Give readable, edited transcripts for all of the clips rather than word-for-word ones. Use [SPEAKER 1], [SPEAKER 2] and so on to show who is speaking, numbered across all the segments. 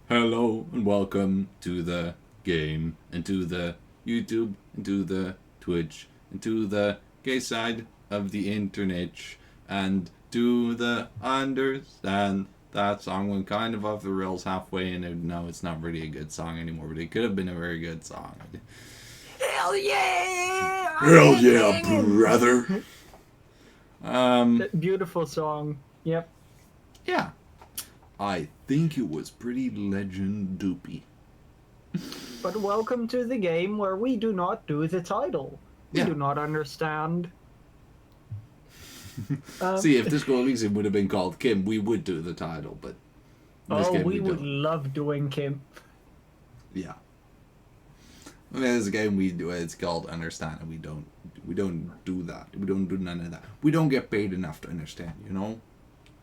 [SPEAKER 1] Hello and welcome to the game, and to the YouTube, and to the Twitch, and to the gay side of the internet, and to the understand. That song went kind of off the rails halfway, and now it's not really a good song anymore, but it could have been a very good song.
[SPEAKER 2] Hell yeah!
[SPEAKER 1] Hell yeah, brother!
[SPEAKER 2] Beautiful song. Yep.
[SPEAKER 1] Yeah. I think it was pretty legend doopy.
[SPEAKER 2] But welcome to the game where we do not do the title. We
[SPEAKER 1] Yeah.
[SPEAKER 2] do not understand.
[SPEAKER 1] See, if this coalition would have been called Kim, we would do the title, but in this game
[SPEAKER 2] we would
[SPEAKER 1] don't.
[SPEAKER 2] love doing Kim.
[SPEAKER 1] Yeah. I mean, there's a game we do. It's called Understand, and we don't do that. We don't do none of that. We don't get paid enough to understand. You know.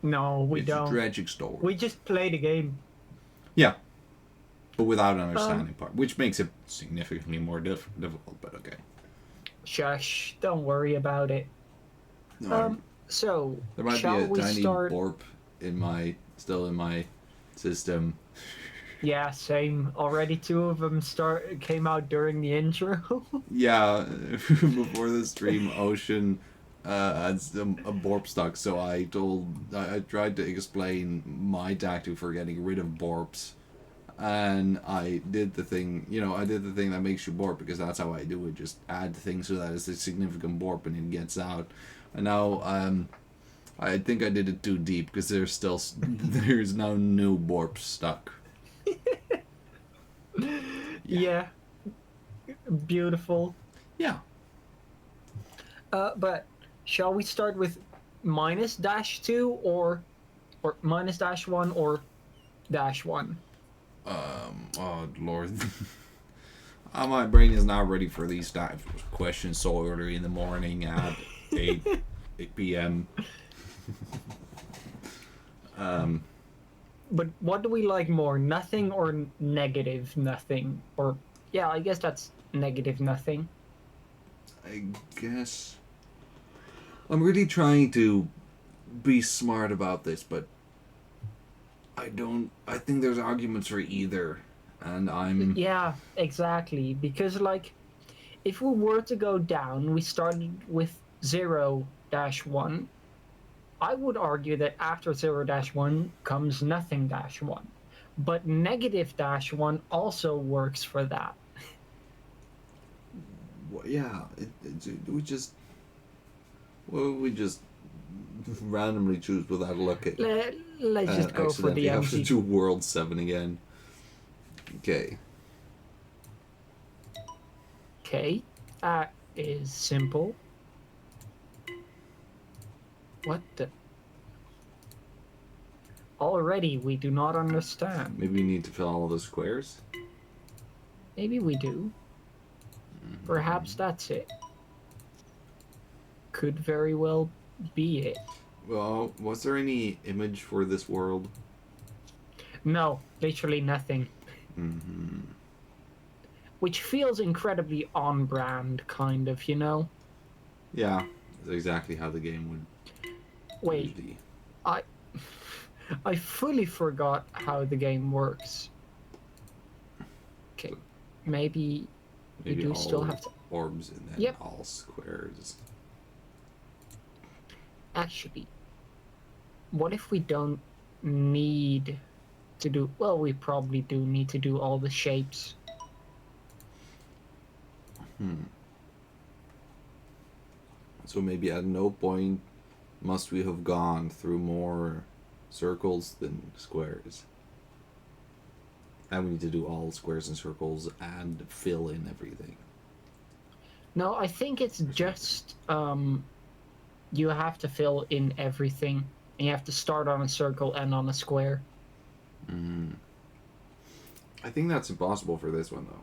[SPEAKER 2] No, we
[SPEAKER 1] It's
[SPEAKER 2] don't.
[SPEAKER 1] a tragic story.
[SPEAKER 2] We just play the game.
[SPEAKER 1] Yeah. But without understanding part, which makes it significantly more difficult. But okay.
[SPEAKER 2] Shush! Don't worry about it.
[SPEAKER 1] No,
[SPEAKER 2] So
[SPEAKER 1] there might
[SPEAKER 2] shall
[SPEAKER 1] be a
[SPEAKER 2] we
[SPEAKER 1] tiny
[SPEAKER 2] start?
[SPEAKER 1] borp in my system.
[SPEAKER 2] Yeah, same. Already two of them came out during the intro.
[SPEAKER 1] Yeah, before the stream, Ocean had a borp stuck, so I tried to explain my tactic for getting rid of borps, and I did the thing, that makes you borp, because that's how I do it. Just add things so that it's a significant borp and it gets out. And now I think I did it too deep, because there's now no borp stuck.
[SPEAKER 2] Yeah. Beautiful.
[SPEAKER 1] Yeah.
[SPEAKER 2] But shall we start with --2 or --1 or -1?
[SPEAKER 1] Oh Lord. My brain is not ready for these types of questions so early in the morning at 8 p.m.
[SPEAKER 2] But what do we like more, nothing or negative nothing? Or yeah, I guess that's negative nothing.
[SPEAKER 1] I guess I'm really trying to be smart about this, but I think there's arguments for either, and I'm
[SPEAKER 2] Yeah, exactly. Because like, if we were to go down, we started with 0-1. I would argue that after 0-1 comes nothing-1. But --1 also works for that.
[SPEAKER 1] yeah. We just randomly choose without looking.
[SPEAKER 2] Let's just go for the
[SPEAKER 1] accidentally have to
[SPEAKER 2] MG.
[SPEAKER 1] do World 7 again. Okay.
[SPEAKER 2] Okay, that is simple. What the? Already we do not understand.
[SPEAKER 1] Maybe we need to fill all the squares.
[SPEAKER 2] Maybe we do. Perhaps that's it. Could very well be it.
[SPEAKER 1] Well, was there any image for this world?
[SPEAKER 2] No, literally nothing.
[SPEAKER 1] Mm-hmm.
[SPEAKER 2] Which feels incredibly on brand, kind of, you know?
[SPEAKER 1] Yeah, that's exactly how the game would
[SPEAKER 2] Wait,
[SPEAKER 1] be.
[SPEAKER 2] I fully forgot how the game works. Okay, maybe
[SPEAKER 1] Maybe
[SPEAKER 2] do
[SPEAKER 1] all
[SPEAKER 2] still have to.
[SPEAKER 1] orbs and then
[SPEAKER 2] Yep.
[SPEAKER 1] all squares.
[SPEAKER 2] Actually, what if we don't need to do... Well, we probably do need to do all the shapes.
[SPEAKER 1] So maybe at no point must we have gone through more circles than squares. And we need to do all squares and circles and fill in everything.
[SPEAKER 2] No, I think it's just you have to fill in everything, and you have to start on a circle and on a square.
[SPEAKER 1] I think that's impossible for this one, though.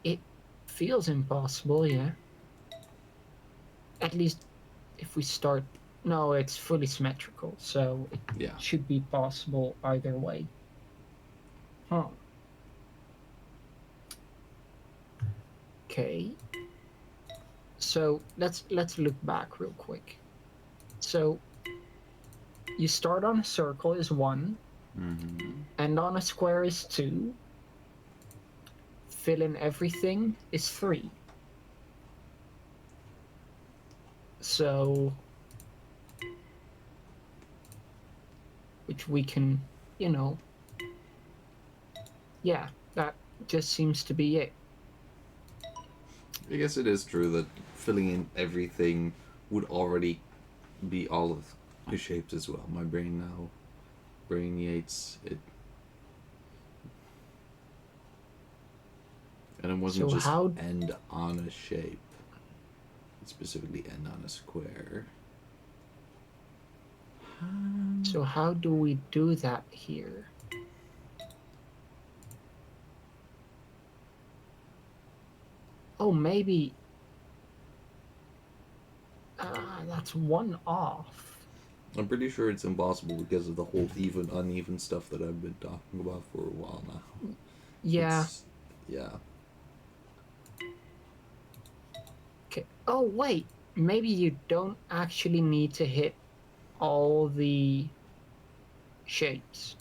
[SPEAKER 2] It feels impossible, yeah. At least if we start... No, it's fully symmetrical, so it
[SPEAKER 1] Yeah.
[SPEAKER 2] should be possible either way. Huh. Okay. So let's look back real quick. So you start on a circle is 1,
[SPEAKER 1] Mm-hmm.
[SPEAKER 2] End on a square is 2. Fill in everything is 3. So, which we can, you know, yeah, that just seems to be it.
[SPEAKER 1] I guess it is true that filling in everything would already be all of the shapes as well. My brain now brainiates it. And it wasn't
[SPEAKER 2] So
[SPEAKER 1] just
[SPEAKER 2] how
[SPEAKER 1] end on a shape. It specifically end on a square.
[SPEAKER 2] so how do we do that here? Oh, maybe that's 1 off.
[SPEAKER 1] I'm pretty sure it's impossible because of the whole even uneven stuff that I've been talking about for a while now.
[SPEAKER 2] Yeah.
[SPEAKER 1] Yeah.
[SPEAKER 2] Okay. Oh, wait. Maybe you don't actually need to hit all the shapes.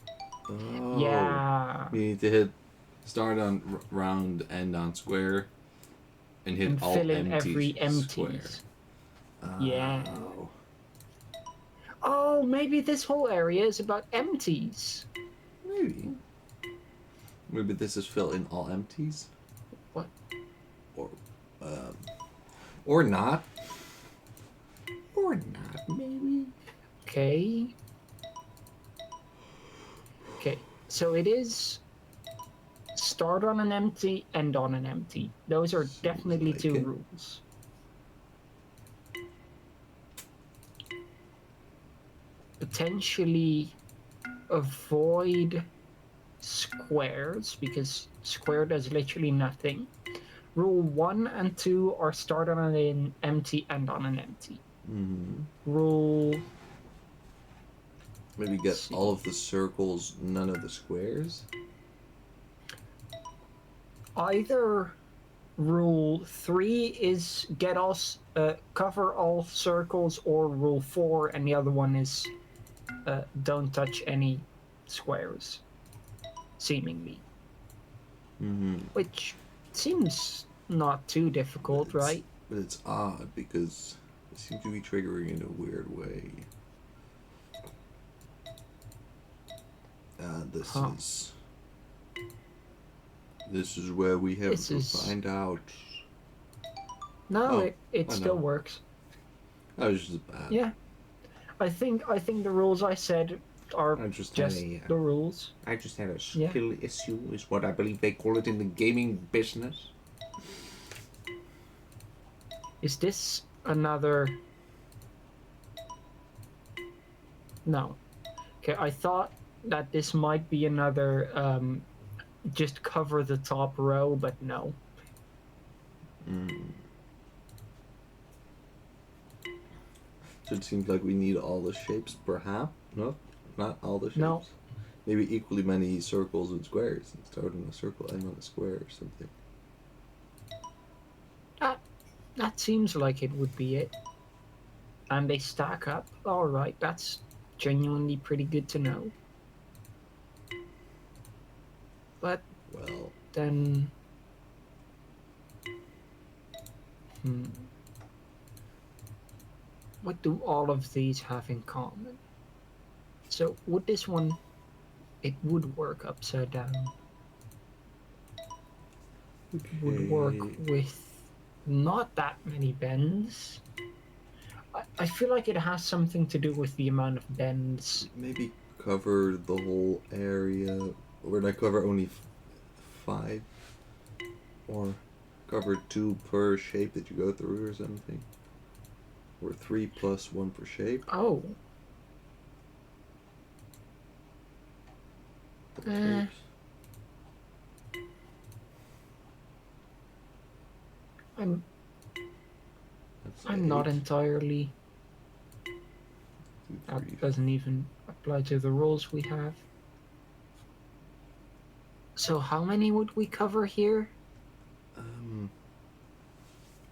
[SPEAKER 1] Oh.
[SPEAKER 2] Yeah.
[SPEAKER 1] You need to hit start on round, end on square, and hit
[SPEAKER 2] And
[SPEAKER 1] all
[SPEAKER 2] fill in
[SPEAKER 1] empty
[SPEAKER 2] every
[SPEAKER 1] square.
[SPEAKER 2] empties. Yeah.
[SPEAKER 1] Oh.
[SPEAKER 2] Oh, maybe this whole area is about empties.
[SPEAKER 1] Maybe. Maybe this is fill in all empties.
[SPEAKER 2] What?
[SPEAKER 1] Or um or not. Or not, maybe.
[SPEAKER 2] Okay. Okay. So it is start on an empty, end on an empty. Those are
[SPEAKER 1] Seems
[SPEAKER 2] definitely
[SPEAKER 1] like
[SPEAKER 2] 2
[SPEAKER 1] it.
[SPEAKER 2] rules. Potentially avoid squares because square does literally nothing. Rule 1 and 2 are start on an empty, end on an empty.
[SPEAKER 1] Mm-hmm.
[SPEAKER 2] Rule.
[SPEAKER 1] Maybe
[SPEAKER 2] Let's
[SPEAKER 1] get all
[SPEAKER 2] see.
[SPEAKER 1] of the circles, none of the squares.
[SPEAKER 2] Either rule 3 is get all cover all circles, or rule 4, and the other one is don't touch any squares, seemingly.
[SPEAKER 1] Mm-hmm.
[SPEAKER 2] Which seems not too
[SPEAKER 1] But
[SPEAKER 2] difficult,
[SPEAKER 1] it's
[SPEAKER 2] right?
[SPEAKER 1] but it's odd because it seems to be triggering in a weird way. This
[SPEAKER 2] Huh.
[SPEAKER 1] is this is where we have
[SPEAKER 2] This
[SPEAKER 1] to
[SPEAKER 2] is.
[SPEAKER 1] find out.
[SPEAKER 2] No,
[SPEAKER 1] Oh,
[SPEAKER 2] it
[SPEAKER 1] I
[SPEAKER 2] still
[SPEAKER 1] know.
[SPEAKER 2] works.
[SPEAKER 1] That was just bad.
[SPEAKER 2] Yeah. I think the rules I said are
[SPEAKER 1] I just had
[SPEAKER 2] just
[SPEAKER 1] a
[SPEAKER 2] the rules.
[SPEAKER 1] I just had a
[SPEAKER 2] Yeah.
[SPEAKER 1] skill issue, is what I believe they call it in the gaming business.
[SPEAKER 2] Is this another? No. Okay, I thought that this might be another just cover the top row, but no.
[SPEAKER 1] Mm. So it seems like we need all the shapes, perhaps. No, not all the
[SPEAKER 2] No.
[SPEAKER 1] shapes. Maybe equally many circles and squares. And start on a circle, end on a square, or something.
[SPEAKER 2] That seems like it would be it. And they stack up. Alright, that's genuinely pretty good to know. But
[SPEAKER 1] Well,
[SPEAKER 2] then. Hmm. What do all of these have in common? So, would this one. It would work upside down. Would work
[SPEAKER 1] okay.
[SPEAKER 2] with not that many bends. I feel like it has something to do with the amount of bends.
[SPEAKER 1] Maybe cover the whole area. Or not cover only five? Or cover two per shape that you go through, or something? Or 3 plus 1 per shape?
[SPEAKER 2] Oh,
[SPEAKER 1] Double
[SPEAKER 2] eh,
[SPEAKER 1] shapes?
[SPEAKER 2] I'm
[SPEAKER 1] That's
[SPEAKER 2] I'm
[SPEAKER 1] 8.
[SPEAKER 2] not entirely.
[SPEAKER 1] 2,
[SPEAKER 2] That
[SPEAKER 1] 3,
[SPEAKER 2] doesn't even apply to the rules we have. So how many would we cover here?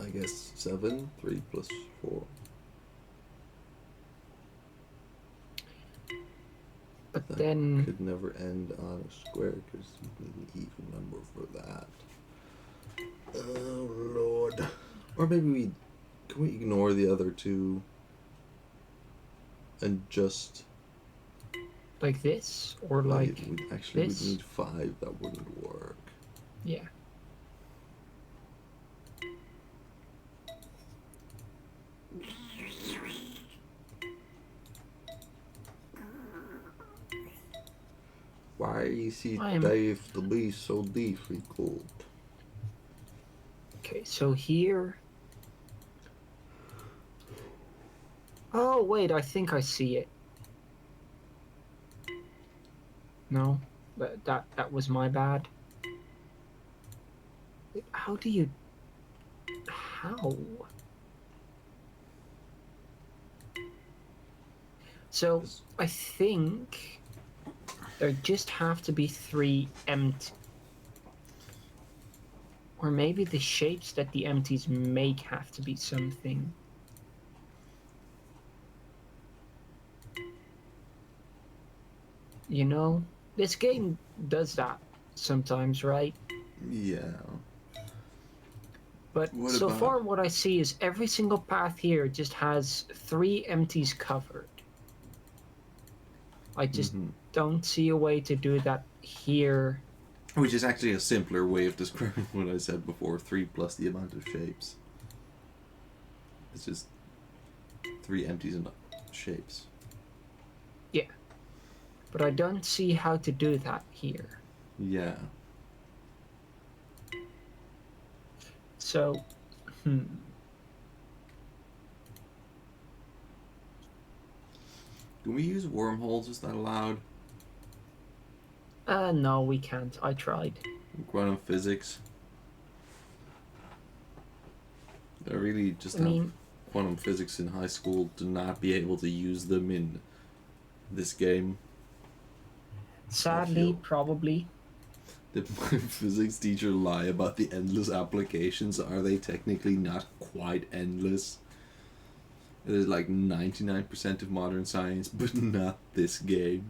[SPEAKER 1] I guess 7. 3 plus 4.
[SPEAKER 2] But
[SPEAKER 1] That
[SPEAKER 2] then,
[SPEAKER 1] could never end on a square because you need an even number for that. Oh lord. Or maybe can we ignore the other two and just
[SPEAKER 2] like this, or like
[SPEAKER 1] we'd
[SPEAKER 2] this.
[SPEAKER 1] need 5. That wouldn't work.
[SPEAKER 2] Yeah.
[SPEAKER 1] Why is he
[SPEAKER 2] I'm-
[SPEAKER 1] Dave to be so difficult?
[SPEAKER 2] Okay, so here. Oh wait, I think I see it. No, that was my bad. How do you? How? So I think there just have to be 3 empty. Or maybe the shapes that the empties make have to be something. You know, this game does that sometimes, right?
[SPEAKER 1] Yeah.
[SPEAKER 2] But
[SPEAKER 1] What
[SPEAKER 2] so
[SPEAKER 1] about-
[SPEAKER 2] far what I see is every single path here just has 3 empties covered. I just don't see a way to do that here.
[SPEAKER 1] Which is actually a simpler way of describing what I said before. 3 plus the amount of shapes. It's just 3 empties and shapes.
[SPEAKER 2] Yeah. But I don't see how to do that here.
[SPEAKER 1] Yeah.
[SPEAKER 2] So,
[SPEAKER 1] Can we use wormholes? Is that allowed?
[SPEAKER 2] No, we can't. I tried.
[SPEAKER 1] Quantum physics. I really just
[SPEAKER 2] I
[SPEAKER 1] have
[SPEAKER 2] mean,
[SPEAKER 1] quantum physics in high school to not be able to use them in this game.
[SPEAKER 2] sadly,
[SPEAKER 1] feel-
[SPEAKER 2] probably.
[SPEAKER 1] Did my physics teacher lie about the endless applications? Are they technically not quite endless? It is like 99% of modern science, but not this game.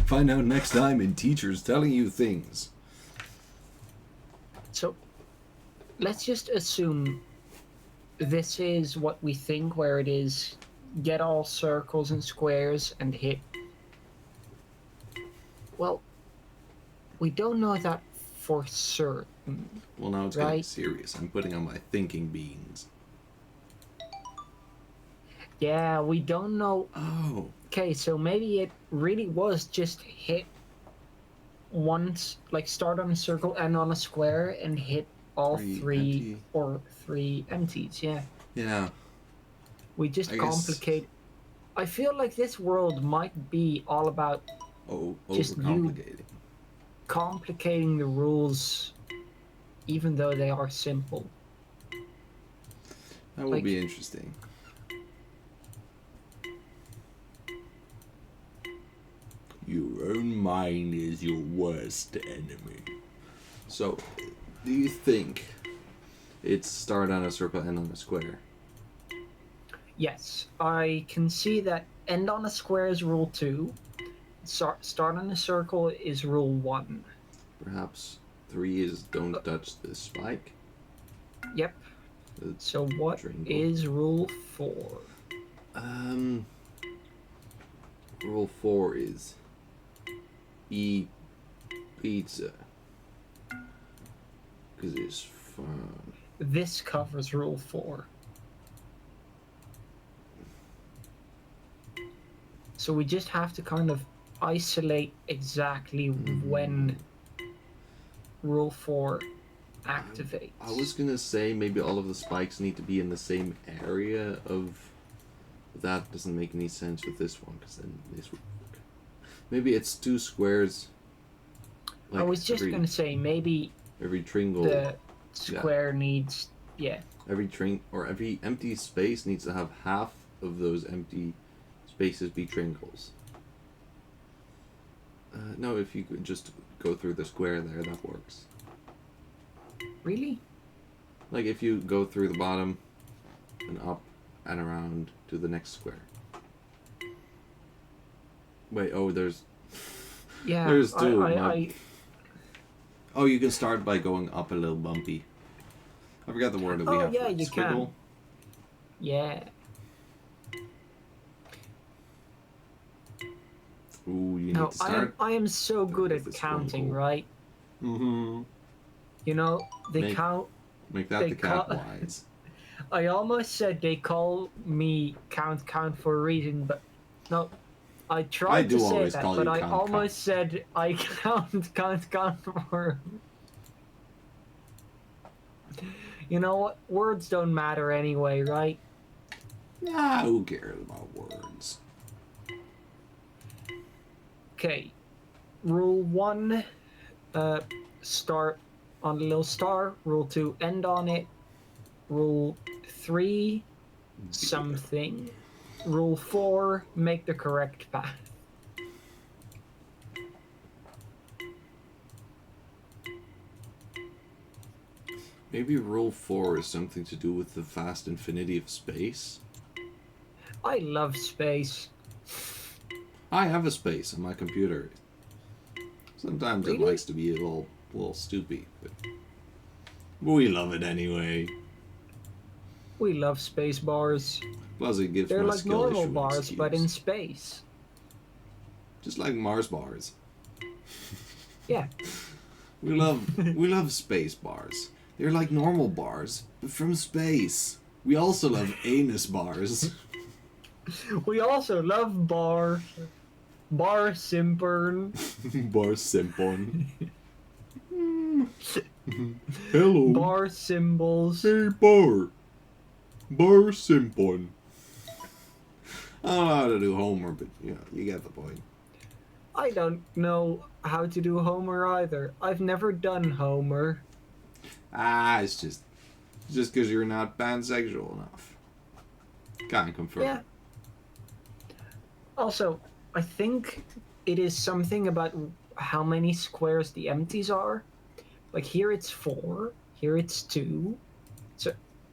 [SPEAKER 1] Find out next time in Teachers Telling You Things.
[SPEAKER 2] So, let's just assume this is what we think, where it is get all circles and squares and hit. Well, we don't know that for certain.
[SPEAKER 1] Well, now it's getting
[SPEAKER 2] Right.
[SPEAKER 1] serious. I'm putting on my thinking beans.
[SPEAKER 2] Yeah, we don't know.
[SPEAKER 1] Oh.
[SPEAKER 2] Okay, so maybe it really was just hit once, like start on a circle and on a square and hit all
[SPEAKER 1] 3
[SPEAKER 2] 3
[SPEAKER 1] empty.
[SPEAKER 2] or 3 empties. Yeah,
[SPEAKER 1] Yeah.
[SPEAKER 2] we just
[SPEAKER 1] I guess-
[SPEAKER 2] complicate. I feel like this world might be all about
[SPEAKER 1] Oh,
[SPEAKER 2] Just
[SPEAKER 1] overcomplicating.
[SPEAKER 2] complicating the rules, even though they are simple.
[SPEAKER 1] That will
[SPEAKER 2] like-
[SPEAKER 1] be interesting. Your own mind is your worst enemy. So, do you think it's start on a circle, end on a square?
[SPEAKER 2] Yes, I can see that end on a square is rule 2. Start on a circle is rule 1.
[SPEAKER 1] Perhaps 3 is don't touch the spike?
[SPEAKER 2] Yep.
[SPEAKER 1] The
[SPEAKER 2] So what
[SPEAKER 1] triangle.
[SPEAKER 2] is rule 4?
[SPEAKER 1] Rule 4 is eat pizza. Because it's fun.
[SPEAKER 2] This covers rule 4. So we just have to kind of isolate exactly when rule 4 activates.
[SPEAKER 1] I was gonna say maybe all of the spikes need to be in the same area of. That doesn't make any sense with this one because then this would. Maybe it's 2 squares.
[SPEAKER 2] I was just gonna say maybe
[SPEAKER 1] every triangle,
[SPEAKER 2] the square needs, yeah.
[SPEAKER 1] every every empty space needs to have half of those empty spaces be triangles. No, if you could just go through the square there, that works.
[SPEAKER 2] Really?
[SPEAKER 1] Like if you go through the bottom and up and around to the next square. Wait, oh, there's
[SPEAKER 2] Yeah,
[SPEAKER 1] there's two. Oh, you can start by going up a little bumpy. I forgot the word that we
[SPEAKER 2] Oh,
[SPEAKER 1] have for
[SPEAKER 2] yeah,
[SPEAKER 1] it.
[SPEAKER 2] you
[SPEAKER 1] Squiggle.
[SPEAKER 2] can. Yeah.
[SPEAKER 1] Ooh, you need
[SPEAKER 2] No,
[SPEAKER 1] to start.
[SPEAKER 2] I am so good
[SPEAKER 1] with
[SPEAKER 2] at
[SPEAKER 1] this
[SPEAKER 2] counting,
[SPEAKER 1] Squiggle.
[SPEAKER 2] right?
[SPEAKER 1] Mm-hmm.
[SPEAKER 2] You know, they
[SPEAKER 1] Make
[SPEAKER 2] count.
[SPEAKER 1] make that
[SPEAKER 2] They
[SPEAKER 1] the cat
[SPEAKER 2] call.
[SPEAKER 1] wise.
[SPEAKER 2] I almost said they call me count for a reason, but no. I
[SPEAKER 1] I
[SPEAKER 2] tried to
[SPEAKER 1] do
[SPEAKER 2] say
[SPEAKER 1] always
[SPEAKER 2] that,
[SPEAKER 1] call
[SPEAKER 2] but
[SPEAKER 1] you
[SPEAKER 2] I
[SPEAKER 1] count.
[SPEAKER 2] almost said I count for. You know what? Words don't matter anyway, right?
[SPEAKER 1] Nah, who cares about words?
[SPEAKER 2] Okay. Rule 1, start on the little star. Rule 2, end on it. Rule 3,
[SPEAKER 1] Beer.
[SPEAKER 2] something. Rule 4, make the correct path.
[SPEAKER 1] Maybe rule 4 is something to do with the vast infinity of space.
[SPEAKER 2] I love space.
[SPEAKER 1] I have a space on my computer. Sometimes it
[SPEAKER 2] Really?
[SPEAKER 1] likes to be a little stupid, but we love it anyway.
[SPEAKER 2] We love space bars.
[SPEAKER 1] Plus, it gives
[SPEAKER 2] They're
[SPEAKER 1] my
[SPEAKER 2] like
[SPEAKER 1] skill
[SPEAKER 2] normal
[SPEAKER 1] issue an
[SPEAKER 2] bars, but in
[SPEAKER 1] excuse.
[SPEAKER 2] space.
[SPEAKER 1] Just like Mars bars.
[SPEAKER 2] Yeah.
[SPEAKER 1] We love space bars. They're like normal bars, but from space. We also love anus bars.
[SPEAKER 2] We also love bar simpern.
[SPEAKER 1] Bar simpon. Hello.
[SPEAKER 2] Bar symbols.
[SPEAKER 1] Hey, bar. Bar simpon. I don't know how to do Homer, but you get the point.
[SPEAKER 2] I don't know how to do Homer either. I've never done Homer.
[SPEAKER 1] It's just because you're not pansexual enough. Can't confirm.
[SPEAKER 2] Yeah. Also, I think it is something about how many squares the empties are. Like here it's 4, here it's 2. So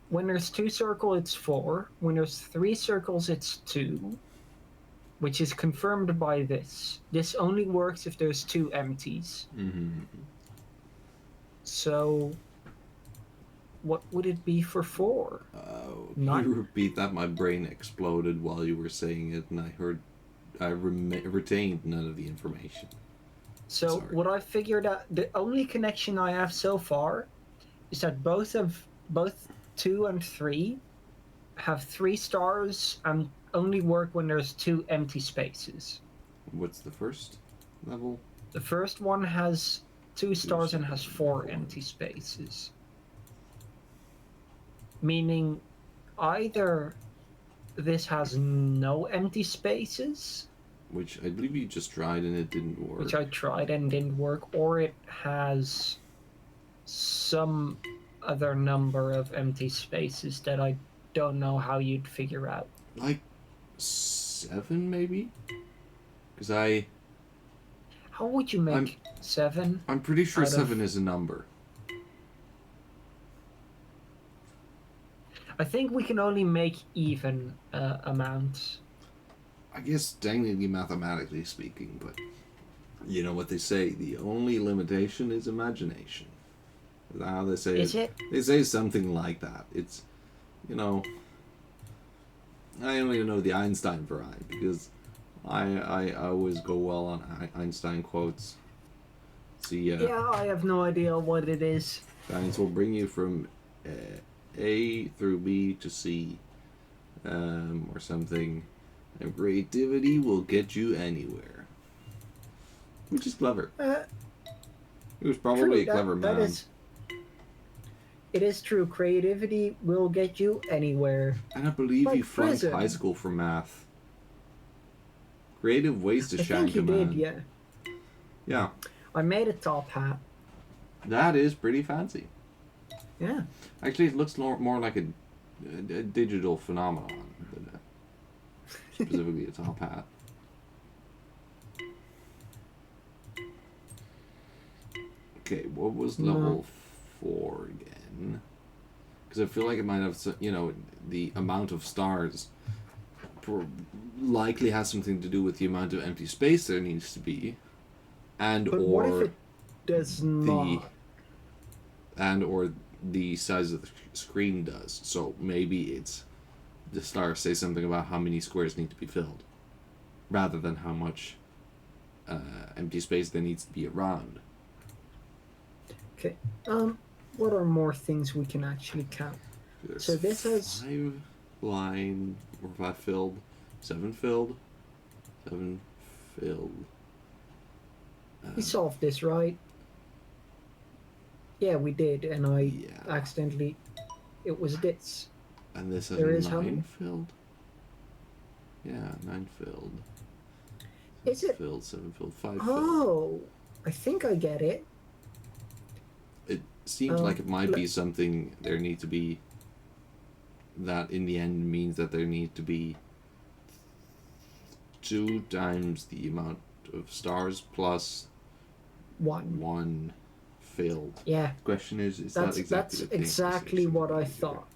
[SPEAKER 2] when there's 2 circles, it's 4. When there's 3 circles, it's 2. Which is confirmed by this. This only works if there's 2 empties.
[SPEAKER 1] Mm-hmm.
[SPEAKER 2] So what would it be for 4?
[SPEAKER 1] Can you repeat that? My brain exploded while you were saying it, and I retained none of the information.
[SPEAKER 2] So
[SPEAKER 1] Sorry.
[SPEAKER 2] what I figured out, the only connection I have so far is that both 2 and 3 have 3 stars and only work when there's 2 empty spaces.
[SPEAKER 1] What's the first level?
[SPEAKER 2] The first one has 2 stars and has 4 empty spaces. Meaning either this has no empty spaces,
[SPEAKER 1] which I believe you just tried and it didn't work.
[SPEAKER 2] Which I tried and didn't work, or it has some other number of empty spaces that I don't know how you'd figure out.
[SPEAKER 1] Like 7 maybe? Because
[SPEAKER 2] How would you make 7?
[SPEAKER 1] I'm pretty sure 7 is a number.
[SPEAKER 2] I think we can only make even amounts.
[SPEAKER 1] I guess technically mathematically speaking, but you know what they say, the only limitation is imagination. Is that how they say
[SPEAKER 2] Is it?
[SPEAKER 1] They say something like that. It's, I only know the Einstein variety because I always go well on Einstein quotes. See,
[SPEAKER 2] yeah, I have no idea what it is.
[SPEAKER 1] Science will bring you from A through B to C, or something. And creativity will get you anywhere. Which is clever. He was probably a clever man.
[SPEAKER 2] It is true. Creativity will get you anywhere.
[SPEAKER 1] And I believe
[SPEAKER 2] like
[SPEAKER 1] he flunked high school for math. Creative ways to shank a man.
[SPEAKER 2] I think he did, yeah.
[SPEAKER 1] Yeah.
[SPEAKER 2] I made a top hat.
[SPEAKER 1] That is pretty fancy.
[SPEAKER 2] Yeah.
[SPEAKER 1] Actually, it looks more like a digital phenomenon than specifically a top hat. Okay, what was level 4 again? Because I feel like it might have, the amount of stars likely has something to do with the amount of empty space there needs to be, and
[SPEAKER 2] But what if
[SPEAKER 1] or
[SPEAKER 2] it does
[SPEAKER 1] the
[SPEAKER 2] not?
[SPEAKER 1] and or the size of the screen does. So maybe it's the stars say something about how many squares need to be filled, rather than how much empty space there needs to be around.
[SPEAKER 2] Okay. What are more things we can actually count?
[SPEAKER 1] There's
[SPEAKER 2] So this has
[SPEAKER 1] 5 or 5 filled, 7 filled, 7 filled.
[SPEAKER 2] we solved this, right? Yeah, we did, and I
[SPEAKER 1] Yeah.
[SPEAKER 2] accidentally. It was this.
[SPEAKER 1] And this has
[SPEAKER 2] There is how
[SPEAKER 1] 9
[SPEAKER 2] many?
[SPEAKER 1] filled. Yeah, 9 filled.
[SPEAKER 2] Is it?
[SPEAKER 1] Filled, 7 filled, 5 filled.
[SPEAKER 2] Oh, I think I get it.
[SPEAKER 1] It seems like it might be something there need to be. That in the end means that there need to be 2 times the amount of stars plus
[SPEAKER 2] One.
[SPEAKER 1] 1 filled.
[SPEAKER 2] Yeah.
[SPEAKER 1] The question is
[SPEAKER 2] That's
[SPEAKER 1] that exactly
[SPEAKER 2] that's
[SPEAKER 1] the thing
[SPEAKER 2] exactly what I
[SPEAKER 1] here?
[SPEAKER 2] thought.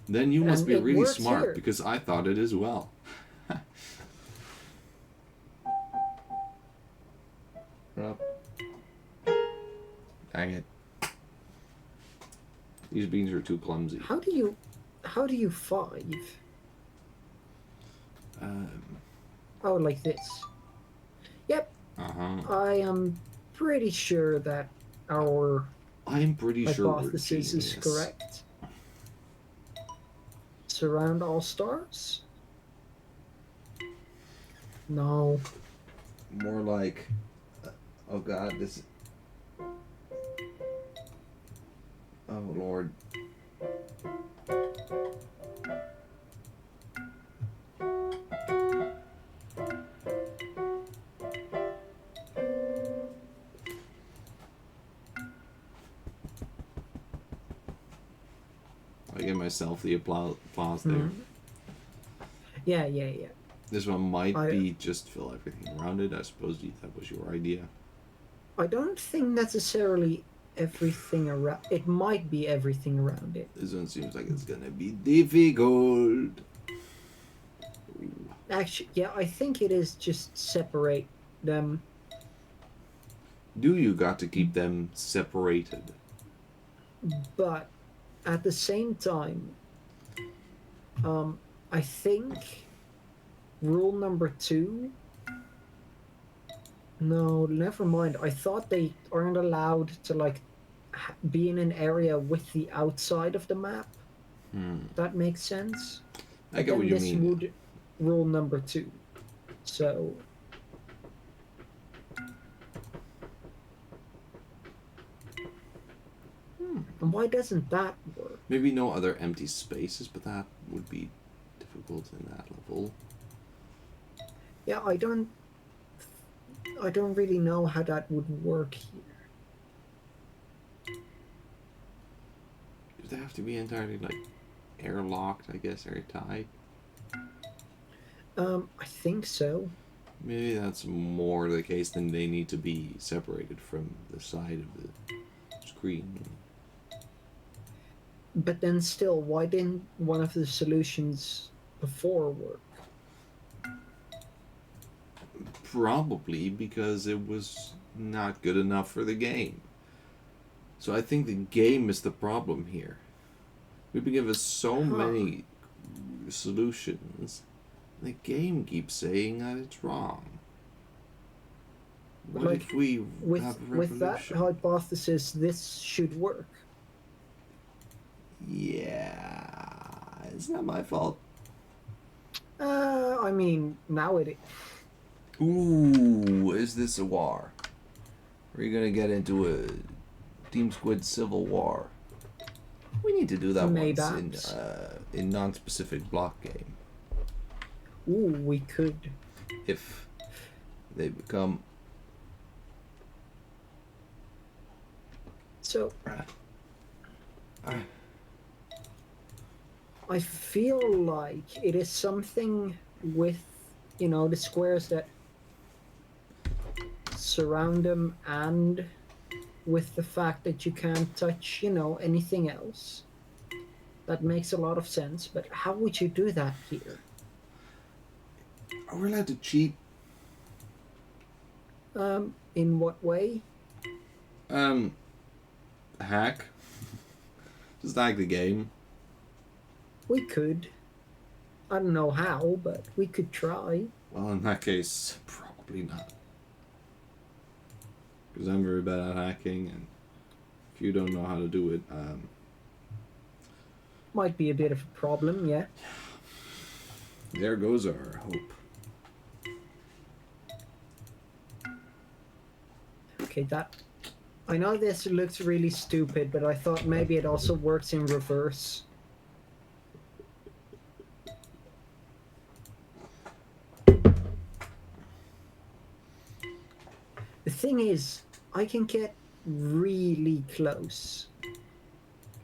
[SPEAKER 1] Then you must
[SPEAKER 2] And
[SPEAKER 1] be
[SPEAKER 2] it
[SPEAKER 1] really
[SPEAKER 2] works
[SPEAKER 1] smart
[SPEAKER 2] here.
[SPEAKER 1] because I thought it as well. Well, dang it. These beans are too clumsy.
[SPEAKER 2] How do you 5? Oh, like this. Yep.
[SPEAKER 1] Uh-huh.
[SPEAKER 2] I am pretty sure that our
[SPEAKER 1] I'm pretty sure we're
[SPEAKER 2] hypothesis is
[SPEAKER 1] genius.
[SPEAKER 2] correct. Surround all stars? No.
[SPEAKER 1] More like, oh god, this. Oh lord. I give myself the applause there.
[SPEAKER 2] Mhm. Yeah.
[SPEAKER 1] This one might be just fill everything around it. I suppose that was your idea.
[SPEAKER 2] I don't think necessarily everything around. It might be everything around it.
[SPEAKER 1] This one seems like it's gonna be difficult.
[SPEAKER 2] Actually, yeah, I think it is just separate them.
[SPEAKER 1] Do you got to keep them separated?
[SPEAKER 2] But at the same time, I think rule number 2. No, never mind. I thought they aren't allowed to like be in an area with the outside of the map. That makes sense.
[SPEAKER 1] I get what you mean.
[SPEAKER 2] This would rule number 2. So. And why doesn't that work?
[SPEAKER 1] Maybe no other empty spaces, but that would be difficult in that level.
[SPEAKER 2] Yeah, I don't really know how that would work here.
[SPEAKER 1] Does they have to be entirely like airlocked, I guess, airtight?
[SPEAKER 2] I think so.
[SPEAKER 1] Maybe that's more the case than they need to be separated from the side of the screen.
[SPEAKER 2] But then still, why didn't one of the solutions before work?
[SPEAKER 1] Probably because it was not good enough for the game. So I think the game is the problem here. We've been given so many solutions. The game keeps saying that it's wrong. What
[SPEAKER 2] like,
[SPEAKER 1] if we
[SPEAKER 2] with
[SPEAKER 1] have a revolution?
[SPEAKER 2] with that hypothesis, this should work.
[SPEAKER 1] Yeah, it's not my fault.
[SPEAKER 2] I mean, now it.
[SPEAKER 1] Ooh, is this a war? Are you gonna get into a Team Squid civil war? We need to do that once in non-specific block game.
[SPEAKER 2] Ooh, we could.
[SPEAKER 1] If they become.
[SPEAKER 2] So. I feel like it is something with, the squares that surround them, and with the fact that you can't touch, anything else. That makes a lot of sense, but how would you do that here?
[SPEAKER 1] Are we allowed to cheat?
[SPEAKER 2] In what way?
[SPEAKER 1] Hack. Just hack the game.
[SPEAKER 2] We could. I don't know how, but we could try.
[SPEAKER 1] Well, in that case, probably not. Because I'm very bad at hacking, and if you don't know how to do it,
[SPEAKER 2] Might be a bit of a problem, yeah.
[SPEAKER 1] there goes our hope.
[SPEAKER 2] Okay, that... I know this looks really stupid, but I thought maybe it also works in reverse. The thing is, I can get really close.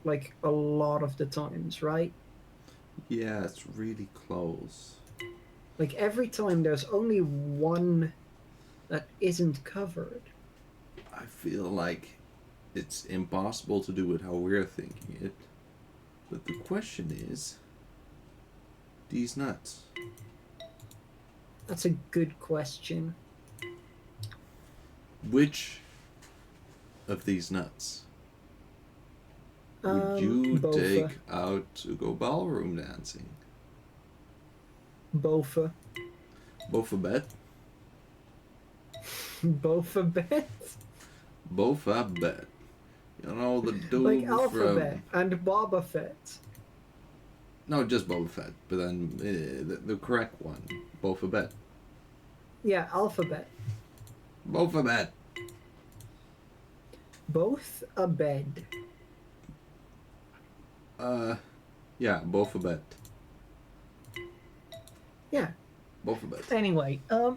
[SPEAKER 2] Like, a lot of the times, right?
[SPEAKER 1] Yeah, it's really close.
[SPEAKER 2] Like, every time there's only one that isn't covered.
[SPEAKER 1] I feel like it's impossible to do it how we're thinking it. But the question is, these nuts.
[SPEAKER 2] That's a good question.
[SPEAKER 1] Which of these nuts would you
[SPEAKER 2] Bofa.
[SPEAKER 1] take out to go ballroom dancing?
[SPEAKER 2] Bofa.
[SPEAKER 1] Bofa Bet?
[SPEAKER 2] Bofa Bet?
[SPEAKER 1] Bofa Bet. You know the dude
[SPEAKER 2] Like
[SPEAKER 1] from...
[SPEAKER 2] Alphabet and Boba Fett.
[SPEAKER 1] No, just Boba Fett, but then the correct one. Bofa Bet.
[SPEAKER 2] Yeah, Alphabet.
[SPEAKER 1] Bofa Bet.
[SPEAKER 2] Both a bed.
[SPEAKER 1] Yeah, Bofa Bet.
[SPEAKER 2] Yeah.
[SPEAKER 1] Bofa Bet.
[SPEAKER 2] Anyway, I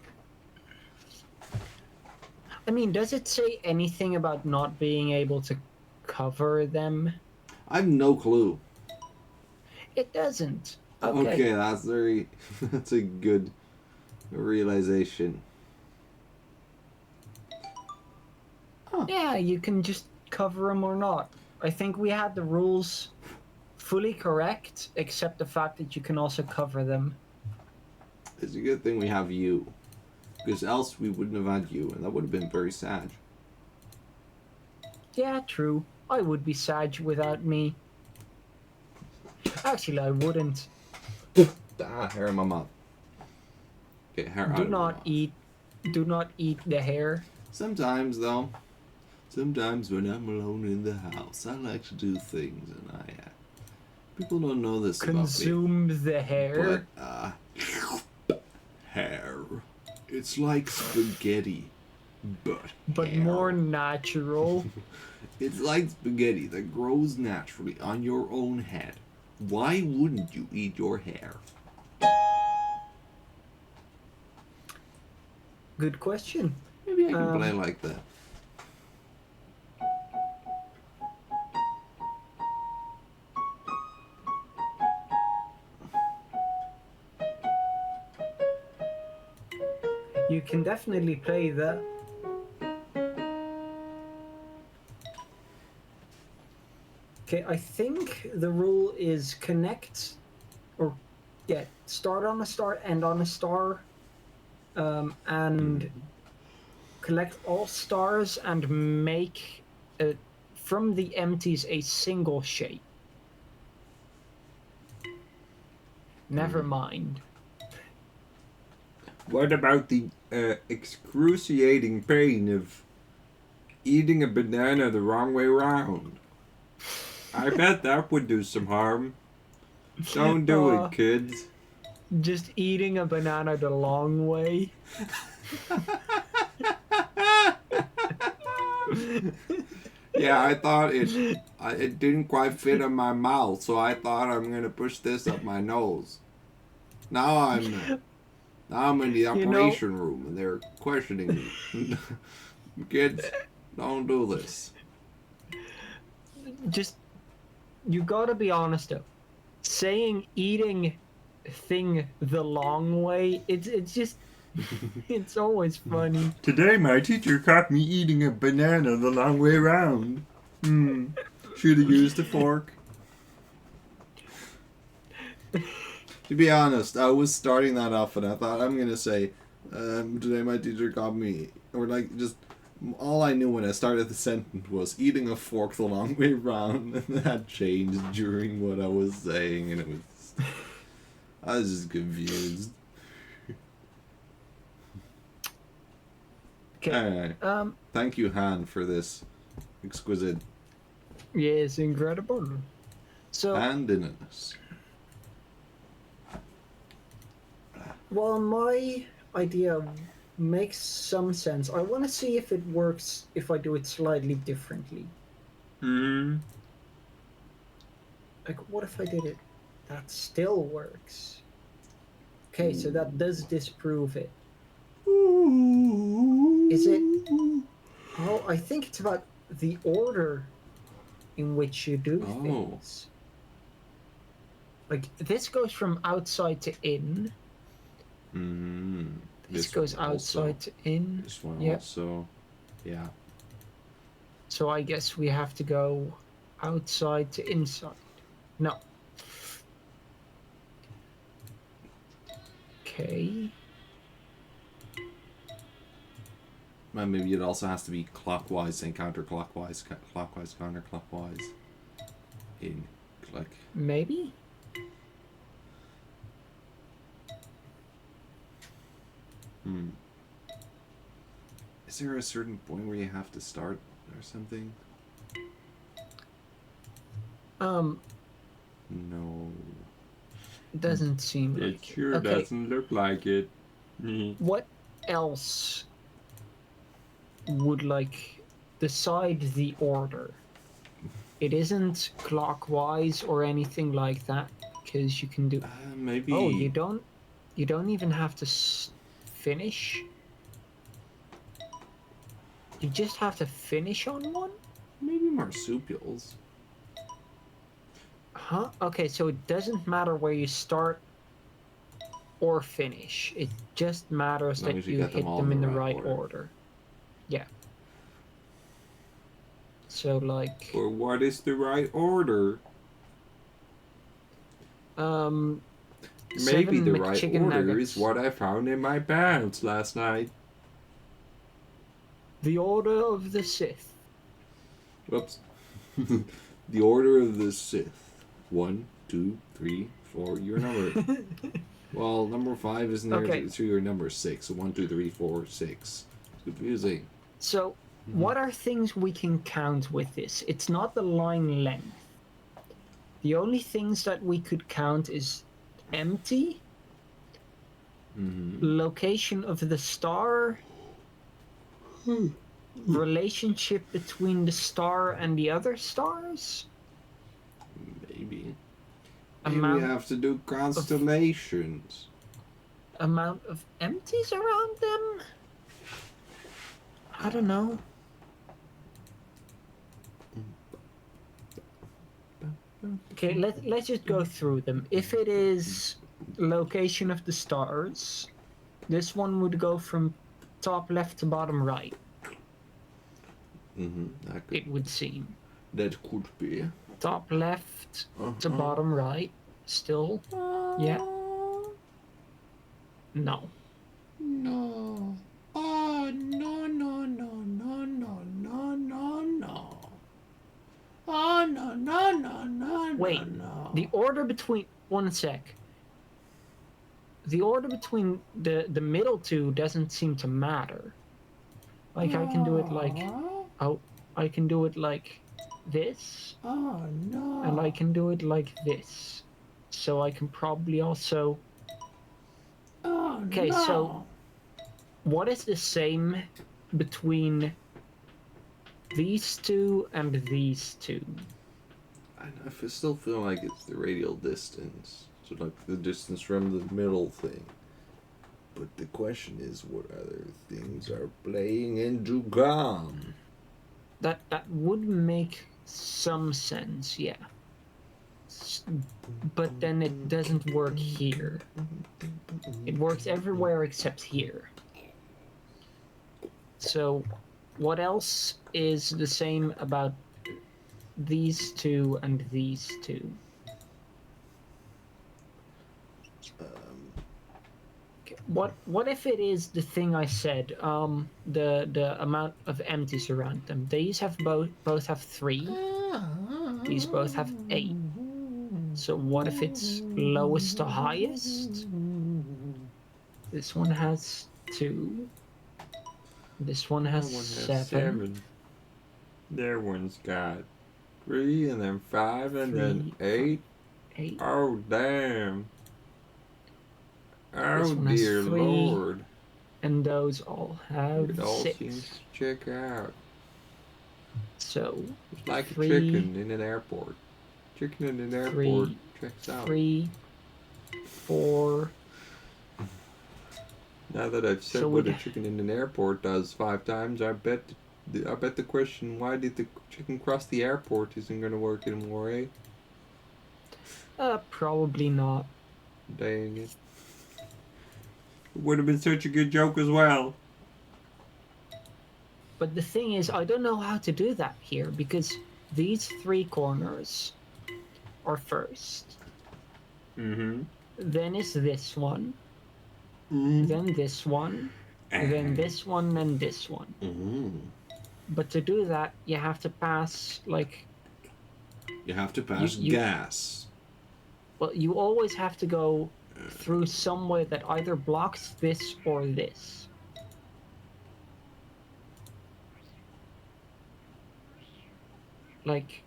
[SPEAKER 2] mean, does it say anything about not being able to cover them?
[SPEAKER 1] I have no clue.
[SPEAKER 2] It doesn't.
[SPEAKER 1] Okay, that's very... that's a good realization. Huh.
[SPEAKER 2] Yeah, you can just cover them or not. I think we had the rules fully correct, except the fact that you can also cover them.
[SPEAKER 1] It's a good thing we have you. Because else we wouldn't have had you, and that would have been very sad.
[SPEAKER 2] Yeah, true. I would be sad without me. Actually, I wouldn't.
[SPEAKER 1] Hair in my mouth. Okay, hair out
[SPEAKER 2] Do
[SPEAKER 1] of my
[SPEAKER 2] not
[SPEAKER 1] mouth.
[SPEAKER 2] eat. Do not eat the hair.
[SPEAKER 1] Sometimes, though. Sometimes when I'm alone in the house, I like to do things, and people don't know this
[SPEAKER 2] Consume the hair.
[SPEAKER 1] about me. But, hair. It's like spaghetti, but hair.
[SPEAKER 2] More natural.
[SPEAKER 1] It's like spaghetti that grows naturally on your own head. Why wouldn't you eat your hair?
[SPEAKER 2] Good question.
[SPEAKER 1] Maybe I can play like that.
[SPEAKER 2] You can definitely play that. Okay, I think the rule is connect, or yeah, start on a star, end on a star, and collect all stars and make from the empties a single shape. Never mind.
[SPEAKER 1] What about the excruciating pain of eating a banana the wrong way round? I bet that would do some harm. Don't do it, kids.
[SPEAKER 2] Just eating a banana the long way.
[SPEAKER 1] Yeah, I thought it didn't quite fit in my mouth, so I thought I'm gonna push this up my nose. Now I'm in the operation room, and they're questioning me. Kids, don't do this.
[SPEAKER 2] Just, you gotta be honest though. Saying eating thing the long way, it's just, it's always funny.
[SPEAKER 1] Today my teacher caught me eating a banana the long way round. Should have used a fork. To be honest, I was starting that off and I thought I'm gonna say, today my teacher got me, or like just all I knew when I started the sentence was eating a fork the long way round, and that changed during what I was saying, and it was I was just confused.
[SPEAKER 2] Okay.
[SPEAKER 1] Alright. Thank you, Han, for this exquisite
[SPEAKER 2] Yes, incredible. So,
[SPEAKER 1] handiness.
[SPEAKER 2] well, my idea makes some sense. I want to see if it works if I do it slightly differently. Like, what if I did it? That still works. Okay, so that does disprove it. Is it? Oh, I think it's about the order in which you do things. Like, this goes from outside to in. This goes outside to in.
[SPEAKER 1] This one
[SPEAKER 2] yep.
[SPEAKER 1] also. Yeah.
[SPEAKER 2] So I guess we have to go outside to inside. No. Okay.
[SPEAKER 1] Well, maybe it also has to be clockwise and counterclockwise, clockwise, counterclockwise. In click.
[SPEAKER 2] Maybe?
[SPEAKER 1] Is there a certain point where you have to start or something? No.
[SPEAKER 2] Doesn't seem like
[SPEAKER 3] It sure doesn't look like it.
[SPEAKER 2] What else would like decide the order? It isn't clockwise or anything like that, because you can do.
[SPEAKER 1] Maybe.
[SPEAKER 2] Oh, you don't even have to finish. You just have to finish on one.
[SPEAKER 1] Maybe marsupials.
[SPEAKER 2] Huh? Okay, so it doesn't matter where you start or finish. It just matters that you hit them in the right order. Yeah. So like.
[SPEAKER 3] Or what is the right order? Maybe the right order is what I found in my pants last night.
[SPEAKER 2] The Order of the Sith.
[SPEAKER 1] Whoops. The Order of the Sith. 1, 2, 3, 4. Your number. Well, number 5 isn't there to your number 6. So 1, 2, 3, 4, 6. It's confusing.
[SPEAKER 2] So, what are things we can count with this? It's not the line length. The only things that we could count is empty, location of the star, relationship between the star and the other stars.
[SPEAKER 1] Maybe we have to do constellations.
[SPEAKER 2] Amount of empties around them? I don't know. Okay, let's just go through them. If it is location of the stars, this one would go from top left to bottom right. It would seem.
[SPEAKER 1] That could be.
[SPEAKER 2] Top left to bottom right. Still? Yeah. No.
[SPEAKER 1] No. Oh, no, no, no, no, no, no, no, no. Oh, no, no, no, no,
[SPEAKER 2] Wait,
[SPEAKER 1] no.
[SPEAKER 2] the order between... One sec. The order between the middle two doesn't seem to matter. Like, I can do it like... Oh, I can do it like this.
[SPEAKER 1] Oh, no.
[SPEAKER 2] And I can do it like this. So I can probably also...
[SPEAKER 1] Oh,
[SPEAKER 2] okay,
[SPEAKER 1] no.
[SPEAKER 2] so... What is the same between these two and these two?
[SPEAKER 1] I still feel like it's the radial distance. So like the distance from the middle thing. But the question is, what other things are playing into GOM?
[SPEAKER 2] That would make some sense, yeah. But then it doesn't work here. It works everywhere except here. So, what else is the same about these two and these two? What if it is the thing I said? The amount of empties around them. These have both have 3. These both have 8. So what if it's lowest to highest? This one has 2. This one
[SPEAKER 3] That
[SPEAKER 2] has
[SPEAKER 3] one has
[SPEAKER 2] 7.
[SPEAKER 3] 7. Their one's got 3 and then 5 and then
[SPEAKER 2] 3,
[SPEAKER 3] 8.
[SPEAKER 2] 8.
[SPEAKER 3] Oh, damn.
[SPEAKER 2] This
[SPEAKER 3] Oh,
[SPEAKER 2] one has
[SPEAKER 3] dear
[SPEAKER 2] 3.
[SPEAKER 3] Lord.
[SPEAKER 2] And those all have
[SPEAKER 3] It all
[SPEAKER 2] 6.
[SPEAKER 3] seems to check out.
[SPEAKER 2] So
[SPEAKER 3] It's like
[SPEAKER 2] 3,
[SPEAKER 3] a chicken in an airport. Chicken in an airport
[SPEAKER 2] 3,
[SPEAKER 3] checks out.
[SPEAKER 2] 3, 4.
[SPEAKER 3] Now that I've said
[SPEAKER 2] So
[SPEAKER 3] what
[SPEAKER 2] we'd-
[SPEAKER 3] a chicken in an airport does 5 times, I bet the question, why did the chicken cross the airport, isn't going to work anymore, eh?
[SPEAKER 2] Probably not.
[SPEAKER 3] Dang it. It would have been such a good joke as well.
[SPEAKER 2] But the thing is, I don't know how to do that here because these 3 corners are first.
[SPEAKER 3] Mm-hmm.
[SPEAKER 2] Then is this one.
[SPEAKER 3] Mm-hmm.
[SPEAKER 2] Then this one. Then this one and this one. But to do that, you have to pass like.
[SPEAKER 1] You have to pass gas.
[SPEAKER 2] Well, you always have to go through somewhere that either blocks this or this. Like.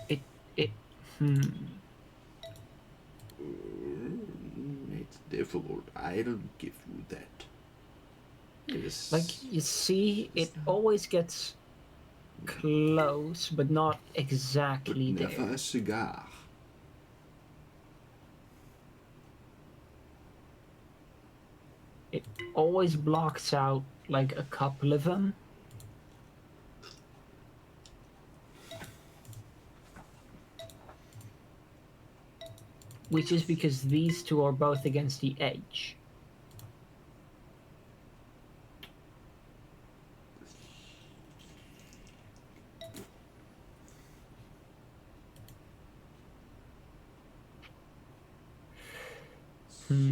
[SPEAKER 2] It.
[SPEAKER 1] It's difficult. I'll give you that. Yes.
[SPEAKER 2] Like, you see, it always gets close, but not exactly
[SPEAKER 1] but never
[SPEAKER 2] there.
[SPEAKER 1] a cigar.
[SPEAKER 2] It always blocks out, like, a couple of them. Which is because these 2 are both against the edge.
[SPEAKER 1] So.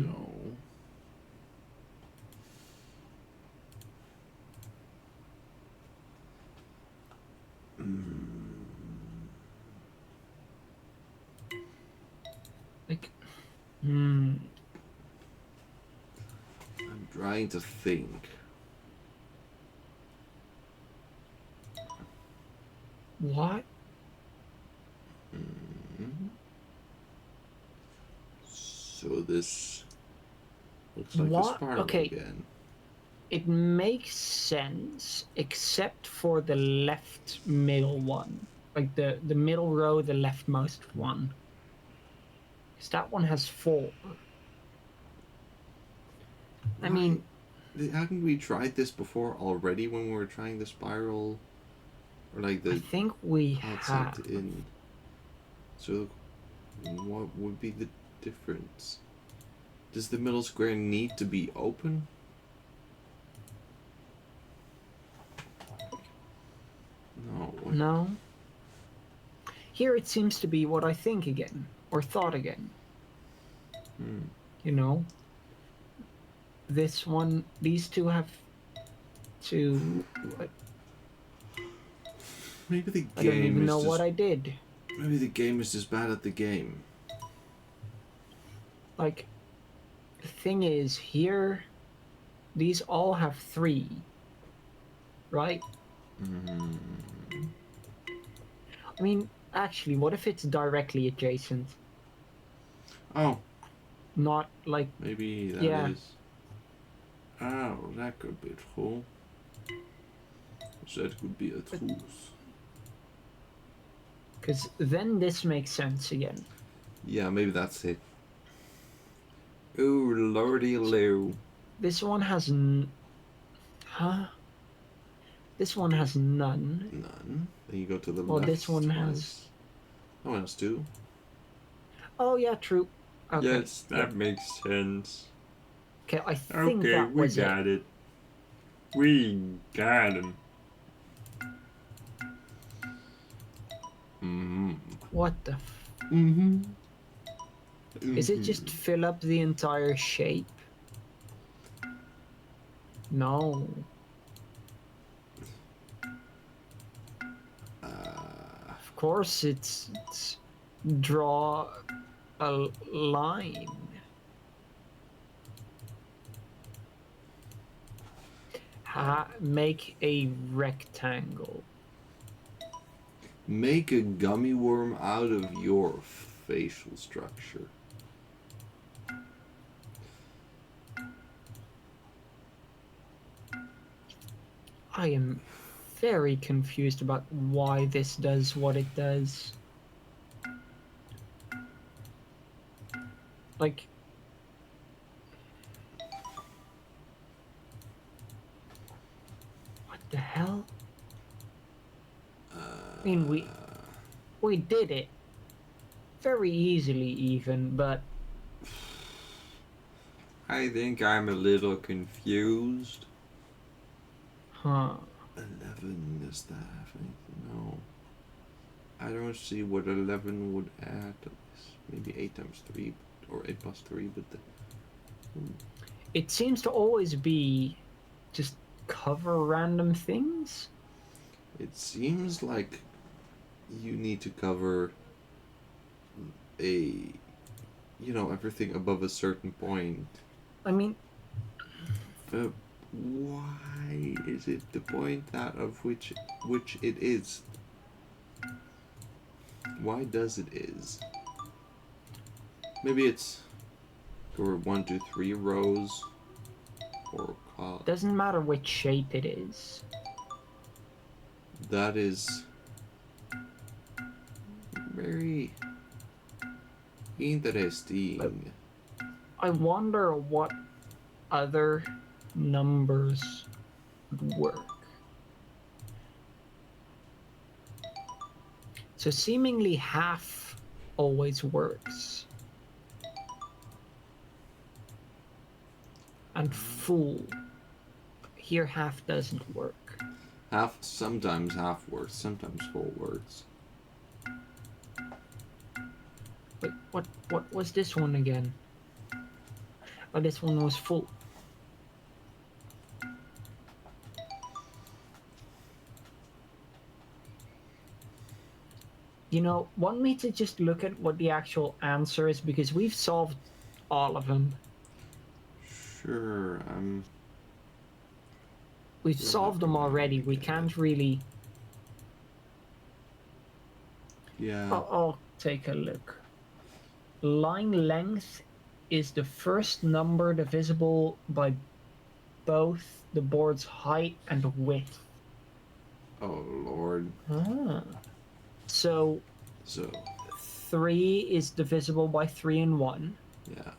[SPEAKER 2] Like,
[SPEAKER 1] I'm trying to think.
[SPEAKER 2] what?
[SPEAKER 1] So this looks like a
[SPEAKER 2] What?
[SPEAKER 1] spiral
[SPEAKER 2] Okay.
[SPEAKER 1] again.
[SPEAKER 2] It makes sense, except for the left middle one. Like, the middle row, the leftmost one. Because that one has 4. I mean...
[SPEAKER 1] Hadn't we tried this before already when we were trying the spiral? Or like the
[SPEAKER 2] I think we
[SPEAKER 1] outside
[SPEAKER 2] have.
[SPEAKER 1] to in. So what would be the difference? Does the middle square need to be open? No.
[SPEAKER 2] No. Here it seems to be what I think again, or thought again. You know? This one, these 2 have 2.
[SPEAKER 1] Maybe the game
[SPEAKER 2] I don't even know
[SPEAKER 1] is
[SPEAKER 2] what
[SPEAKER 1] just,
[SPEAKER 2] I did.
[SPEAKER 1] maybe the game is just bad at the game.
[SPEAKER 2] Like, the thing is, here, these all have 3. Right? I mean, actually, what if it's directly adjacent?
[SPEAKER 1] Oh,
[SPEAKER 2] Not like...
[SPEAKER 1] maybe that
[SPEAKER 2] Yeah.
[SPEAKER 1] is. Oh, that could be true. That could be a truth.
[SPEAKER 2] Because then this makes sense again.
[SPEAKER 1] Yeah, maybe that's it.
[SPEAKER 3] Ooh, lordy loo.
[SPEAKER 2] This one has Huh? This one has none.
[SPEAKER 1] None. Then you go to the
[SPEAKER 2] Well,
[SPEAKER 1] left.
[SPEAKER 2] this one
[SPEAKER 1] twice.
[SPEAKER 2] has...
[SPEAKER 1] That one has 2.
[SPEAKER 2] Oh, yeah, true. Okay.
[SPEAKER 3] Yes, that makes sense.
[SPEAKER 2] Okay, I think
[SPEAKER 3] Okay,
[SPEAKER 2] that
[SPEAKER 3] we
[SPEAKER 2] was
[SPEAKER 3] got it. We got him.
[SPEAKER 1] Mm-hmm.
[SPEAKER 2] What the
[SPEAKER 1] Mm-hmm.
[SPEAKER 2] Is it just fill up the entire shape? No. Of course, it's draw a line. Make a rectangle.
[SPEAKER 1] Make a gummy worm out of your facial structure.
[SPEAKER 2] I am very confused about why this does what it does. Like, what the hell? I mean, we did it very easily, even, but
[SPEAKER 3] I think I'm a little confused.
[SPEAKER 2] huh?
[SPEAKER 1] 11, does that have anything? No. I don't see what 11 would add to this. Maybe 8 times 3, or 8 plus 3, but
[SPEAKER 2] It seems to always be just cover random things.
[SPEAKER 1] it seems like you need to cover everything above a certain point.
[SPEAKER 2] I mean,
[SPEAKER 1] But why is it the point that of which it is? Why does it is? Maybe it's for 1, 2, 3 rows, or
[SPEAKER 2] doesn't matter which shape it is.
[SPEAKER 1] that is very interesting.
[SPEAKER 2] I wonder what other numbers would work. So seemingly half always works. And full. Here half doesn't work.
[SPEAKER 1] Sometimes half works, sometimes full works.
[SPEAKER 2] Wait, what was this one again? Oh, this one was full. Want me to just look at what the actual answer is, because we've solved all of them.
[SPEAKER 1] Sure,
[SPEAKER 2] We've solved them already. We can't really...
[SPEAKER 1] Yeah.
[SPEAKER 2] I'll take a look. Line length is the first number divisible by both the board's height and width.
[SPEAKER 1] Oh, Lord.
[SPEAKER 2] Ah. So 3 is divisible by 3 and 1.
[SPEAKER 1] Yeah.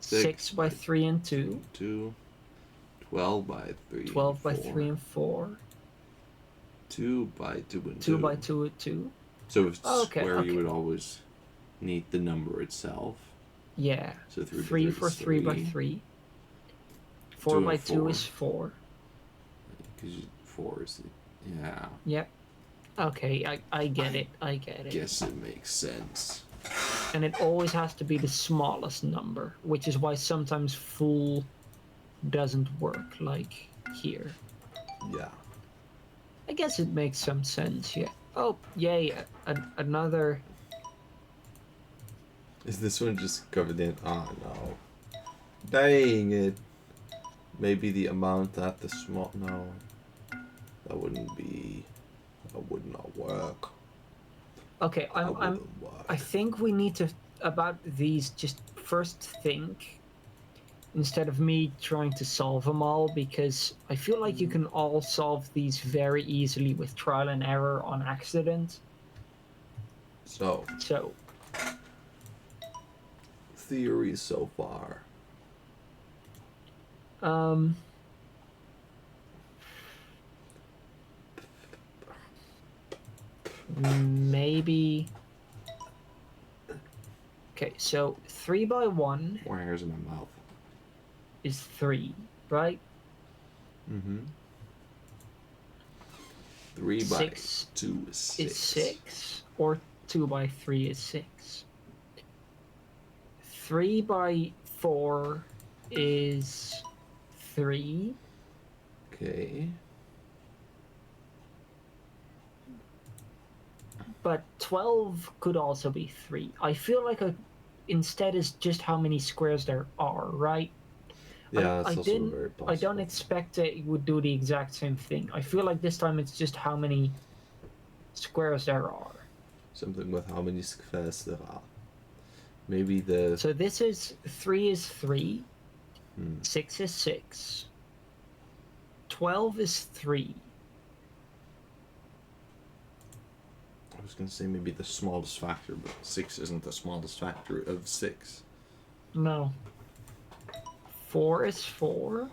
[SPEAKER 2] 6 by 3 and 2.
[SPEAKER 1] 2. 12 by 3
[SPEAKER 2] 12
[SPEAKER 1] and
[SPEAKER 2] by
[SPEAKER 1] 4.
[SPEAKER 2] 3 and 4.
[SPEAKER 1] 2 by 2 and
[SPEAKER 2] 2 by 2 and 2.
[SPEAKER 1] So if it's
[SPEAKER 2] Okay,
[SPEAKER 1] square,
[SPEAKER 2] okay.
[SPEAKER 1] you would always need the number itself.
[SPEAKER 2] Yeah.
[SPEAKER 1] So
[SPEAKER 2] 3 for 3 by 3. 4
[SPEAKER 1] 2
[SPEAKER 2] by
[SPEAKER 1] and
[SPEAKER 2] 2
[SPEAKER 1] 4.
[SPEAKER 2] is 4.
[SPEAKER 1] Because 4 is yeah.
[SPEAKER 2] Yep. Okay, I get it. I get it.
[SPEAKER 1] Guess it makes sense.
[SPEAKER 2] And it always has to be the smallest number, which is why sometimes full doesn't work, like here.
[SPEAKER 1] Yeah.
[SPEAKER 2] I guess it makes some sense, yeah. Oh, yay, another...
[SPEAKER 1] Is this one just covered in? Oh no. Dang it. Maybe the amount that the small. No. That wouldn't be. That would not work.
[SPEAKER 2] Okay, I think we need to, about these, just first think, instead of me trying to solve them all, because I feel like you can all solve these very easily with trial and error on accident.
[SPEAKER 1] So. Theory so far.
[SPEAKER 2] Maybe. Okay, so 3 by 1.
[SPEAKER 1] More hairs in my mouth.
[SPEAKER 2] Is 3, right?
[SPEAKER 1] Mm-hmm. 3 by
[SPEAKER 2] 6
[SPEAKER 1] 2 is 6.
[SPEAKER 2] Is 6, or 2 by 3 is 6. 3 by 4 is 3.
[SPEAKER 1] Okay.
[SPEAKER 2] But 12 could also be 3. I feel like instead is just how many squares there are, right?
[SPEAKER 1] Yeah, that's also very
[SPEAKER 2] I don't
[SPEAKER 1] possible.
[SPEAKER 2] expect that it would do the exact same thing. I feel like this time it's just how many squares there are.
[SPEAKER 1] Something with how many squares there are. Maybe the...
[SPEAKER 2] So this is 3 is 3,
[SPEAKER 1] Hmm.
[SPEAKER 2] 6 is 6, 12 is 3.
[SPEAKER 1] I was going to say maybe the smallest factor, but 6 isn't the smallest factor of 6.
[SPEAKER 2] No. 4 is 4.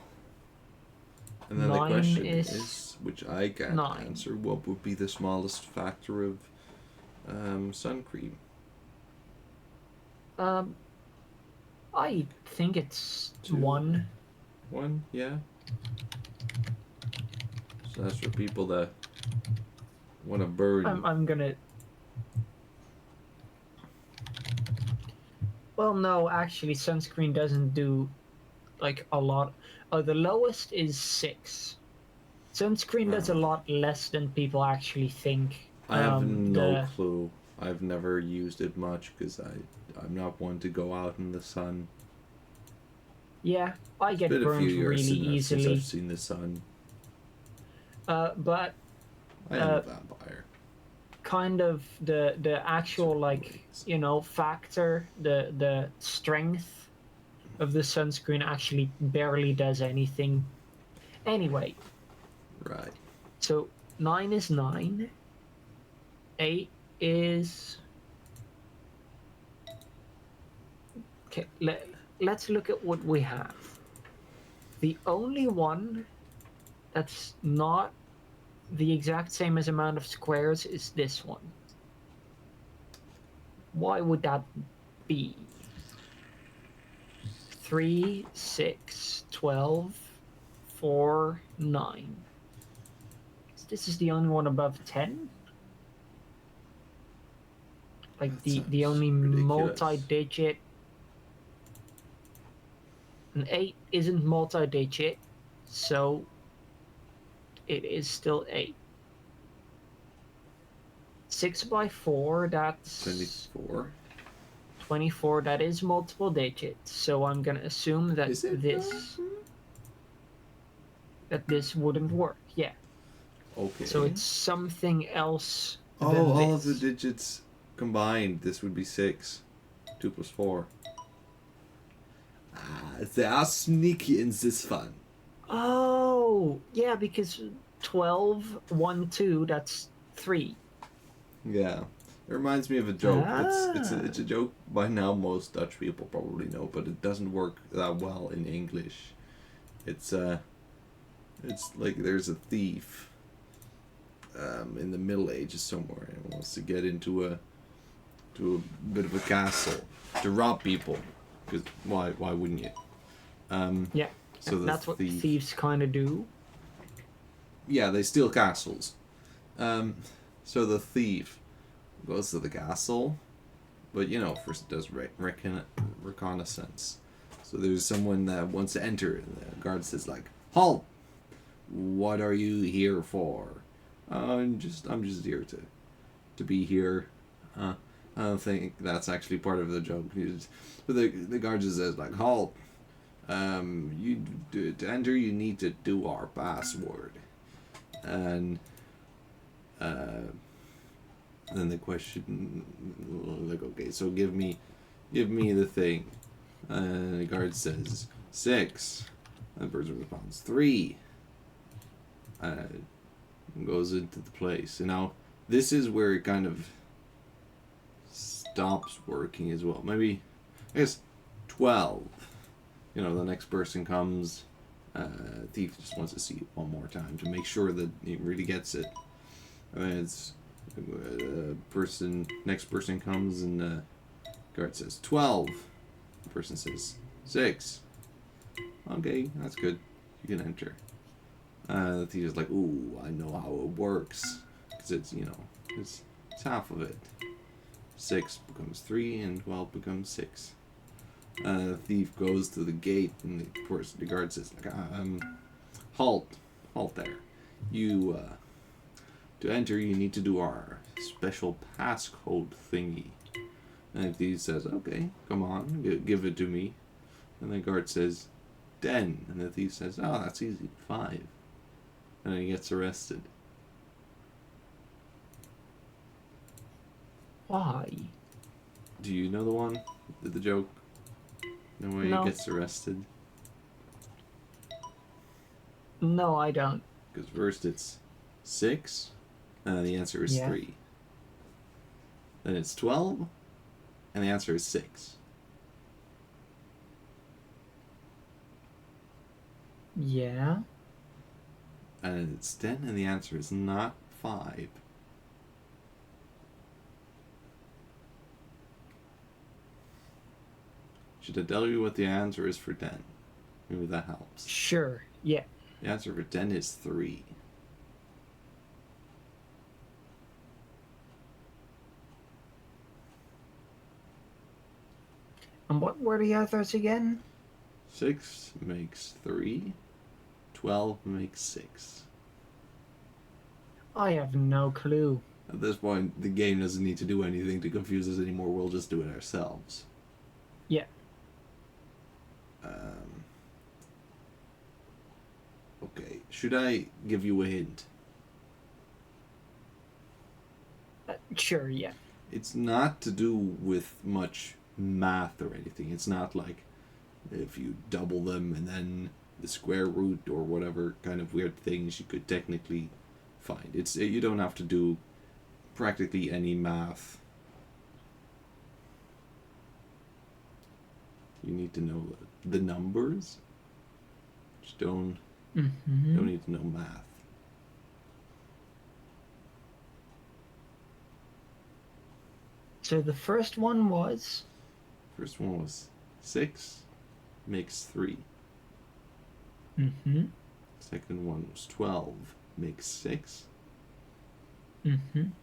[SPEAKER 1] And then the
[SPEAKER 2] 9
[SPEAKER 1] question
[SPEAKER 2] is
[SPEAKER 1] is, which I can't
[SPEAKER 2] 9.
[SPEAKER 1] answer, what would be the smallest factor of sun cream?
[SPEAKER 2] I think it's
[SPEAKER 1] 2.
[SPEAKER 2] 1.
[SPEAKER 1] 1, yeah. So that's for people that want to burn.
[SPEAKER 2] I'm gonna. Well, no, actually, sunscreen doesn't do like a lot. Oh, the lowest is 6. Sunscreen does a lot less than people actually think.
[SPEAKER 1] I have no clue. I've never used it much because I'm not one to go out in the sun.
[SPEAKER 2] Yeah, I
[SPEAKER 1] It's
[SPEAKER 2] get
[SPEAKER 1] been a
[SPEAKER 2] burned
[SPEAKER 1] few years
[SPEAKER 2] really
[SPEAKER 1] since
[SPEAKER 2] easily.
[SPEAKER 1] I've seen the sun.
[SPEAKER 2] But
[SPEAKER 1] I am a vampire.
[SPEAKER 2] kind of the actual like factor, the strength of the sunscreen actually barely does anything. Anyway,
[SPEAKER 1] Right.
[SPEAKER 2] so 9 is 9. 8 is okay. Let's look at what we have. The only one that's not the exact same as amount of squares is this one. Why would that be? 3, 6, 12, 4, 9. This is the only one above 10? Like
[SPEAKER 1] That
[SPEAKER 2] the
[SPEAKER 1] sounds
[SPEAKER 2] only
[SPEAKER 1] ridiculous.
[SPEAKER 2] multi-digit. An 8 isn't multi-digit, so it is still 8. 6 by 4, that's
[SPEAKER 1] 24.
[SPEAKER 2] 24, that is multiple digits. So I'm gonna assume that
[SPEAKER 1] Is it?
[SPEAKER 2] that this wouldn't work. Yeah.
[SPEAKER 1] Okay.
[SPEAKER 2] So it's something else
[SPEAKER 1] Oh,
[SPEAKER 2] than
[SPEAKER 1] all of the
[SPEAKER 2] this.
[SPEAKER 1] digits combined. This would be 6. 2 plus 4. They are sneaky in this one.
[SPEAKER 2] Oh, yeah, because 12, 1, 2, that's 3.
[SPEAKER 1] Yeah. It reminds me of a joke. It's a joke by now most Dutch people probably know, but it doesn't work that well in English. It's like there's a thief in the Middle Ages somewhere and wants to get into a bit of a castle to rob people. Because why wouldn't you?
[SPEAKER 2] Yeah.
[SPEAKER 1] So
[SPEAKER 2] That's what
[SPEAKER 1] thief,
[SPEAKER 2] thieves kind of do.
[SPEAKER 1] yeah, they steal castles. So the thief goes to the castle, but first does reconnaissance. So there's someone that wants to enter, and the guard says like, "Halt! What are you here for?" I'm just here to be here. I don't think that's actually part of the joke. But the guard just says like, "Halt! To enter, you need to do our password." And then the question, like, okay, so give me the thing. And the guard says 6. And the person responds 3. Goes into the place. And now this is where it kind of stops working as well. Maybe, I guess, 12. The next person comes. Thief just wants to see it one more time to make sure that he really gets it. And it's next person comes and guard says 12. The person says 6. Okay, that's good. You can enter. The thief is like, ooh, I know how it works. Because it's half of it. 6 becomes 3, and 12 becomes 6. The thief goes to the gate, and the guard says, like, halt there. You, to enter, you need to do our special passcode thingy. And the thief says, okay, come on, give it to me. And the guard says, 10. And the thief says, oh, that's easy, 5. And then he gets arrested.
[SPEAKER 2] Why?
[SPEAKER 1] Do you know the one? The joke? The way
[SPEAKER 2] No.
[SPEAKER 1] he gets arrested?
[SPEAKER 2] No, I don't.
[SPEAKER 1] Because first it's 6, and the answer is
[SPEAKER 2] Yeah.
[SPEAKER 1] 3. Then it's 12, and the answer is 6.
[SPEAKER 2] Yeah.
[SPEAKER 1] And it's 10, and the answer is not 5. Should I tell you what the answer is for 10? Maybe that helps.
[SPEAKER 2] Sure. Yeah.
[SPEAKER 1] The answer for 10 is 3.
[SPEAKER 2] And what were the others again?
[SPEAKER 1] 6 makes 3. 12 makes 6.
[SPEAKER 2] I have no clue.
[SPEAKER 1] At this point, the game doesn't need to do anything to confuse us anymore. We'll just do it ourselves.
[SPEAKER 2] Yeah.
[SPEAKER 1] Okay, should I give you a hint?
[SPEAKER 2] Sure, yeah.
[SPEAKER 1] It's not to do with much math or anything. It's not like if you double them and then the square root or whatever kind of weird things you could technically find. It's you don't have to do practically any math. You need to know the numbers. Just don't
[SPEAKER 2] Mm-hmm.
[SPEAKER 1] need to know math.
[SPEAKER 2] So the first one was?
[SPEAKER 1] First one was 6 makes 3.
[SPEAKER 2] Mm-hmm.
[SPEAKER 1] Second one was 12 makes 6.
[SPEAKER 2] Mm-hmm.
[SPEAKER 1] And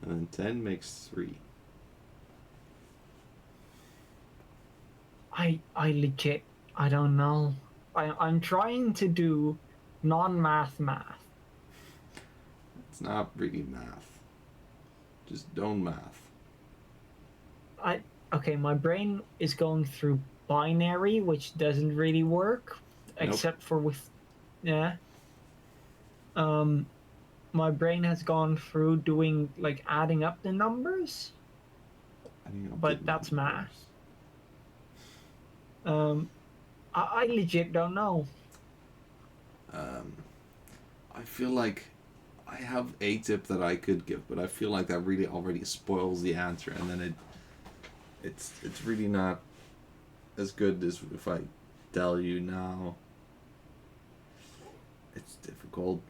[SPEAKER 1] then 10 makes 3.
[SPEAKER 2] I legit, I don't know. I'm trying to do non-math math.
[SPEAKER 1] It's not really math. Just don't math.
[SPEAKER 2] Okay, my brain is going through binary, which doesn't really work, except for with, yeah. My brain has gone through doing, like, adding up the numbers, but that's math. I legit don't know.
[SPEAKER 1] I feel like I have a tip that I could give, but I feel like that really already spoils the answer, and then it's really not as good as if I tell you now. It's difficult.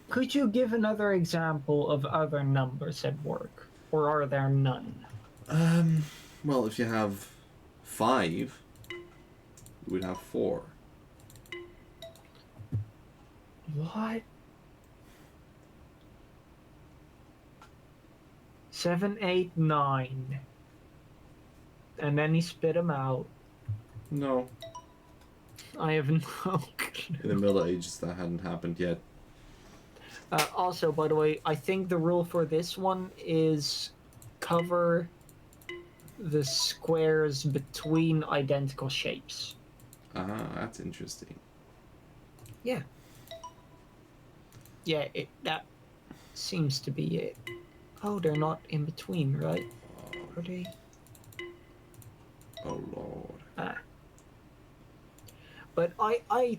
[SPEAKER 2] Could you give another example of other numbers at work, or are there none?
[SPEAKER 1] Well, if you have 5, you would have 4.
[SPEAKER 2] What? 7, 8, 9. And then he spit them out.
[SPEAKER 1] No.
[SPEAKER 2] I have no clue.
[SPEAKER 1] In the Middle Ages, that hadn't happened yet.
[SPEAKER 2] Also, by the way, I think the rule for this one is cover the squares between identical shapes.
[SPEAKER 1] Ah, that's interesting.
[SPEAKER 2] Yeah. Yeah, that seems to be it. Oh, they're not in between, right? Are they?
[SPEAKER 1] Oh, Lord.
[SPEAKER 2] Ah. But I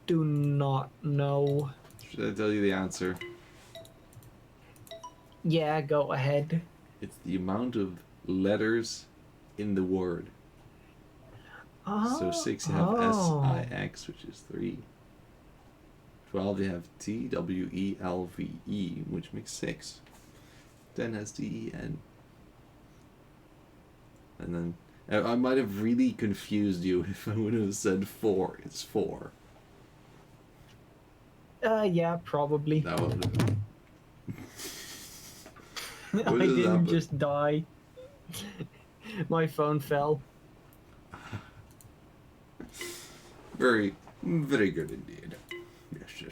[SPEAKER 2] do not know.
[SPEAKER 1] Should I tell you the answer?
[SPEAKER 2] Yeah, go ahead.
[SPEAKER 1] It's the amount of letters in the word.
[SPEAKER 2] Oh.
[SPEAKER 1] So 6 you have S-I-X, which is 3. 12 you have T-W-E-L-V-E, which makes 6. 10 has T-E-N. And then I might have really confused you if I would have said 4. It's 4.
[SPEAKER 2] Yeah, probably.
[SPEAKER 1] That would have been...
[SPEAKER 2] I
[SPEAKER 1] just
[SPEAKER 2] didn't
[SPEAKER 1] happened?
[SPEAKER 2] just die. My phone fell.
[SPEAKER 1] Very, very good indeed. Yes.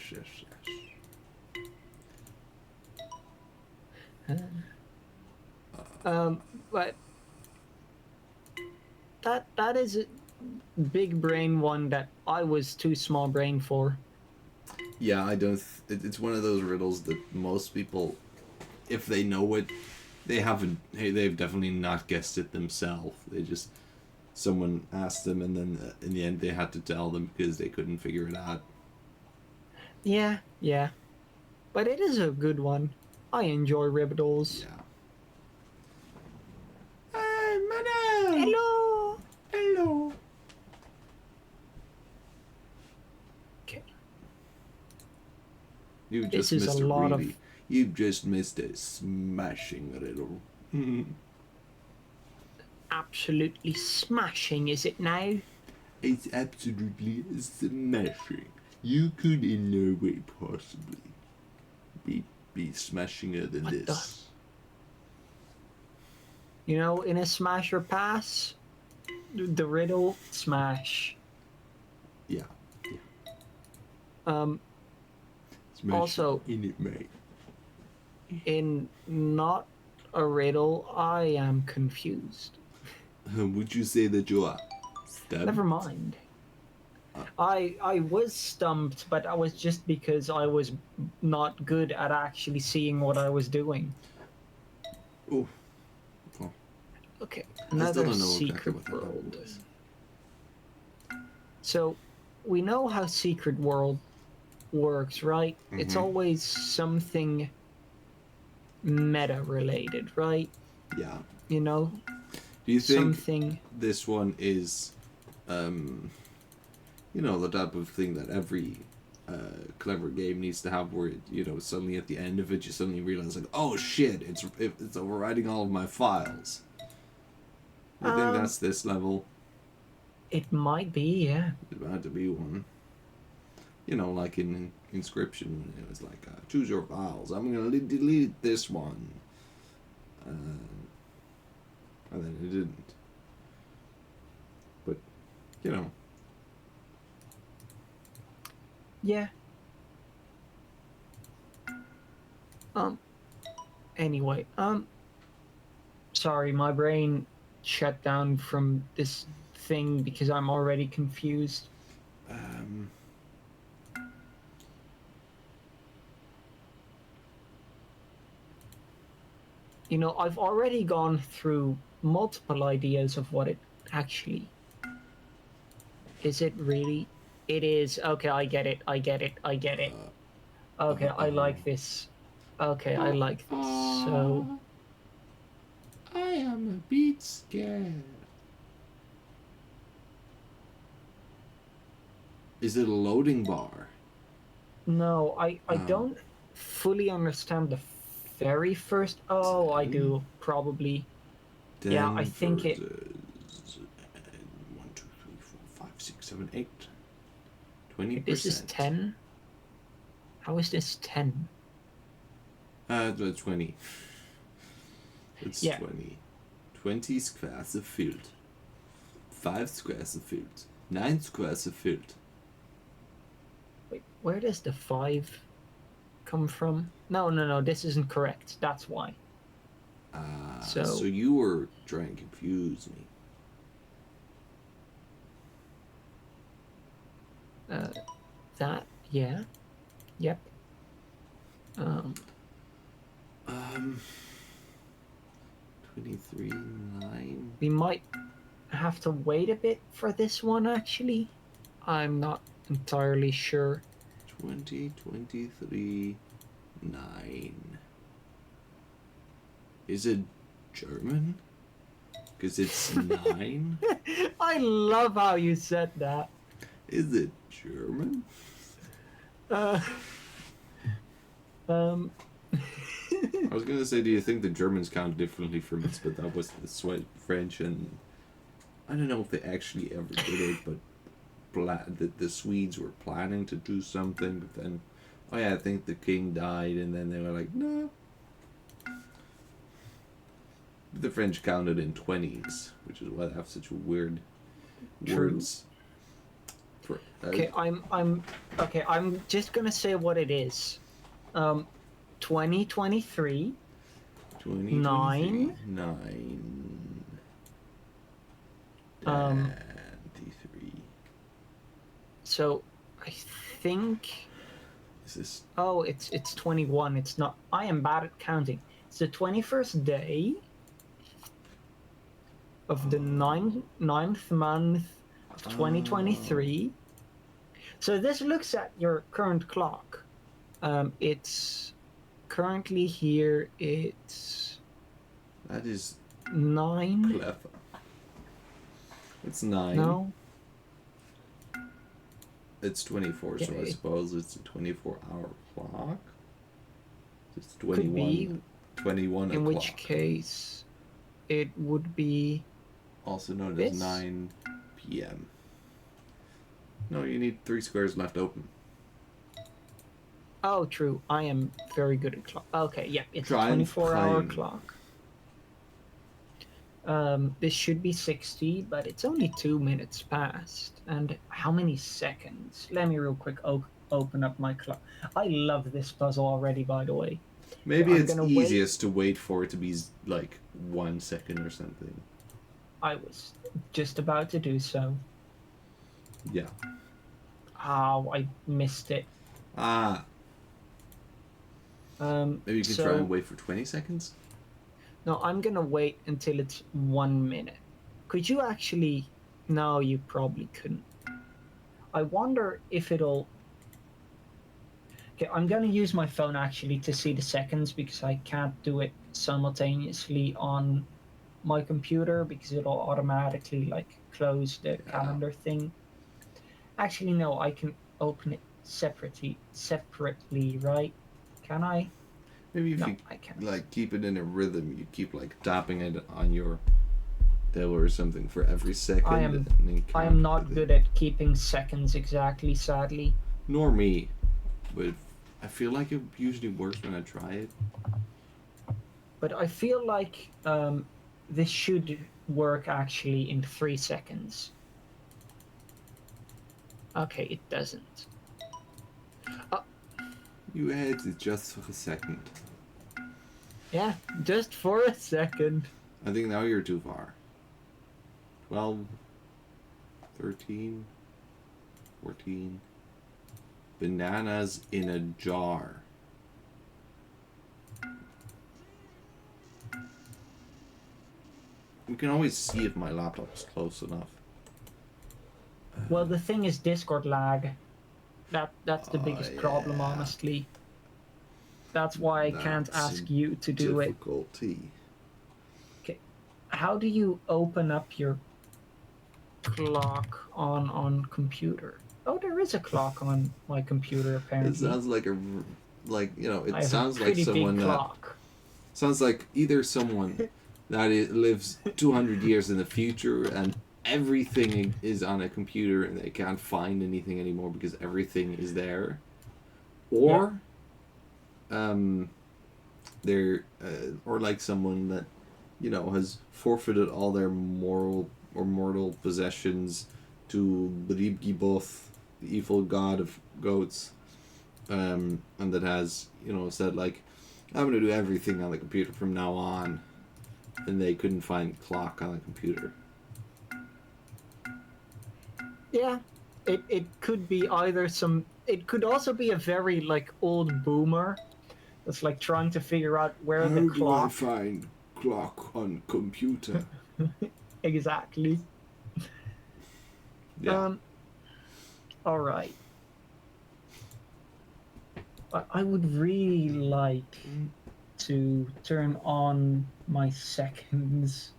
[SPEAKER 2] But that is a big brain one that I was too small brain for.
[SPEAKER 1] Yeah, I don't. It's one of those riddles that most people, if they know it, they haven't. Hey, they've definitely not guessed it themselves. They just someone asked them, and then in the end they had to tell them because they couldn't figure it out.
[SPEAKER 2] Yeah. But it is a good one. I enjoy riddles.
[SPEAKER 1] Yeah. Hey, madam.
[SPEAKER 2] Hello.
[SPEAKER 1] Hello.
[SPEAKER 2] Okay.
[SPEAKER 1] You
[SPEAKER 2] This
[SPEAKER 1] just
[SPEAKER 2] is
[SPEAKER 1] missed
[SPEAKER 2] a
[SPEAKER 1] a
[SPEAKER 2] lot
[SPEAKER 1] really.
[SPEAKER 2] of
[SPEAKER 1] You just missed a smashing riddle.
[SPEAKER 2] absolutely smashing, is it now?
[SPEAKER 1] It's absolutely smashing. You could in no way possibly be smashinger than
[SPEAKER 2] What the?
[SPEAKER 1] this.
[SPEAKER 2] You know, in a smash or pass, the riddle smash.
[SPEAKER 1] Yeah.
[SPEAKER 2] Um,
[SPEAKER 1] Smashing
[SPEAKER 2] Also-
[SPEAKER 1] in it, mate.
[SPEAKER 2] in not a riddle, I am confused.
[SPEAKER 1] Would you say that you are stumped?
[SPEAKER 2] Never mind. I was stumped, but I was just because I was not good at actually seeing what I was doing.
[SPEAKER 1] Oh,
[SPEAKER 2] Okay,
[SPEAKER 1] I still
[SPEAKER 2] another
[SPEAKER 1] don't know exactly
[SPEAKER 2] secret
[SPEAKER 1] what that
[SPEAKER 2] world.
[SPEAKER 1] was.
[SPEAKER 2] So we know how secret world works, right? It's
[SPEAKER 1] Mhm.
[SPEAKER 2] always something meta related, right?
[SPEAKER 1] Yeah.
[SPEAKER 2] You know,
[SPEAKER 1] Do you think
[SPEAKER 2] something.
[SPEAKER 1] this one is, the type of thing that every clever game needs to have, where suddenly at the end of it you suddenly realize like, oh shit, it's overwriting all of my files. You think that's this level?
[SPEAKER 2] It might be, yeah.
[SPEAKER 1] It had to be one. Like in Inscription, it was like, choose your files. I'm gonna delete this one, and then it didn't. But
[SPEAKER 2] Yeah. Anyway, sorry, my brain shut down from this thing because I'm already confused.
[SPEAKER 1] um,
[SPEAKER 2] You know, I've already gone through multiple ideas of what it actually is. It really? It is. Okay, I get it. I get it. I get it. Okay, I like this. Okay, I like this. So,
[SPEAKER 1] I am a bit scared. Is it a loading bar?
[SPEAKER 2] no, I
[SPEAKER 1] Oh.
[SPEAKER 2] don't fully understand the very first. Oh, I
[SPEAKER 1] 10?
[SPEAKER 2] do. Probably.
[SPEAKER 1] 10
[SPEAKER 2] Yeah, I think it.
[SPEAKER 1] versus 1, 2, 3, 4, 5, 6, 7, 8. 20%.
[SPEAKER 2] This is 10? How is this 10?
[SPEAKER 1] 20. It's
[SPEAKER 2] Yeah.
[SPEAKER 1] 20. 20 squares erfüllt. 5 squares erfüllt. 9 squares erfüllt.
[SPEAKER 2] Wait, where does the 5 come from? No, this isn't correct. That's why.
[SPEAKER 1] So you were trying to confuse me.
[SPEAKER 2] That, yeah. Yep.
[SPEAKER 1] 23, 9.
[SPEAKER 2] We might have to wait a bit for this one, actually. I'm not entirely sure.
[SPEAKER 1] 20, 23, 9. Is it German? Because it's 9?
[SPEAKER 2] I love how you said that.
[SPEAKER 1] Is it German?
[SPEAKER 2] Uh, um,
[SPEAKER 1] I was gonna say, do you think the Germans count differently from us? But that was the French, and I don't know if they actually ever did it. But the Swedes were planning to do something, but then, oh yeah, I think the king died, and then they were like, no. The French counted in 20s, which is why they have such weird
[SPEAKER 2] True.
[SPEAKER 1] words. For,
[SPEAKER 2] Okay, I'm just gonna say what it is. 2023,
[SPEAKER 1] 2023,
[SPEAKER 2] 9,
[SPEAKER 1] 9,
[SPEAKER 2] um,
[SPEAKER 1] 23.
[SPEAKER 2] so I think,
[SPEAKER 1] Is this
[SPEAKER 2] oh, it's 21. It's not. I am bad at counting. It's the 21st day of the ninth month of 2023. So this looks at your current clock. It's currently here. It's
[SPEAKER 1] that is
[SPEAKER 2] 9.
[SPEAKER 1] clever. It's 9.
[SPEAKER 2] No.
[SPEAKER 1] It's 24, so I
[SPEAKER 2] Okay.
[SPEAKER 1] suppose it's a 24-hour clock. It's
[SPEAKER 2] Could
[SPEAKER 1] 21.
[SPEAKER 2] be.
[SPEAKER 1] 21
[SPEAKER 2] In
[SPEAKER 1] o'clock.
[SPEAKER 2] which case, it would be.
[SPEAKER 1] Also known
[SPEAKER 2] this?
[SPEAKER 1] as 9 p.m. No, you need 3 squares left open.
[SPEAKER 2] Oh, true. I am very good at clock. Okay, yeah, it's
[SPEAKER 1] Try
[SPEAKER 2] a
[SPEAKER 1] and
[SPEAKER 2] 24-hour
[SPEAKER 1] find-
[SPEAKER 2] clock. This should be 60, but it's only 2 minutes past. And how many seconds? Let me real quick open up my clock. I love this puzzle already, by the way.
[SPEAKER 1] Maybe
[SPEAKER 2] I'm
[SPEAKER 1] it's
[SPEAKER 2] gonna
[SPEAKER 1] easiest to wait for it to be like 1 second or something.
[SPEAKER 2] I was just about to do so.
[SPEAKER 1] Yeah.
[SPEAKER 2] Oh, I missed it.
[SPEAKER 1] Ah, maybe you can
[SPEAKER 2] so,
[SPEAKER 1] try and wait for 20 seconds?
[SPEAKER 2] No, I'm gonna wait until it's 1 minute. Could you actually? No, you probably couldn't. I wonder if it'll. Okay, I'm gonna use my phone actually to see the seconds because I can't do it simultaneously on my computer because it'll automatically like close the calendar thing. Actually, no, I can open it separately, right? Can I?
[SPEAKER 1] Maybe if
[SPEAKER 2] No,
[SPEAKER 1] you
[SPEAKER 2] I can't.
[SPEAKER 1] like keep it in a rhythm, you keep like tapping it on your table or something for every second.
[SPEAKER 2] I
[SPEAKER 1] and then you
[SPEAKER 2] am
[SPEAKER 1] count
[SPEAKER 2] not
[SPEAKER 1] with it.
[SPEAKER 2] good at keeping seconds exactly, sadly.
[SPEAKER 1] Nor me, but I feel like it usually works when I try it.
[SPEAKER 2] But I feel like this should work actually in 3 seconds. Okay, it doesn't.
[SPEAKER 1] You had it just for a second.
[SPEAKER 2] Yeah, just for a second.
[SPEAKER 1] I think now you're too far. 12, 13, 14. Bananas in a jar. We can always see if my laptop is close enough.
[SPEAKER 2] Well, the thing is Discord lag. That's the biggest problem,
[SPEAKER 1] yeah.
[SPEAKER 2] honestly. That's why I can't
[SPEAKER 1] That's
[SPEAKER 2] ask you to do it.
[SPEAKER 1] Difficulty.
[SPEAKER 2] Okay, how do you open up your clock on computer? Oh, there is a clock on my computer apparently.
[SPEAKER 1] It sounds like a, like, you know,
[SPEAKER 2] I
[SPEAKER 1] it
[SPEAKER 2] have
[SPEAKER 1] sounds
[SPEAKER 2] a
[SPEAKER 1] like
[SPEAKER 2] pretty
[SPEAKER 1] someone
[SPEAKER 2] big
[SPEAKER 1] that
[SPEAKER 2] clock.
[SPEAKER 1] sounds like either someone that lives 200 years in the future and everything is on a computer and they can't find anything anymore because everything is there, or they're or like someone that, you know, has forfeited all their moral or mortal possessions to Brib Giboth, the evil god of goats, and that has, you know, said like, I'm gonna do everything on the computer from now on, and they couldn't find clock on the computer.
[SPEAKER 2] Yeah, it could be either some. It could also be a very like old boomer that's like trying to figure out where the clock.
[SPEAKER 1] find clock on computer?
[SPEAKER 2] Exactly.
[SPEAKER 1] Yeah.
[SPEAKER 2] All right. I would really like to turn on my seconds.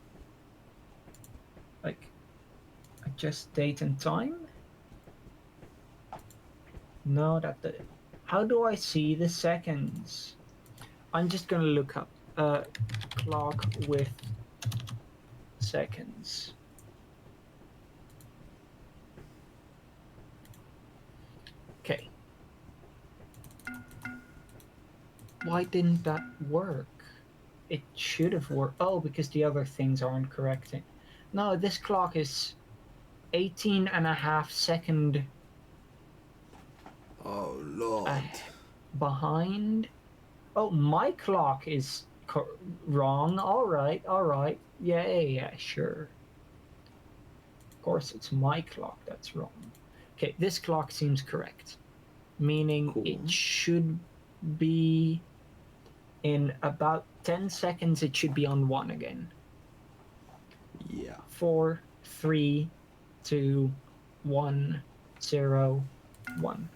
[SPEAKER 2] Like, adjust date and time? No, how do I see the seconds? I'm just gonna look up clock with seconds. Okay. Why didn't that work? it should have worked. Oh, because the other things aren't correcting. No, this clock is 18.5 second
[SPEAKER 1] Oh lord.
[SPEAKER 2] behind. Oh, my clock is wrong. All right. Yeah, sure. Of course, it's my clock that's wrong. Okay, this clock seems correct, meaning
[SPEAKER 1] Cool.
[SPEAKER 2] it should be in about 10 seconds. It should be on 1 again.
[SPEAKER 1] Yeah.
[SPEAKER 2] 4, 3, 2, 1, 0, 1.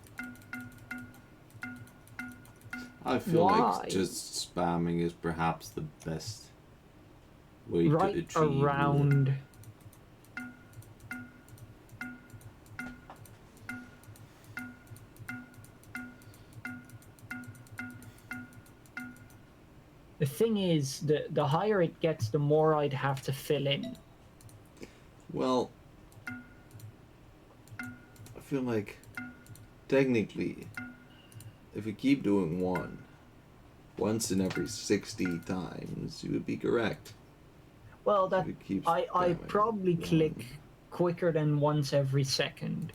[SPEAKER 1] I feel
[SPEAKER 2] Why?
[SPEAKER 1] like just spamming is perhaps the best way
[SPEAKER 2] Right
[SPEAKER 1] to achieve
[SPEAKER 2] around. The thing is, the higher it gets, the more I'd have to fill in.
[SPEAKER 1] Well, I feel like technically, if you keep doing once in every 60 times, you would be correct.
[SPEAKER 2] Well,
[SPEAKER 1] If
[SPEAKER 2] that
[SPEAKER 1] it keeps
[SPEAKER 2] I
[SPEAKER 1] spamming
[SPEAKER 2] probably
[SPEAKER 1] one.
[SPEAKER 2] click quicker than once every second.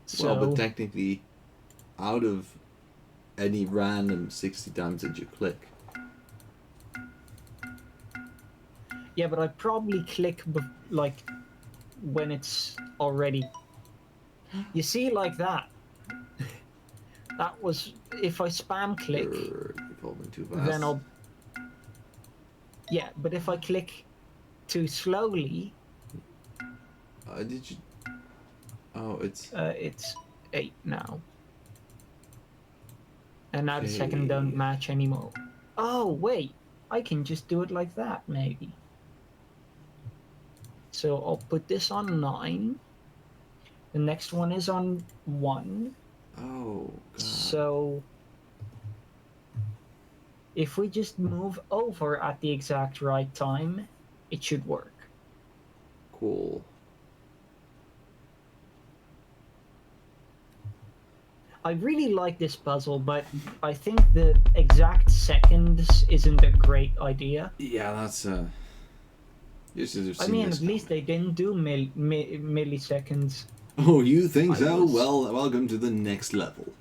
[SPEAKER 2] So,
[SPEAKER 1] Well, but technically, out of any random 60 times that you click,
[SPEAKER 2] yeah, but I probably click like when it's already. You see, like that. That was if I spam click,
[SPEAKER 1] you're evolving too fast.
[SPEAKER 2] then I'll. Yeah, but if I click too slowly,
[SPEAKER 1] Did you? Oh, it's.
[SPEAKER 2] it's 8 now. And now the
[SPEAKER 1] Okay.
[SPEAKER 2] second don't match anymore. Oh, wait. I can just do it like that, maybe. So I'll put this on 9. The next one is on 1.
[SPEAKER 1] Oh, God.
[SPEAKER 2] So if we just move over at the exact right time, it should work.
[SPEAKER 1] Cool.
[SPEAKER 2] I really like this puzzle, but I think the exact seconds isn't a great idea.
[SPEAKER 1] Yeah, that's You should have
[SPEAKER 2] I
[SPEAKER 1] seen
[SPEAKER 2] mean,
[SPEAKER 1] this
[SPEAKER 2] at least they didn't do milliseconds.
[SPEAKER 1] Oh, you think
[SPEAKER 2] I
[SPEAKER 1] so?
[SPEAKER 2] was-
[SPEAKER 1] Well, welcome to the next level.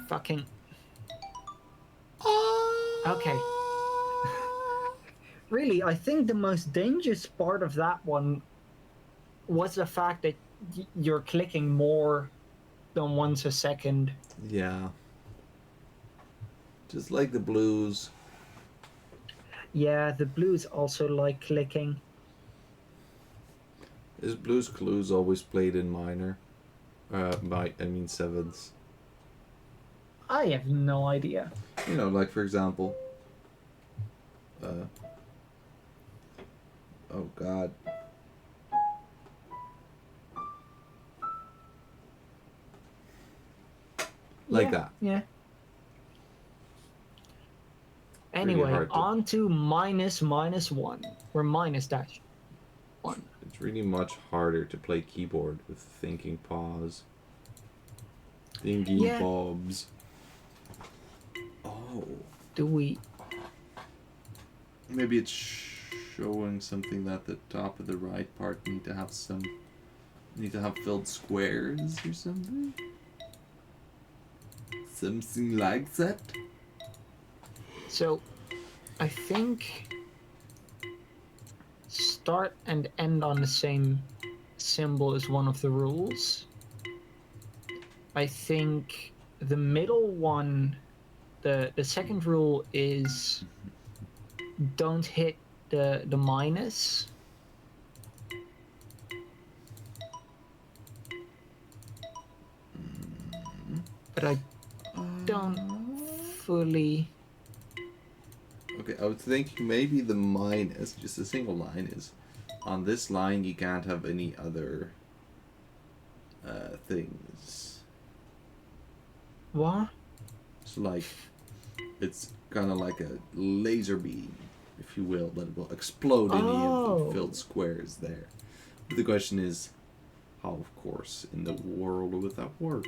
[SPEAKER 2] Fucking. Okay. Really, I think the most dangerous part of that one was the fact that you're clicking more than once a second.
[SPEAKER 1] Yeah. Just like the blues.
[SPEAKER 2] Yeah, the blues also like clicking.
[SPEAKER 1] Is Blues Clues always played in minor? I mean sevenths.
[SPEAKER 2] I have no idea.
[SPEAKER 1] You know, like for example. Oh God. Like
[SPEAKER 2] Yeah,
[SPEAKER 1] that.
[SPEAKER 2] Yeah.
[SPEAKER 1] Really
[SPEAKER 2] Anyway,
[SPEAKER 1] hard to-
[SPEAKER 2] on to minus 1. Or minus dash 1.
[SPEAKER 1] It's really much harder to play keyboard with thinking paws. Thinking
[SPEAKER 2] Yeah.
[SPEAKER 1] bobs. Oh.
[SPEAKER 2] Do we?
[SPEAKER 1] Maybe it's showing something that the top of the right part need to have filled squares or something. Something like that.
[SPEAKER 2] So, I think start and end on the same symbol is one of the rules. I think the middle one, the second rule is don't hit the minus. But I don't fully.
[SPEAKER 1] Okay, I was thinking maybe the minus, just a single line, is on this line you can't have any other things.
[SPEAKER 2] What?
[SPEAKER 1] So like, it's kind of like a laser beam, if you will, that will explode any of
[SPEAKER 2] Oh.
[SPEAKER 1] the filled squares there. But the question is, How, of course, in the world would that work?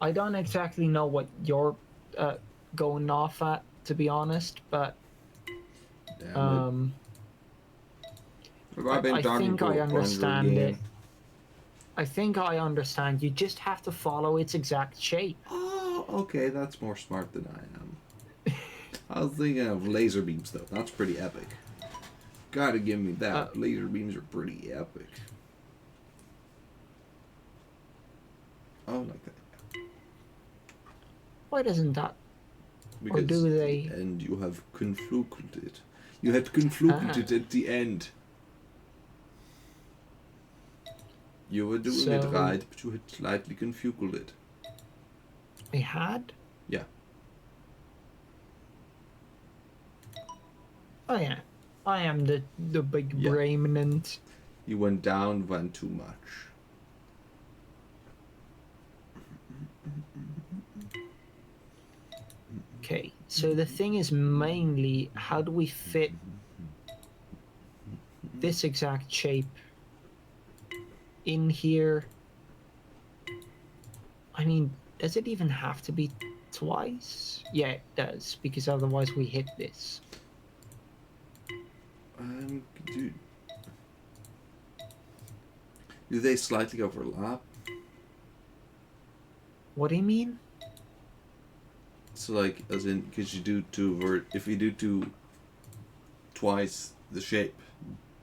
[SPEAKER 2] I don't exactly know what you're going off at, to be honest, but
[SPEAKER 1] Damn it.
[SPEAKER 2] um,
[SPEAKER 3] Have I been
[SPEAKER 2] I
[SPEAKER 3] talking
[SPEAKER 2] think
[SPEAKER 3] to
[SPEAKER 2] I
[SPEAKER 3] a plunger
[SPEAKER 2] understand it.
[SPEAKER 3] again?
[SPEAKER 2] I think I understand. You just have to follow its exact shape.
[SPEAKER 1] Oh, okay, that's more smart than I am. I was thinking of laser beams, though. That's pretty epic. Gotta give me that. Laser beams are pretty epic. Oh, like that.
[SPEAKER 2] Why doesn't that?
[SPEAKER 1] Because
[SPEAKER 2] do
[SPEAKER 1] at
[SPEAKER 2] they-
[SPEAKER 1] the end you have confluted. You had confluted at the end. You were doing it
[SPEAKER 2] So-
[SPEAKER 1] right, but you had slightly confluted.
[SPEAKER 2] I had?
[SPEAKER 1] Yeah.
[SPEAKER 2] Oh yeah. I am the big
[SPEAKER 1] Yeah.
[SPEAKER 2] brainant.
[SPEAKER 1] You went down one too much.
[SPEAKER 2] Okay, so the thing is mainly how do we fit this exact shape in here? I mean, does it even have to be twice? Yeah, it does, because otherwise we hit this.
[SPEAKER 1] Do they slightly overlap?
[SPEAKER 2] What do you mean?
[SPEAKER 1] So like, as in, because you do two, if you do two twice the shape,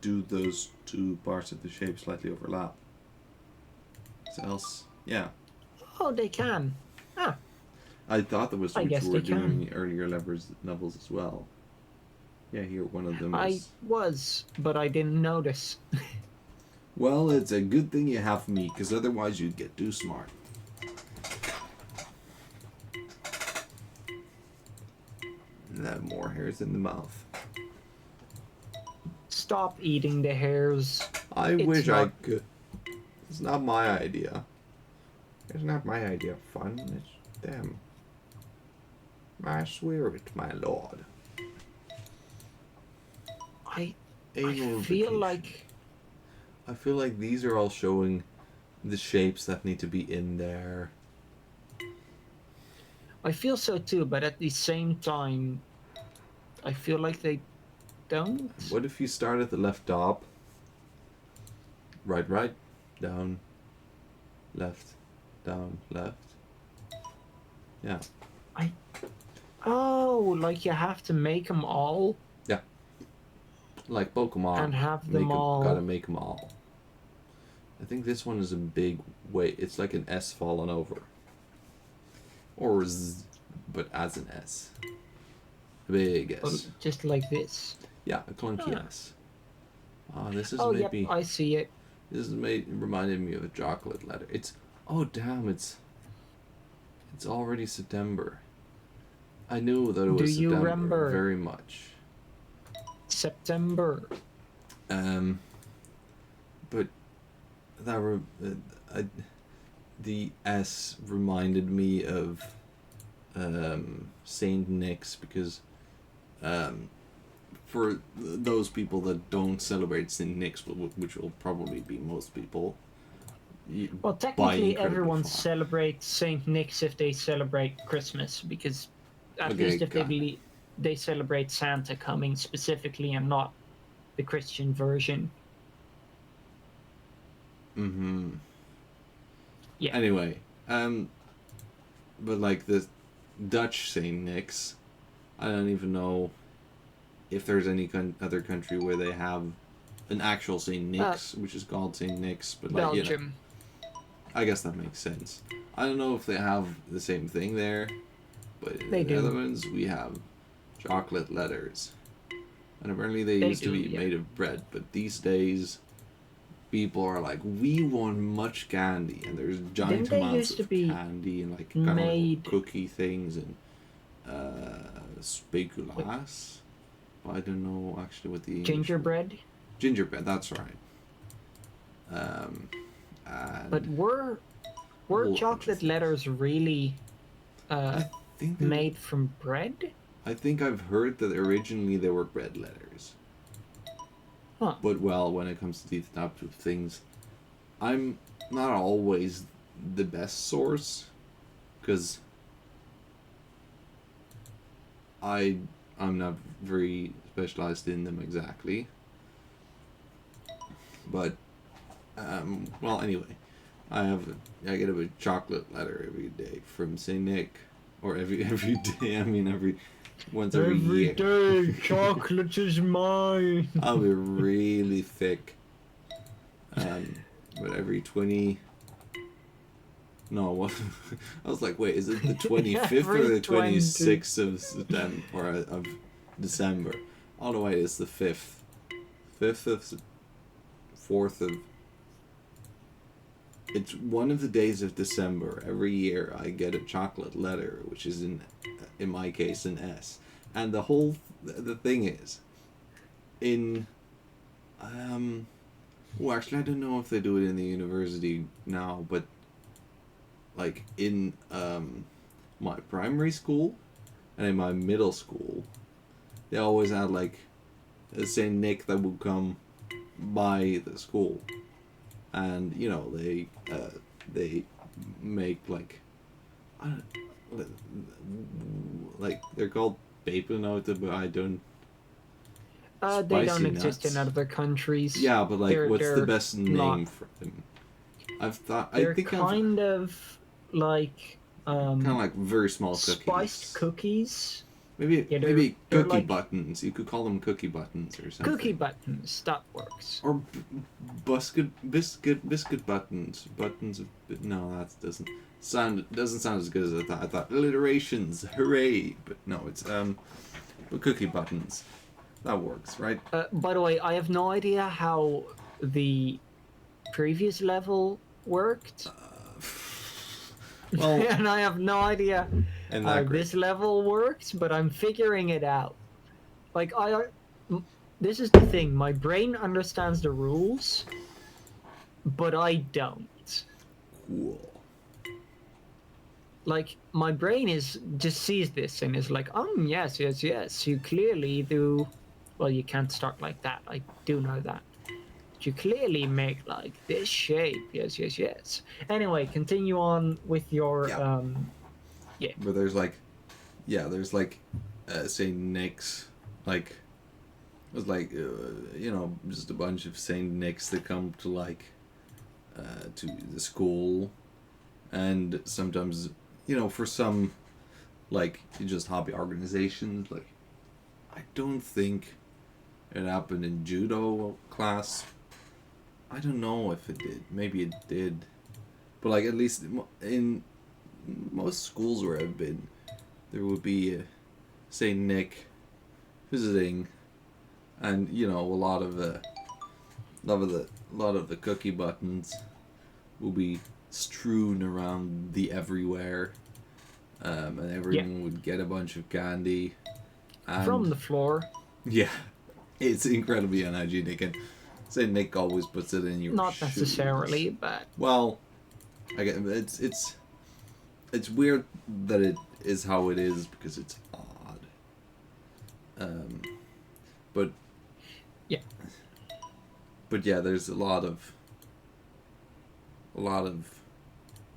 [SPEAKER 1] do those two parts of the shape slightly overlap? So else, yeah.
[SPEAKER 2] Oh, they can. Ah,
[SPEAKER 1] I thought that was
[SPEAKER 2] I
[SPEAKER 1] what
[SPEAKER 2] guess
[SPEAKER 1] you were
[SPEAKER 2] they can.
[SPEAKER 1] doing in earlier novels as well. Yeah, here one of them
[SPEAKER 2] I
[SPEAKER 1] is.
[SPEAKER 2] was, but I didn't notice.
[SPEAKER 1] Well, it's a good thing you have me, because otherwise you'd get too smart. And have more hairs in the mouth.
[SPEAKER 2] Stop eating the hairs.
[SPEAKER 1] I
[SPEAKER 2] It's
[SPEAKER 1] wish I
[SPEAKER 2] not-
[SPEAKER 1] could. It's not my idea. It's not my idea of fun. It's them. I swear it, my lord.
[SPEAKER 2] I
[SPEAKER 1] Anal
[SPEAKER 2] feel
[SPEAKER 1] vacation.
[SPEAKER 2] like
[SPEAKER 1] I feel like these are all showing the shapes that need to be in there.
[SPEAKER 2] I feel so too, but at the same time, I feel like they don't.
[SPEAKER 1] What if you start at the left top? Right, down, left, down, left. Yeah.
[SPEAKER 2] Oh, like you have to make them all
[SPEAKER 1] Like Pokemon.
[SPEAKER 2] and have
[SPEAKER 1] Make
[SPEAKER 2] them
[SPEAKER 1] 'em-
[SPEAKER 2] all.
[SPEAKER 1] Gotta make them all. I think this one is a big weight. It's like an S fallen over. Or Z, but as an S. A big S.
[SPEAKER 2] Just like this.
[SPEAKER 1] Yeah, a clunky
[SPEAKER 2] Ah.
[SPEAKER 1] S. This is
[SPEAKER 2] Oh, yep,
[SPEAKER 1] maybe.
[SPEAKER 2] I see it.
[SPEAKER 1] This is reminded me of a chocolate letter. It's. Oh, damn, it's already September. I knew that it was
[SPEAKER 2] Do you
[SPEAKER 1] September
[SPEAKER 2] remember?
[SPEAKER 1] very much.
[SPEAKER 2] September.
[SPEAKER 1] But that the S reminded me of Saint Nick's because for those people that don't celebrate Saint Nick's, which will probably be most people.
[SPEAKER 2] Well,
[SPEAKER 1] by
[SPEAKER 2] technically,
[SPEAKER 1] incredibly
[SPEAKER 2] everyone
[SPEAKER 1] far.
[SPEAKER 2] celebrates Saint Nick's if they celebrate Christmas, because at
[SPEAKER 1] Okay,
[SPEAKER 2] least if they
[SPEAKER 1] got it.
[SPEAKER 2] believe they celebrate Santa coming specifically and not the Christian version.
[SPEAKER 1] Mm-hmm.
[SPEAKER 2] Yeah.
[SPEAKER 1] Anyway, but like the Dutch Saint Nick's, I don't even know if there's any other country where they have an actual Saint Nick's, which is called Saint Nick's, but like
[SPEAKER 2] Belgium.
[SPEAKER 1] I guess that makes sense. I don't know if they have the same thing there, but in
[SPEAKER 2] They
[SPEAKER 1] the
[SPEAKER 2] do.
[SPEAKER 1] Netherlands we have chocolate letters, and apparently they
[SPEAKER 2] They
[SPEAKER 1] used to
[SPEAKER 2] do,
[SPEAKER 1] be
[SPEAKER 2] yeah.
[SPEAKER 1] made of bread, but these days people are like, we want much candy, and there's giant
[SPEAKER 2] Didn't they
[SPEAKER 1] amounts
[SPEAKER 2] used to
[SPEAKER 1] of
[SPEAKER 2] be
[SPEAKER 1] candy and like kind of
[SPEAKER 2] made-
[SPEAKER 1] little cookie things and speculoos. But I don't know actually what the English
[SPEAKER 2] Gingerbread.
[SPEAKER 1] word- Gingerbread, that's right. And
[SPEAKER 2] But were
[SPEAKER 1] whole bunch of
[SPEAKER 2] chocolate
[SPEAKER 1] things.
[SPEAKER 2] letters really
[SPEAKER 1] I think they-
[SPEAKER 2] made from bread?
[SPEAKER 1] I think I've heard that originally they were bread letters.
[SPEAKER 2] Huh.
[SPEAKER 1] But well, when it comes to these types of things, I'm not always the best source, because I'm not very specialized in them exactly. But well, anyway, I get a chocolate letter every day from Saint Nick, or every day. I mean once every year.
[SPEAKER 2] Every day, chocolate is mine.
[SPEAKER 1] I'll be really thick. But every 20. No, what? I was like, wait, is it the 25th or
[SPEAKER 2] Every
[SPEAKER 1] the
[SPEAKER 2] 20.
[SPEAKER 1] 26th of September or of December? Oh no, wait, it's the 5th. 5th of 4th of. It's one of the days of December. Every year I get a chocolate letter, which is in my case an S. And the thing is, in well, actually, I don't know if they do it in the university now, but like in my primary school and in my middle school, they always had like a Saint Nick that would come by the school, and you know they make like I don't, like they're called pepernoten, but I don't.
[SPEAKER 2] They don't
[SPEAKER 1] Spicy
[SPEAKER 2] exist
[SPEAKER 1] nuts.
[SPEAKER 2] in other countries.
[SPEAKER 1] Yeah, but like, what's the
[SPEAKER 2] they're
[SPEAKER 1] best name
[SPEAKER 2] not-
[SPEAKER 1] for them? I
[SPEAKER 2] They're
[SPEAKER 1] think
[SPEAKER 2] kind of like
[SPEAKER 1] kind of like very small cookies.
[SPEAKER 2] spiced cookies.
[SPEAKER 1] Maybe
[SPEAKER 2] Yeah,
[SPEAKER 1] maybe
[SPEAKER 2] they're
[SPEAKER 1] cookie
[SPEAKER 2] like-
[SPEAKER 1] buttons. You could call them cookie buttons or something.
[SPEAKER 2] Cookie buttons. That works.
[SPEAKER 1] Or biscuit buttons. Buttons of no, that doesn't sound as good as I thought. I thought alliterations, hooray! But no, it's but cookie buttons. That works, right?
[SPEAKER 2] By the way, I have no idea how the previous level worked,
[SPEAKER 1] Well,
[SPEAKER 2] and I have no idea
[SPEAKER 1] and
[SPEAKER 2] how
[SPEAKER 1] that great.
[SPEAKER 2] this level works, but I'm figuring it out. Like this is the thing. My brain understands the rules, but I don't.
[SPEAKER 1] Cool.
[SPEAKER 2] Like my brain just sees this and is like, yes, yes, yes. You clearly do. Well, you can't start like that. I do know that. But you clearly make like this shape. Yes, yes, yes. Anyway, continue on with your
[SPEAKER 1] Yeah. But there's like, Saint Nick's, like, it was like, you know, just a bunch of Saint Nicks that come to like, to the school, and sometimes, you know, for some, like, just hobby organizations, like, I don't think it happened in judo class. I don't know if it did. Maybe it did. But, like, at least in most schools where I've been, there would be Saint Nick visiting, and, you know, a lot of the cookie buttons will be strewn around the everywhere, and everyone would get a bunch of candy. And
[SPEAKER 2] from the floor.
[SPEAKER 1] yeah, it's incredibly unhygienic, and Saint Nick always puts it in your
[SPEAKER 2] Not
[SPEAKER 1] shoes.
[SPEAKER 2] necessarily, but
[SPEAKER 1] Well, I get it's weird that it is how it is because it's odd. But
[SPEAKER 2] yeah.
[SPEAKER 1] But yeah, there's a lot of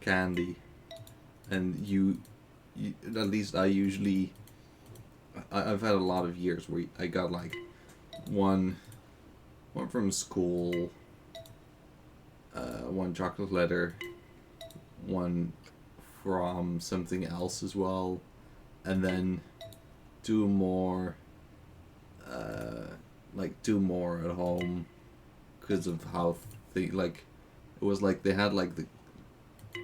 [SPEAKER 1] candy, and you at least I usually I've had a lot of years where I got like one from school, one chocolate letter, one from something else as well, and then two more at home because of how it was like they had like the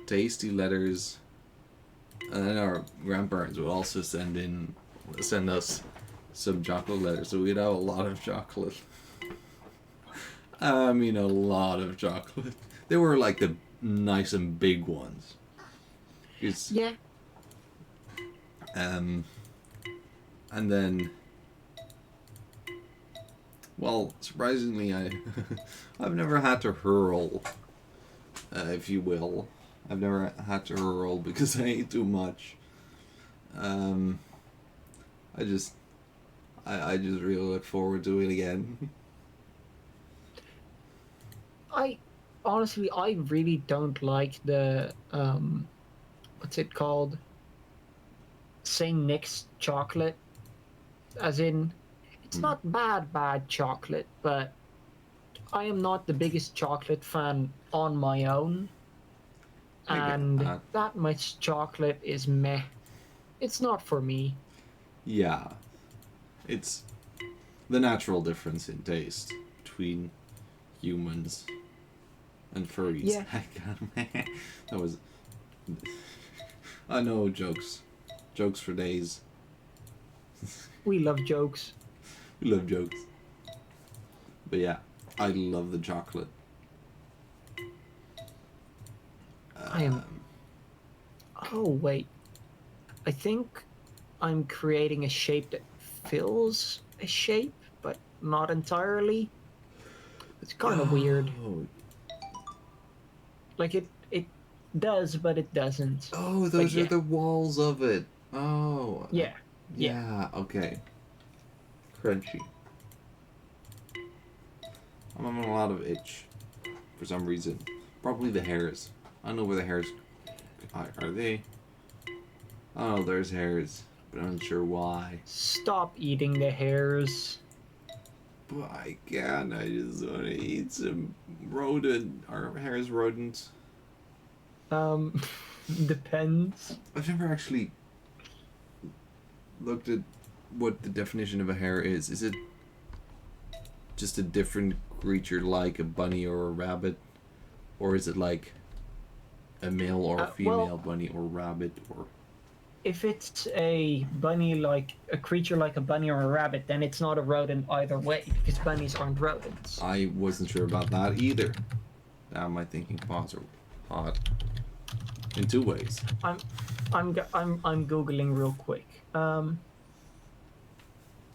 [SPEAKER 1] tasty letters, and then our grandparents would also send us some chocolate letters, so we'd have a lot of chocolate. I mean, a lot of chocolate. They were like the nice and big ones.
[SPEAKER 2] Yeah.
[SPEAKER 1] And then, well, surprisingly, I've never had to hurl, if you will. I've never had to hurl because I ate too much. I just really look forward to it again.
[SPEAKER 2] I honestly, I really don't like the what's it called? Saint Nick's chocolate. As in, it's
[SPEAKER 1] Hmm.
[SPEAKER 2] not bad chocolate, but I am not the biggest chocolate fan on my own,
[SPEAKER 1] I get
[SPEAKER 2] and
[SPEAKER 1] that.
[SPEAKER 2] that much chocolate is meh. It's not for me.
[SPEAKER 1] Yeah, it's the natural difference in taste between humans and furries.
[SPEAKER 2] Yeah,
[SPEAKER 1] That was. I know jokes, jokes for days.
[SPEAKER 2] we love jokes.
[SPEAKER 1] We love jokes, but yeah, I love the chocolate.
[SPEAKER 2] I am.
[SPEAKER 1] Um,
[SPEAKER 2] Oh, wait. I think I'm creating a shape that fills a shape, but not entirely. It's kind of weird.
[SPEAKER 1] oh,
[SPEAKER 2] Like it does, but it doesn't.
[SPEAKER 1] oh,
[SPEAKER 2] But
[SPEAKER 1] those are
[SPEAKER 2] yeah,
[SPEAKER 1] the walls of it. Oh,
[SPEAKER 2] yeah, yeah.
[SPEAKER 1] yeah. Okay, crunchy. I'm having a lot of itch for some reason. Probably the hairs. I don't know where the hairs are. They? Oh, there's hairs, but I'm not sure why.
[SPEAKER 2] Stop eating the hairs.
[SPEAKER 1] But I can't. I just want to eat some rodent. Are hairs rodents?
[SPEAKER 2] Um, depends.
[SPEAKER 1] I've never actually looked at what the definition of a hare is. Is it just a different creature like a bunny or a rabbit? Or is it like a male or a female
[SPEAKER 2] Well,
[SPEAKER 1] bunny or rabbit? Or
[SPEAKER 2] if it's a bunny like a creature like a bunny or a rabbit, then it's not a rodent either way because bunnies aren't rodents.
[SPEAKER 1] I wasn't sure about that either. Now my thinking pods are hot in two ways.
[SPEAKER 2] I'm googling real quick.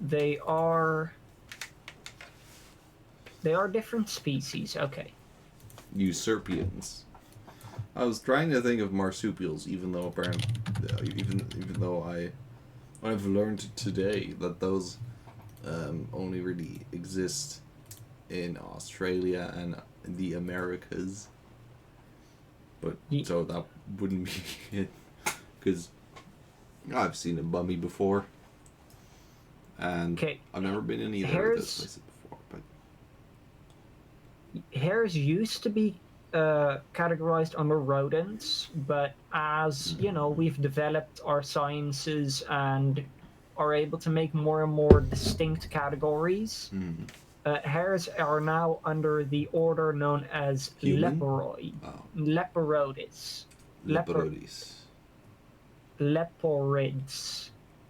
[SPEAKER 2] They are they are different species. Okay.
[SPEAKER 1] Usurpians. I was trying to think of marsupials, even though apparently, even though I've learned today that those only really exist in Australia and the Americas. But
[SPEAKER 2] Ye-
[SPEAKER 1] so that wouldn't be it, because I've seen a mummy before, and
[SPEAKER 2] Okay.
[SPEAKER 1] I've never been in either of
[SPEAKER 2] Hares
[SPEAKER 1] those places before. But
[SPEAKER 2] hares used to be categorized under rodents, but as you know, we've developed our sciences and are able to make more and more distinct categories.
[SPEAKER 1] hmm,
[SPEAKER 2] Hares are now under the order known as
[SPEAKER 1] human, oh,
[SPEAKER 2] Leporodis. Leper,
[SPEAKER 1] leopardis,
[SPEAKER 2] leporids.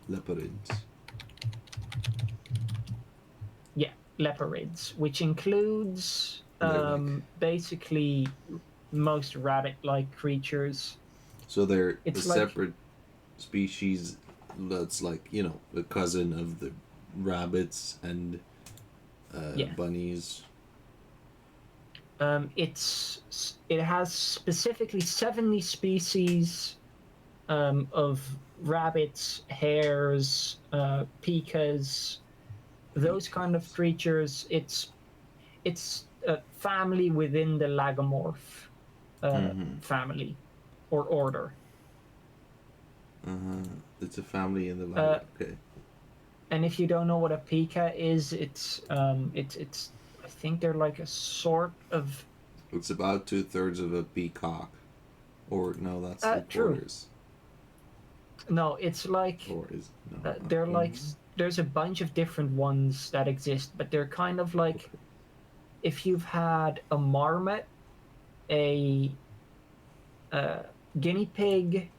[SPEAKER 1] leoparids.
[SPEAKER 2] Yeah, leporids, which includes
[SPEAKER 1] They're like,
[SPEAKER 2] basically most rabbit-like creatures.
[SPEAKER 1] so they're a
[SPEAKER 2] It's like
[SPEAKER 1] separate species that's like, the cousin of the rabbits and
[SPEAKER 2] yeah,
[SPEAKER 1] bunnies.
[SPEAKER 2] it has specifically 70 species of rabbits, hares, pikas, those kind of creatures. It's a family within the lagomorph
[SPEAKER 1] Mm-hmm.
[SPEAKER 2] family or order.
[SPEAKER 1] It's a family in the
[SPEAKER 2] Uh,
[SPEAKER 1] lab. Okay.
[SPEAKER 2] and if you don't know what a pika is, it's I think they're like a sort of
[SPEAKER 1] It's about 2/3 of a peacock. Or, no, that's
[SPEAKER 2] true.
[SPEAKER 1] 3/4.
[SPEAKER 2] No, it's like
[SPEAKER 1] Or is, no.
[SPEAKER 2] they're like
[SPEAKER 1] Mhm.
[SPEAKER 2] there's a bunch of different ones that exist, but they're kind of like if you've had a marmot, a guinea pig,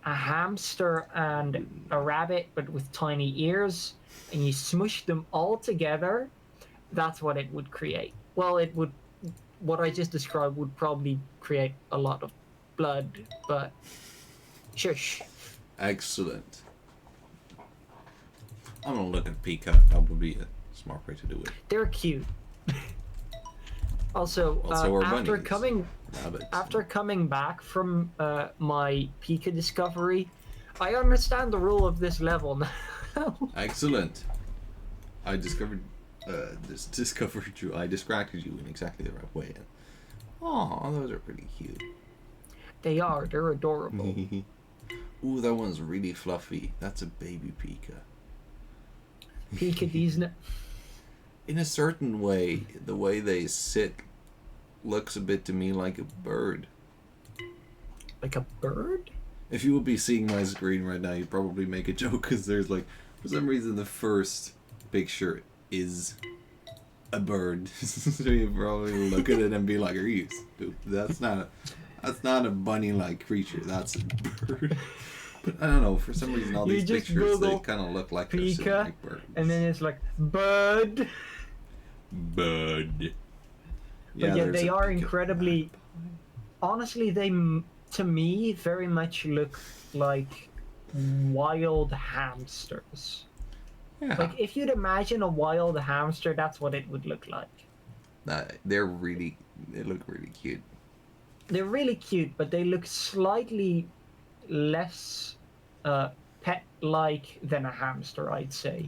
[SPEAKER 2] a hamster, and a rabbit, but with tiny ears, and you smush them all together, that's what it would create. Well, it would. What I just described would probably create a lot of blood, but shush.
[SPEAKER 1] Excellent. I'm gonna look at peacock. That would be a smart way to do it.
[SPEAKER 2] They're cute. Also,
[SPEAKER 1] Also, are
[SPEAKER 2] after
[SPEAKER 1] bunnies. Rabbits.
[SPEAKER 2] coming back from my Pika discovery, I understand the rule of this level now.
[SPEAKER 1] Excellent. I discovered discovered you. I distracted you in exactly the right way. Oh, those are pretty cute.
[SPEAKER 2] They are. They're adorable.
[SPEAKER 1] Ooh, that one's really fluffy. That's a baby Pika.
[SPEAKER 2] Pika these.
[SPEAKER 1] In a certain way, the way they sit looks a bit to me like a bird.
[SPEAKER 2] Like a bird?
[SPEAKER 1] If you would be seeing my screen right now, you'd probably make a joke because there's like, for some reason, the first picture is a bird. So you probably look at it and be like, "Are you stupid? That's not a bunny-like creature. That's a bird." But I don't know. For some reason, all
[SPEAKER 2] You
[SPEAKER 1] these
[SPEAKER 2] just
[SPEAKER 1] pictures they
[SPEAKER 2] Google
[SPEAKER 1] kind of look like they're sitting
[SPEAKER 2] Pika,
[SPEAKER 1] like birds.
[SPEAKER 2] and then it's like bird.
[SPEAKER 1] Bud.
[SPEAKER 2] But yeah,
[SPEAKER 1] there's
[SPEAKER 2] they
[SPEAKER 1] a
[SPEAKER 2] are
[SPEAKER 1] Pika.
[SPEAKER 2] incredibly. Honestly, they to me very much look like wild hamsters.
[SPEAKER 1] Yeah.
[SPEAKER 2] Like if you'd imagine a wild hamster, that's what it would look like.
[SPEAKER 1] They look really cute.
[SPEAKER 2] They're really cute, but they look slightly less pet-like than a hamster, I'd say.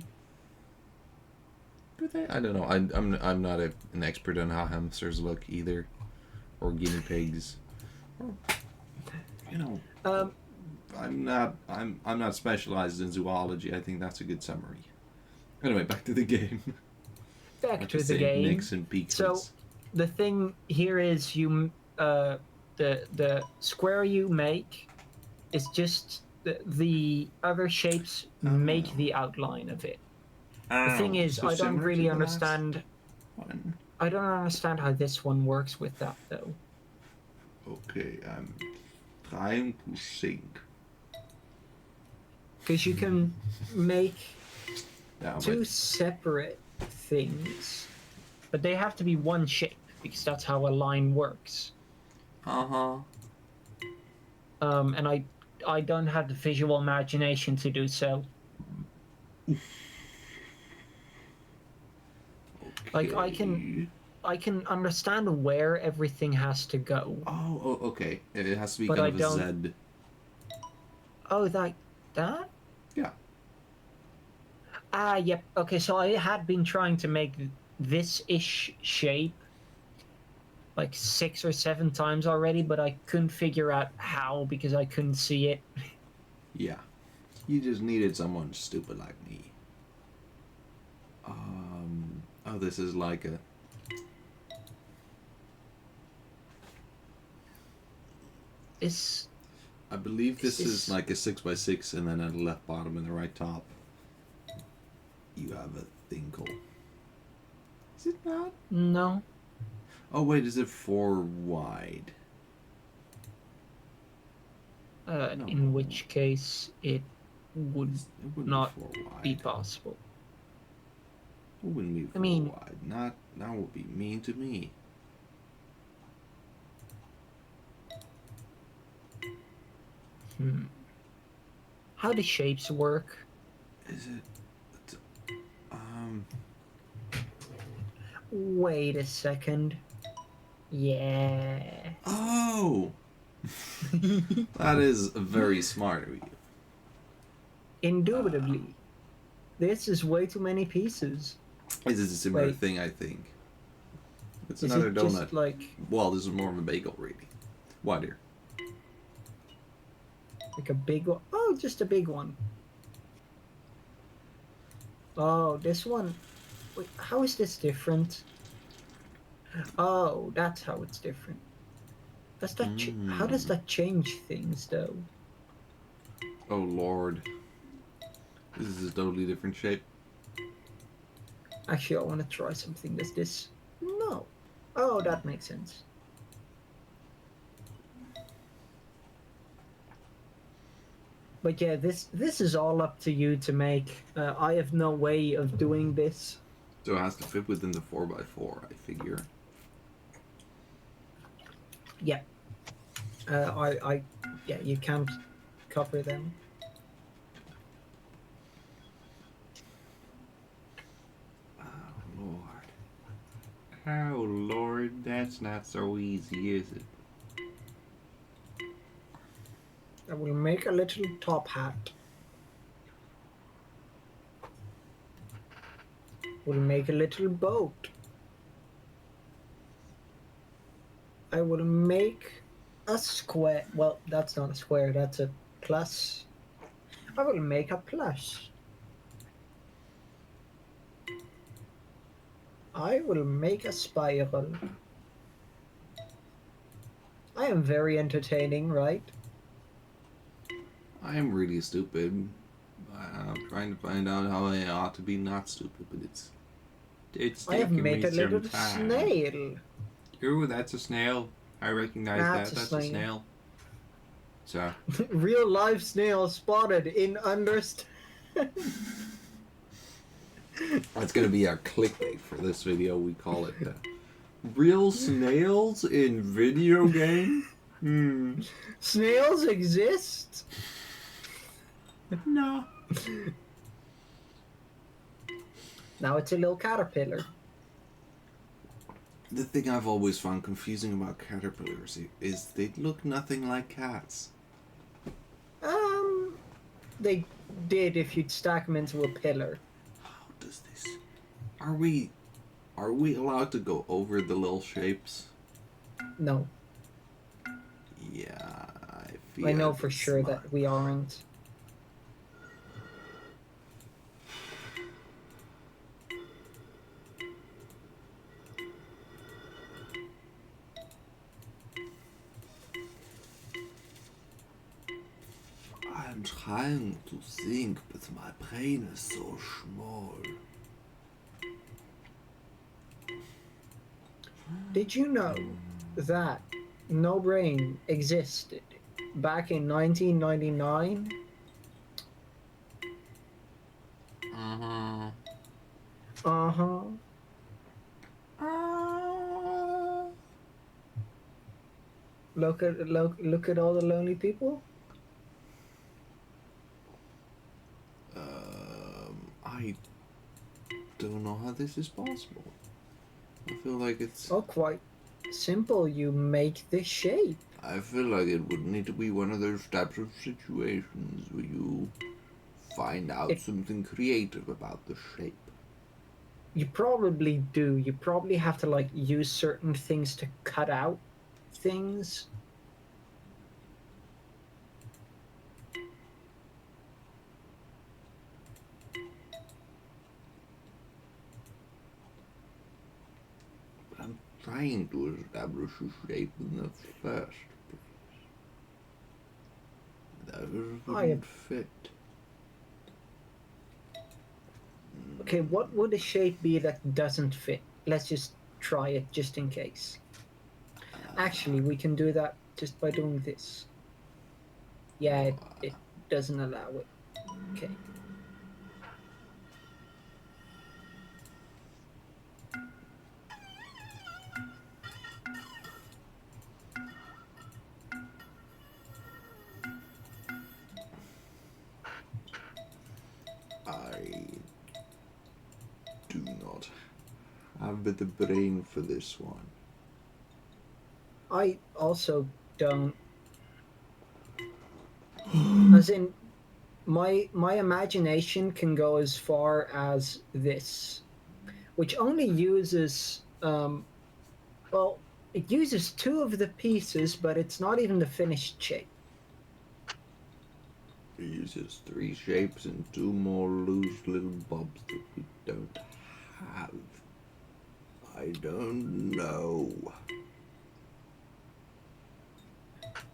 [SPEAKER 1] Do they? I don't know. I'm not an expert on how hamsters look either, or guinea pigs. You know, I'm not specialized in zoology. I think that's a good summary. Anyway, back to the game.
[SPEAKER 2] Back to the game.
[SPEAKER 1] Nicks and peaks.
[SPEAKER 2] So the thing here is the square you make is just the other shapes make the outline of it. The thing is,
[SPEAKER 1] so
[SPEAKER 2] I don't
[SPEAKER 1] similar to
[SPEAKER 2] really
[SPEAKER 1] the
[SPEAKER 2] understand.
[SPEAKER 1] last one.
[SPEAKER 2] I don't understand how this one works with that though.
[SPEAKER 1] Okay, I'm trying to think.
[SPEAKER 2] Because you can make
[SPEAKER 1] Yeah,
[SPEAKER 2] two separate things, but they have to be one shape because that's how a line works.
[SPEAKER 1] Uh-huh.
[SPEAKER 2] And I don't have the visual imagination to do so. Like I can understand where everything has to go.
[SPEAKER 1] Oh, okay. It has to be
[SPEAKER 2] But
[SPEAKER 1] kind
[SPEAKER 2] I
[SPEAKER 1] of a
[SPEAKER 2] don't-
[SPEAKER 1] Z.
[SPEAKER 2] Oh, that?
[SPEAKER 1] Yeah.
[SPEAKER 2] Ah, yep. Okay, so I had been trying to make this-ish shape like 6 or 7 times already, but I couldn't figure out how because I couldn't see it.
[SPEAKER 1] Yeah. You just needed someone stupid like me. Oh, this is like a...
[SPEAKER 2] This
[SPEAKER 1] I believe this
[SPEAKER 2] Is
[SPEAKER 1] is
[SPEAKER 2] this-
[SPEAKER 1] like a 6x6, and then at the left bottom and the right top, you have a thing called... Is it not?
[SPEAKER 2] no.
[SPEAKER 1] Oh, wait, is it 4 wide? No.
[SPEAKER 2] In which case it would
[SPEAKER 1] It wouldn't
[SPEAKER 2] Not
[SPEAKER 1] be 4 wide.
[SPEAKER 2] be possible.
[SPEAKER 1] It wouldn't be 4
[SPEAKER 2] I mean-
[SPEAKER 1] wide. That would be mean to me.
[SPEAKER 2] How do shapes work?
[SPEAKER 1] Is it...
[SPEAKER 2] Wait a second. Yeah.
[SPEAKER 1] Oh! That is very smart of you.
[SPEAKER 2] Indubitably. This is way too many pieces.
[SPEAKER 1] This is a similar
[SPEAKER 2] Wait.
[SPEAKER 1] thing, I think. It's
[SPEAKER 2] Is
[SPEAKER 1] another
[SPEAKER 2] it
[SPEAKER 1] donut.
[SPEAKER 2] just like
[SPEAKER 1] Well, this is more of a bagel, really. Wider.
[SPEAKER 2] a big one? Oh, just a big one. Oh, this one. Wait, how is this different? Oh, that's how it's different. Does that how does that change things though?
[SPEAKER 1] Oh, Lord. This is a totally different shape.
[SPEAKER 2] Actually, I want to try something. Does this? No. Oh, that makes sense. But yeah, this is all up to you to make. I have no way of doing this.
[SPEAKER 1] So it has to fit within the 4x4, I figure.
[SPEAKER 2] Yeah. Yeah, you can't cover them.
[SPEAKER 1] Oh, Lord. Oh, Lord, that's not so easy, is it?
[SPEAKER 2] I will make a little top hat. will make a little boat. I will make a square. Well, that's not a square, that's a plus. I will make a plus. I will make a spiral. I am very entertaining, right?
[SPEAKER 1] I am really stupid. I'm trying to find out how I ought to be not stupid, but
[SPEAKER 3] It's
[SPEAKER 2] I have
[SPEAKER 3] taking
[SPEAKER 2] made
[SPEAKER 3] me
[SPEAKER 2] a
[SPEAKER 3] some
[SPEAKER 2] little
[SPEAKER 3] time.
[SPEAKER 2] snail.
[SPEAKER 3] Ooh, that's a snail. I recognize
[SPEAKER 2] That's
[SPEAKER 3] that.
[SPEAKER 2] a
[SPEAKER 3] That's
[SPEAKER 2] snail.
[SPEAKER 3] a snail. So,
[SPEAKER 2] Real life snail spotted in understand.
[SPEAKER 1] that's gonna be our clickbait for this video. We call it real snails in video game.
[SPEAKER 2] Snails exist?
[SPEAKER 3] no.
[SPEAKER 2] Now it's a little caterpillar.
[SPEAKER 1] The thing I've always found confusing about caterpillars is they look nothing like cats.
[SPEAKER 2] They did if you'd stack them into a pillar.
[SPEAKER 1] How does this? Are we allowed to go over the little shapes?
[SPEAKER 2] No,
[SPEAKER 1] Yeah, I feel
[SPEAKER 2] I know for
[SPEAKER 1] it's
[SPEAKER 2] sure
[SPEAKER 1] not.
[SPEAKER 2] that we aren't.
[SPEAKER 1] I'm trying to think, but my brain is so small.
[SPEAKER 2] Did you know that no brain existed back in 1999?
[SPEAKER 3] Uh-huh.
[SPEAKER 2] Uh-huh. Look at all the lonely people.
[SPEAKER 1] I don't know how this is possible. I feel like it's.
[SPEAKER 2] Oh, quite simple. You make the shape.
[SPEAKER 1] I feel like it would need to be one of those types of situations where you find out
[SPEAKER 2] It-
[SPEAKER 1] something creative about the shape.
[SPEAKER 2] You probably do. You probably have to like use certain things to cut out things.
[SPEAKER 1] But I'm trying to establish a shape in the first place. That wouldn't fit.
[SPEAKER 2] Okay, what would a shape be that doesn't fit? Let's just try it just in case. Actually, we can do that just by doing this. Yeah, it doesn't allow it. Okay.
[SPEAKER 1] I do not have the brain for this one.
[SPEAKER 2] I also don't. As in, my imagination can go as far as this, which only uses well, it uses two of the pieces, but it's not even the finished shape.
[SPEAKER 1] It uses 3 shapes and 2 more loose little bobs that we don't have. I don't know.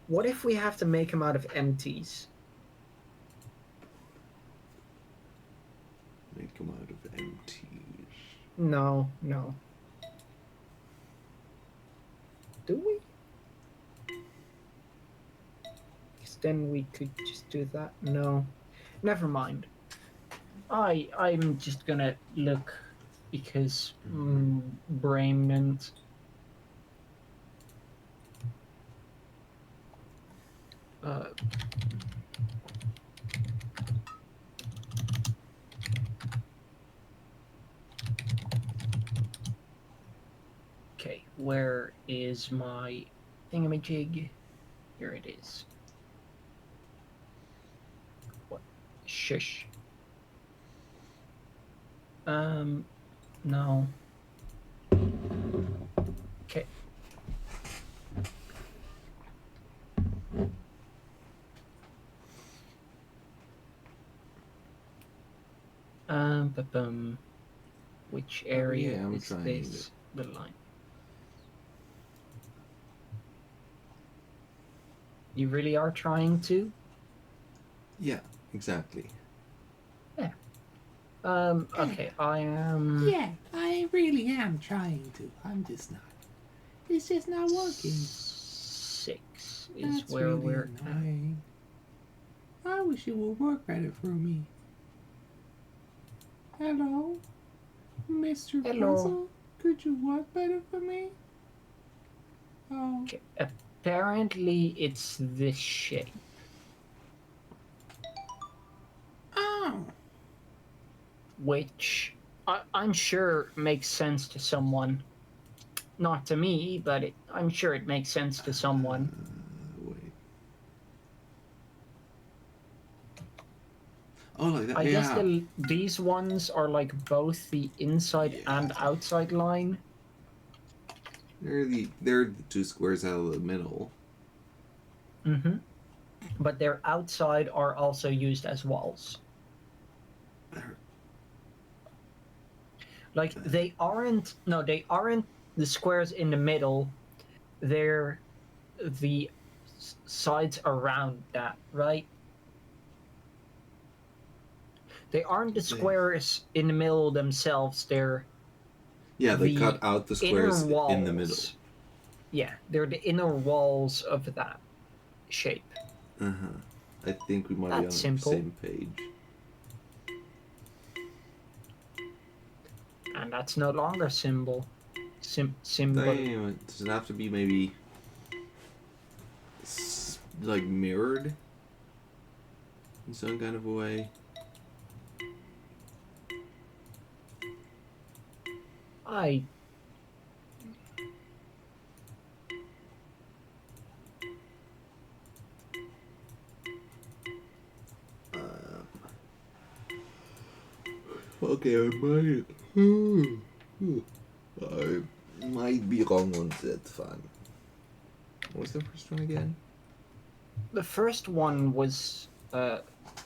[SPEAKER 2] What if we have to make them out of empties?
[SPEAKER 1] Make them out of empties.
[SPEAKER 2] No. Do we? 'Cause then we could just do that. No. Never mind. I'm just gonna look because brainment. Okay, where is my thingamajig? Here it is. What? Shush. No. Okay. Ba-bum. Which area
[SPEAKER 1] yeah, I'm
[SPEAKER 2] is
[SPEAKER 1] trying
[SPEAKER 2] this? The line. You really are trying to?
[SPEAKER 1] Yeah, exactly.
[SPEAKER 2] Yeah. Okay, I am...
[SPEAKER 4] Yeah, I really am trying to. I'm just not. It's just not working.
[SPEAKER 2] 6 is
[SPEAKER 4] That's
[SPEAKER 2] where
[SPEAKER 4] really
[SPEAKER 2] we're at.
[SPEAKER 4] annoying. I wish it would work better for me. Hello? Mr.
[SPEAKER 2] Hello.
[SPEAKER 4] Puzzle? Could you work better for me? Oh,
[SPEAKER 2] Okay. Apparently, it's this shape.
[SPEAKER 4] oh,
[SPEAKER 2] Which I'm sure makes sense to someone. Not to me, but I'm sure it makes sense to someone.
[SPEAKER 1] Wait. Oh, like that.
[SPEAKER 2] I guess
[SPEAKER 1] Yeah.
[SPEAKER 2] these ones are like both the inside and outside line.
[SPEAKER 1] They're the two squares out of the middle.
[SPEAKER 2] Mm-hmm. But their outside are also used as walls. Like they aren't. No, they aren't the squares in the middle. They're the sides around that, right? They aren't the squares in the middle themselves. They're
[SPEAKER 1] Yeah, they
[SPEAKER 2] the
[SPEAKER 1] cut out the
[SPEAKER 2] inner
[SPEAKER 1] squares
[SPEAKER 2] walls.
[SPEAKER 1] in the middle.
[SPEAKER 2] Yeah, they're the inner walls of that shape.
[SPEAKER 1] I think we might be on
[SPEAKER 2] That's
[SPEAKER 1] the
[SPEAKER 2] simple.
[SPEAKER 1] same page.
[SPEAKER 2] And that's no longer symbol. Symbol.
[SPEAKER 1] Damn, does it have to be maybe like mirrored in some kind of a way?
[SPEAKER 2] I
[SPEAKER 1] Okay, I might be wrong on that one. What's the first one again?
[SPEAKER 2] the first one was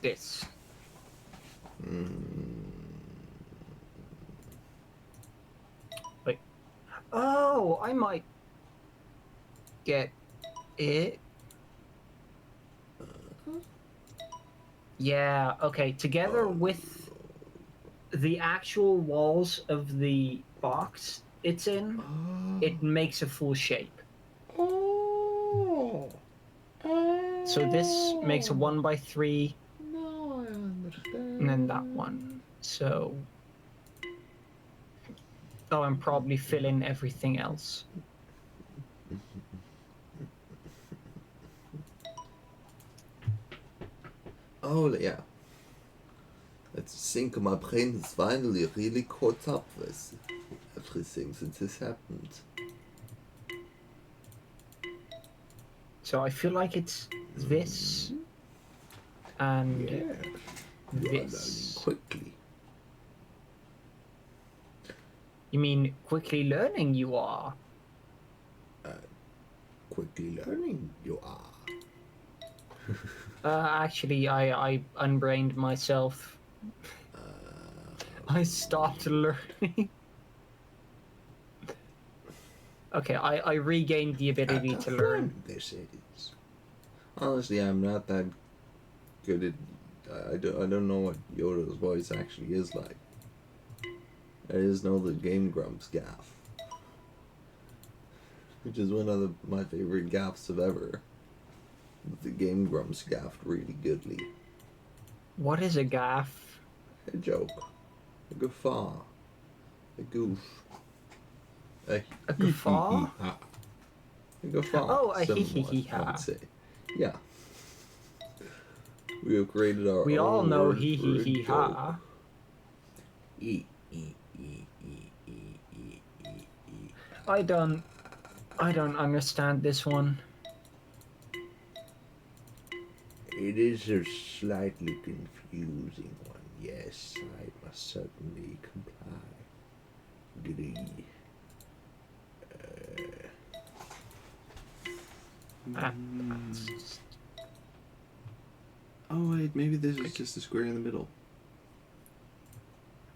[SPEAKER 2] this. Wait. Oh, I might get it. Yeah, okay. Together with the actual walls of the box it's in, it makes a full shape.
[SPEAKER 1] Oh.
[SPEAKER 2] So this makes a 1x3,
[SPEAKER 1] No, I understand.
[SPEAKER 2] and then that one. So, oh, and probably fill in everything else.
[SPEAKER 1] Oh, yeah. I think my brain is finally really caught up with everything since this happened.
[SPEAKER 2] So I feel like it's this and
[SPEAKER 1] Yeah. You are learning
[SPEAKER 2] this.
[SPEAKER 1] quickly.
[SPEAKER 2] You mean quickly learning you are?
[SPEAKER 1] Quickly learning you are.
[SPEAKER 2] Actually, I unbrained myself. I stopped learning. Okay, I regained the ability to learn.
[SPEAKER 1] This is. Honestly, I'm not that good at. I don't know what Yoda's voice actually is like. I just know the Game Grumps gaff, which is one of my favorite gaffs of ever. The Game Grumps gaffed really goodly.
[SPEAKER 2] What is a gaff?
[SPEAKER 1] A joke, a guffaw, a goof,
[SPEAKER 2] A guffaw?
[SPEAKER 1] a guffaw.
[SPEAKER 2] Oh, a
[SPEAKER 1] somewhat,
[SPEAKER 2] hee-hee-hee-ha.
[SPEAKER 1] I would say. Yeah. We have created our
[SPEAKER 2] We
[SPEAKER 1] own
[SPEAKER 2] all know
[SPEAKER 1] word
[SPEAKER 2] hee
[SPEAKER 1] for
[SPEAKER 2] hee
[SPEAKER 1] a
[SPEAKER 2] hee ha.
[SPEAKER 1] joke.
[SPEAKER 2] I don't understand this one.
[SPEAKER 1] It is a slightly confusing one. Yes, I must certainly comply. Giggity.
[SPEAKER 2] Ah,
[SPEAKER 1] Oh wait, maybe this is just a square in the middle.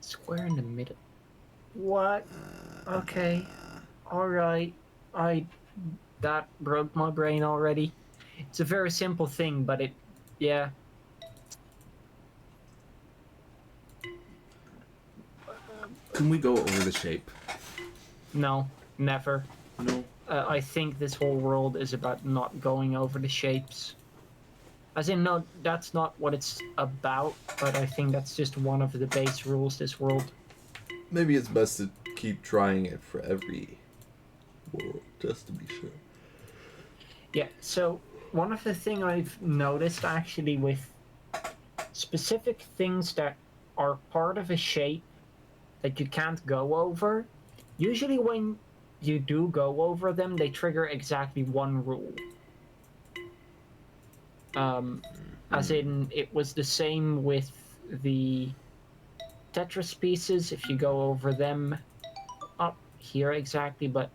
[SPEAKER 2] square in the middle. What?
[SPEAKER 1] Uh,
[SPEAKER 2] Okay. Alright. That broke my brain already. It's a very simple thing, but yeah.
[SPEAKER 1] Can we go over the shape?
[SPEAKER 2] No, never.
[SPEAKER 1] No.
[SPEAKER 2] I think this whole world is about not going over the shapes. As in, no, that's not what it's about, but I think that's just one of the base rules this world.
[SPEAKER 3] Maybe it's best to keep trying it for every world, just to be sure.
[SPEAKER 2] Yeah, so one of the things I've noticed actually with specific things that are part of a shape that you can't go over, usually when you do go over them, they trigger exactly one rule. As in, it was the same with the Tetris pieces. If you go over them up here exactly, but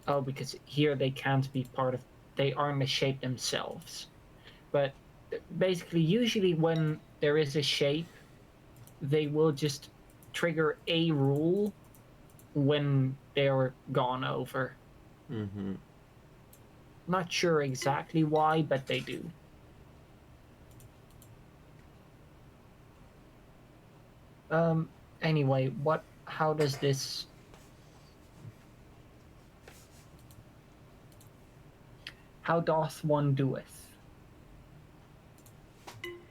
[SPEAKER 2] oh, because here they can't be part of, they aren't a shape themselves. But basically, usually when there is a shape, they will just trigger a rule when they're gone over.
[SPEAKER 3] Mm-hmm.
[SPEAKER 2] Not sure exactly why, but they do. Anyway, how does this... How doth one doeth?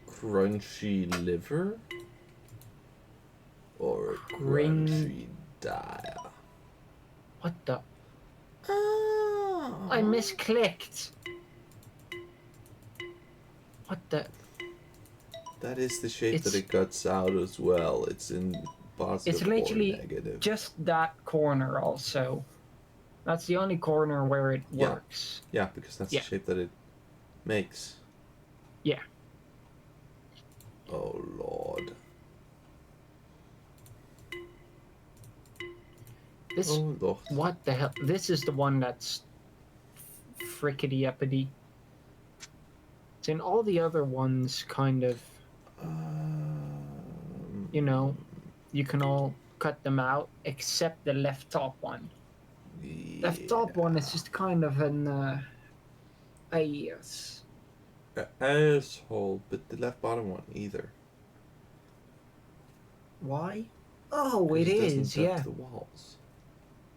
[SPEAKER 3] Crunchy liver? Or
[SPEAKER 2] Ring...
[SPEAKER 3] crunchy dia?
[SPEAKER 2] What the...
[SPEAKER 3] Oh.
[SPEAKER 2] I misclicked! What the...
[SPEAKER 3] That is the shape that
[SPEAKER 2] It's-
[SPEAKER 3] it cuts out as well. It's in positive
[SPEAKER 2] It's
[SPEAKER 3] or
[SPEAKER 2] literally
[SPEAKER 3] negative.
[SPEAKER 2] just that corner also. That's the only corner where it
[SPEAKER 3] Yeah.
[SPEAKER 2] works.
[SPEAKER 3] Yeah, because that's
[SPEAKER 2] Yeah.
[SPEAKER 3] the shape that it makes.
[SPEAKER 2] Yeah.
[SPEAKER 3] Oh lord.
[SPEAKER 2] This...
[SPEAKER 3] Oh lord.
[SPEAKER 2] What the hell? This is the one that's frickety-uppity. In all the other ones, kind of, you know, you can all cut them out except the left top one. Left top one is just kind of an, yes.
[SPEAKER 3] Asshole, but the left bottom one either.
[SPEAKER 2] Why? Oh,
[SPEAKER 3] 'Cause
[SPEAKER 2] it
[SPEAKER 3] doesn't
[SPEAKER 2] is,
[SPEAKER 3] touch
[SPEAKER 2] yeah.
[SPEAKER 3] the walls.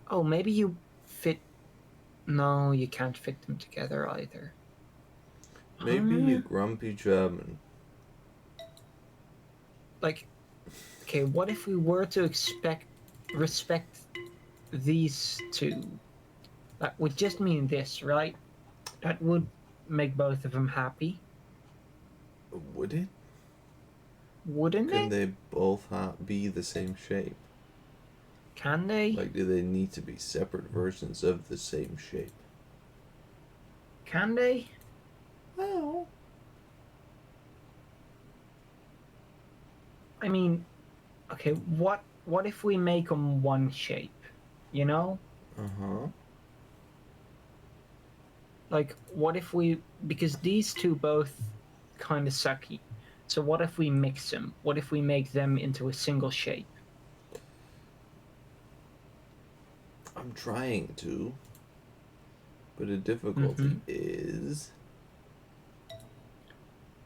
[SPEAKER 2] Oh, maybe you fit... No, you can't fit them together either.
[SPEAKER 3] Maybe a grumpy German.
[SPEAKER 2] Like, okay, what if we were to respect these two? That would just mean this, right? That would make both of them happy,
[SPEAKER 3] Would it?
[SPEAKER 2] wouldn't
[SPEAKER 3] Can
[SPEAKER 2] it?
[SPEAKER 3] they both be the same shape?
[SPEAKER 2] Can they?
[SPEAKER 3] Like, do they need to be separate versions of the same shape?
[SPEAKER 2] Can they?
[SPEAKER 3] Well,
[SPEAKER 2] I mean, okay, what if we make them one shape? You know?
[SPEAKER 3] uh-huh.
[SPEAKER 2] Like, what if we... Because these two both kind of sucky. So what if we mix them? What if we make them into a single shape?
[SPEAKER 3] I'm trying to. But the difficulty is...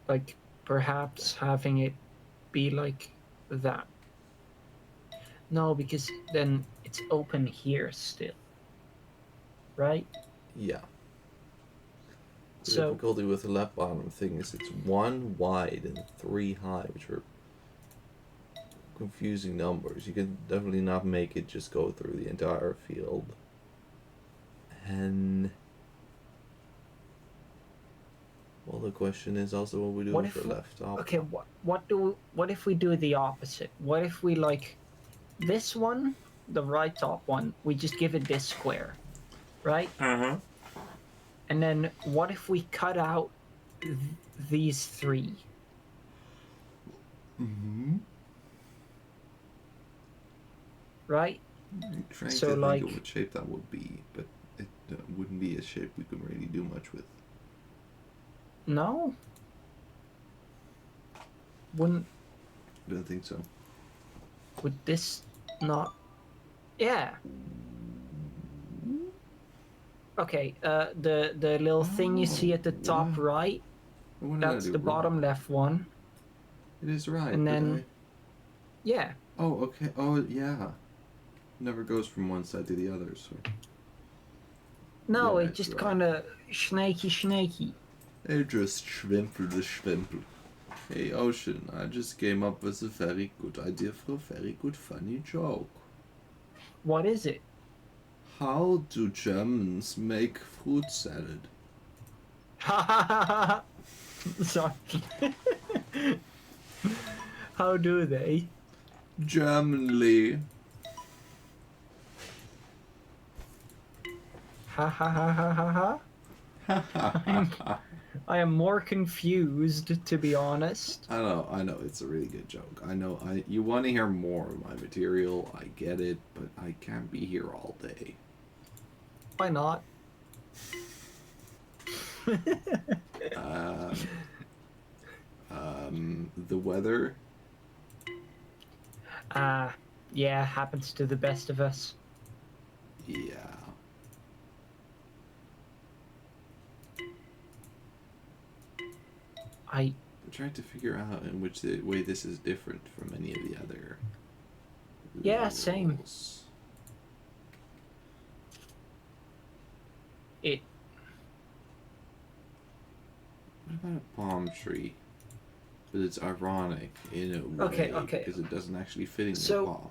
[SPEAKER 2] Like, perhaps having it be like that. No, because then it's open here still. Right?
[SPEAKER 3] Yeah. The
[SPEAKER 2] So,
[SPEAKER 3] difficulty with the left bottom thing is it's 1 wide and 3 high, which are confusing numbers. You can definitely not make it just go through the entire field. And... well, the question is also what we do
[SPEAKER 2] What
[SPEAKER 3] with
[SPEAKER 2] if-
[SPEAKER 3] the left top.
[SPEAKER 2] okay, what if we do the opposite? What if we, like, this one, the right top one, we just give it this square, right?
[SPEAKER 3] Uh-huh.
[SPEAKER 2] And then what if we cut out these three?
[SPEAKER 1] Mm-hmm.
[SPEAKER 2] right?
[SPEAKER 1] I'm trying
[SPEAKER 2] So,
[SPEAKER 1] to think
[SPEAKER 2] like-
[SPEAKER 1] of what shape that would be, but it wouldn't be a shape we could really do much with.
[SPEAKER 2] No? Wouldn't
[SPEAKER 1] I don't think so.
[SPEAKER 2] would this not? Yeah. Okay. The little thing you see at the top
[SPEAKER 1] wow.
[SPEAKER 2] right.
[SPEAKER 1] What did I
[SPEAKER 2] That's
[SPEAKER 1] do
[SPEAKER 2] the bottom
[SPEAKER 1] wrong?
[SPEAKER 2] left one.
[SPEAKER 1] It is right.
[SPEAKER 2] And
[SPEAKER 1] but
[SPEAKER 2] then- Yeah.
[SPEAKER 1] Oh, okay. Oh, yeah. Never goes from one side to the other, so.
[SPEAKER 2] No,
[SPEAKER 1] Yeah,
[SPEAKER 2] it
[SPEAKER 1] it's
[SPEAKER 2] just
[SPEAKER 1] right.
[SPEAKER 2] kind of snaky.
[SPEAKER 1] It just schwimple. Hey, Ocean, I just came up with a very good idea for a very good funny joke.
[SPEAKER 2] What is it?
[SPEAKER 1] How do Germans make fruit salad?
[SPEAKER 2] Sorry. How do they?
[SPEAKER 1] Germanly.
[SPEAKER 2] Ha ha ha ha ha ha. I am more confused, to be honest.
[SPEAKER 1] I know, it's a really good joke. You want to hear more of my material, I get it, but I can't be here all day.
[SPEAKER 2] Why not?
[SPEAKER 1] The weather,
[SPEAKER 2] Yeah, happens to the best of us.
[SPEAKER 1] yeah.
[SPEAKER 2] I
[SPEAKER 1] I'm trying to figure out in which way this is different from any of the other.
[SPEAKER 2] Yeah, same.
[SPEAKER 1] levels.
[SPEAKER 2] it
[SPEAKER 1] What about a palm tree? But it's ironic in a way
[SPEAKER 2] Okay.
[SPEAKER 1] because it doesn't actually fit in
[SPEAKER 2] So-
[SPEAKER 1] the palm.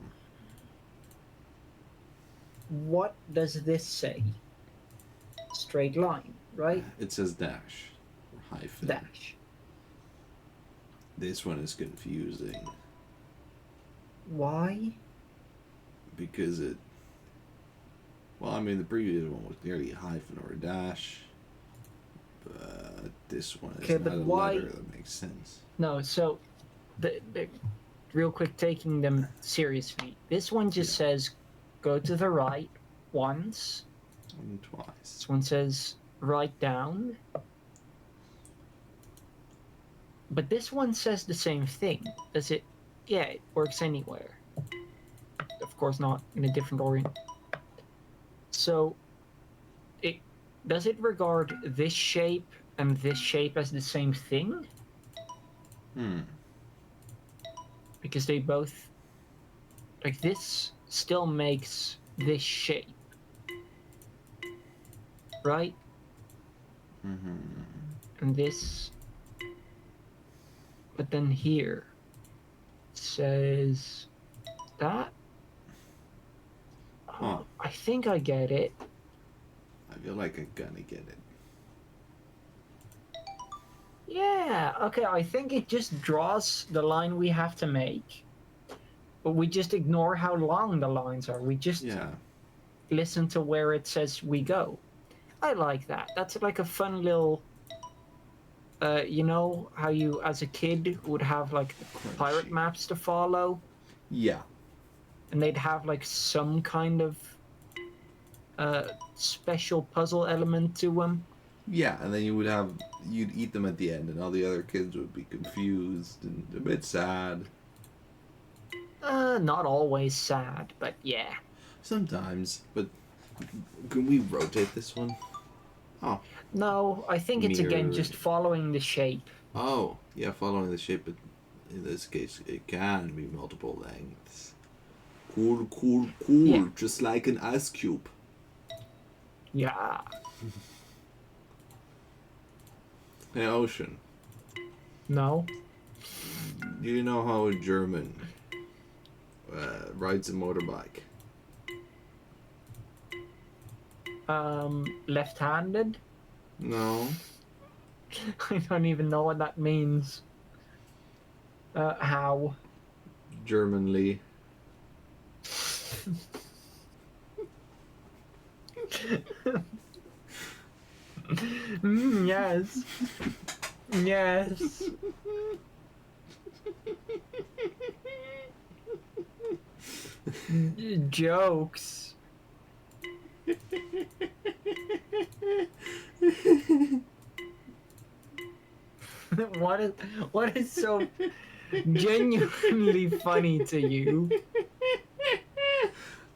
[SPEAKER 2] what does this say? Straight line, right?
[SPEAKER 1] It says dash or hyphen.
[SPEAKER 2] Dash.
[SPEAKER 1] This one is confusing
[SPEAKER 2] Why?
[SPEAKER 1] because it. Well, I mean, the previous one was clearly a hyphen or a dash, but this one is
[SPEAKER 2] Okay,
[SPEAKER 1] not
[SPEAKER 2] but
[SPEAKER 1] a
[SPEAKER 2] why-
[SPEAKER 1] letter that makes sense.
[SPEAKER 2] No, so the real quick, taking them seriously. This one just says go to the right once.
[SPEAKER 1] And twice.
[SPEAKER 2] This one says right down. But this one says the same thing. Does it? Yeah, it works anywhere. Of course not in a different orient. So does it regard this shape and this shape as the same thing? Because they both, like, this still makes this shape, right? And this, but then here says that.
[SPEAKER 1] Huh.
[SPEAKER 2] I think I get it.
[SPEAKER 1] I feel like I'm gonna get it.
[SPEAKER 2] Yeah, okay, I think it just draws the line we have to make. But we just ignore how long the lines are. We just
[SPEAKER 1] Yeah.
[SPEAKER 2] listen to where it says we go. I like that. That's like a fun little. You know how you, as a kid, would have like pirate
[SPEAKER 1] Crunchy.
[SPEAKER 2] maps to follow,
[SPEAKER 1] Yeah.
[SPEAKER 2] and they'd have like some kind of special puzzle element to them.
[SPEAKER 1] Yeah, and then you'd eat them at the end, and all the other kids would be confused and a bit sad.
[SPEAKER 2] Not always sad, but yeah.
[SPEAKER 1] Sometimes, but can we rotate this one? Oh.
[SPEAKER 2] No, I think it's again
[SPEAKER 1] Mirror.
[SPEAKER 2] just following the shape.
[SPEAKER 1] Oh, yeah, following the shape, but in this case, it can be multiple lengths. Cool.
[SPEAKER 2] Yeah.
[SPEAKER 1] Just like an ice cube.
[SPEAKER 2] Yeah.
[SPEAKER 1] Hey, Ocean,
[SPEAKER 2] No.
[SPEAKER 1] do you know how a German rides a motorbike?
[SPEAKER 2] Left-handed?
[SPEAKER 1] No.
[SPEAKER 2] I don't even know what that means. How?
[SPEAKER 1] Germanly.
[SPEAKER 2] Yes. Yes. Jokes. What is so genuinely funny to you?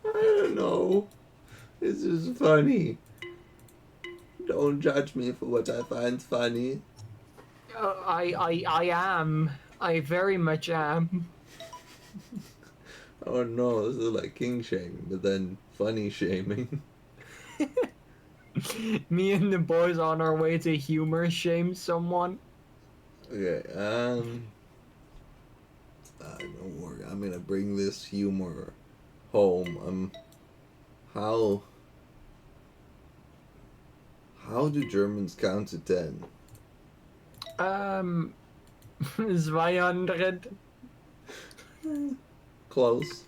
[SPEAKER 3] I don't know. This is funny. Don't judge me for what I find funny.
[SPEAKER 2] I am. I very much am.
[SPEAKER 3] Oh no, this is like king shaming, but then funny shaming.
[SPEAKER 2] Me and the boys on our way to humor shame someone.
[SPEAKER 3] Okay, don't worry. I'm gonna bring this humor home. How do Germans count to 10?
[SPEAKER 2] 200.
[SPEAKER 3] Close.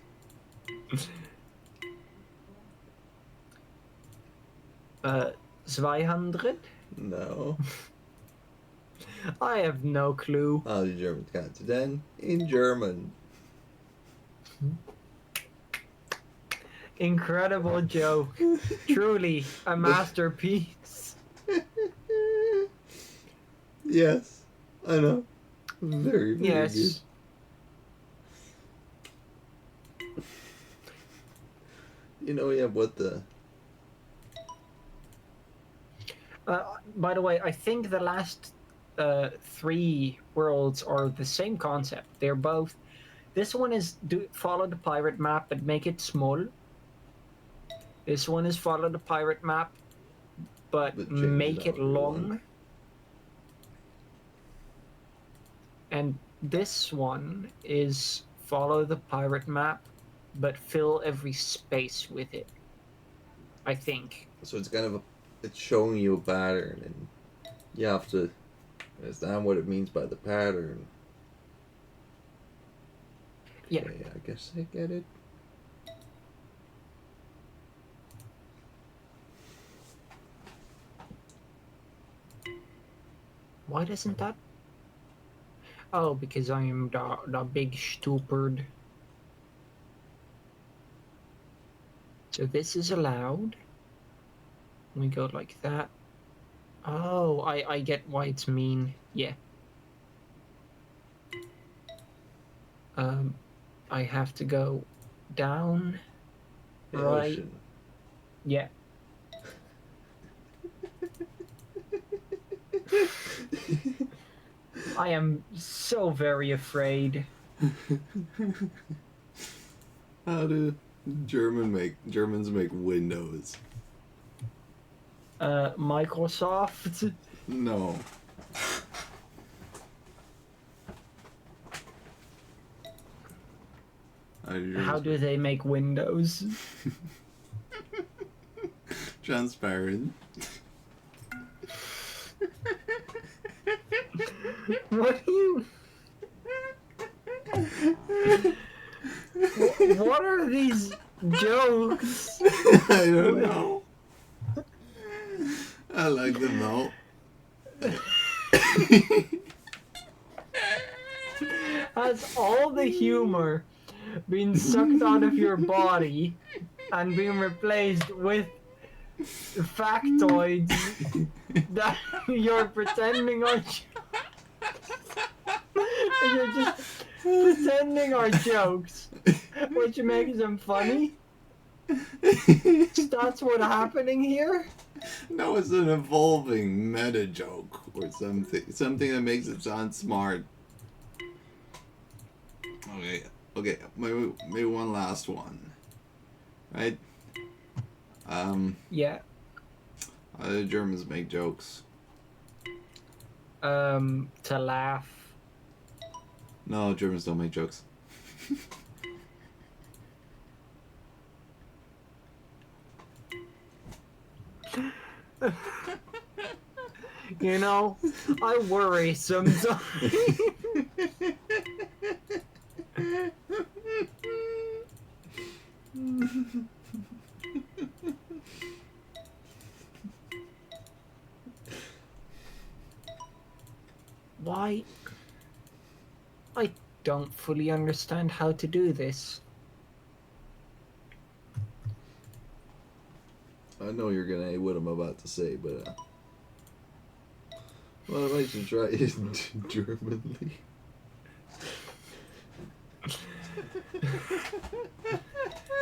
[SPEAKER 2] Uh, 200?
[SPEAKER 3] No.
[SPEAKER 2] I have no clue.
[SPEAKER 3] How do Germans count to 10? In German.
[SPEAKER 2] Incredible joke. Truly a masterpiece.
[SPEAKER 3] Yes, I know. Very, very
[SPEAKER 2] Yes.
[SPEAKER 3] good. You know, yeah, what the...
[SPEAKER 2] By the way, I think the last 3 worlds are the same concept. They're both. This one is follow the pirate map but make it small. This one is follow the pirate map but
[SPEAKER 3] But change
[SPEAKER 2] make
[SPEAKER 3] it
[SPEAKER 2] it
[SPEAKER 3] however you
[SPEAKER 2] long.
[SPEAKER 3] want.
[SPEAKER 2] And this one is follow the pirate map but fill every space with it. I think.
[SPEAKER 3] So it's kind of it's showing you a pattern, and you have to understand what it means by the pattern.
[SPEAKER 2] Yeah.
[SPEAKER 3] Okay, I guess I get it.
[SPEAKER 2] Why doesn't that? Oh, because I am the big stupid. So this is allowed. We go like that. Oh, I get why it's mean. Yeah. I have to go down.
[SPEAKER 3] The
[SPEAKER 2] Right.
[SPEAKER 3] ocean.
[SPEAKER 2] Yeah. I am so very afraid.
[SPEAKER 1] How do Germans make Windows?
[SPEAKER 2] Microsoft.
[SPEAKER 1] No.
[SPEAKER 2] How do they make Windows?
[SPEAKER 1] Transparent.
[SPEAKER 2] What do you? What are these jokes?
[SPEAKER 1] I don't know. I like them though.
[SPEAKER 2] Has all the humor been sucked out of your body and been replaced with factoids that you're pretending are you're just pretending are jokes, which makes them funny? That's what's happening here?
[SPEAKER 1] No, it's an evolving meta joke or something that makes it sound smart. Okay, maybe one last one, right?
[SPEAKER 2] Yeah.
[SPEAKER 1] The Germans make jokes.
[SPEAKER 2] To laugh.
[SPEAKER 1] No, Germans don't make jokes.
[SPEAKER 2] You know, I worry sometimes. Why? I don't fully understand how to do this.
[SPEAKER 1] I know you're gonna hate what I'm about to say, but well, I should try it in Germanly.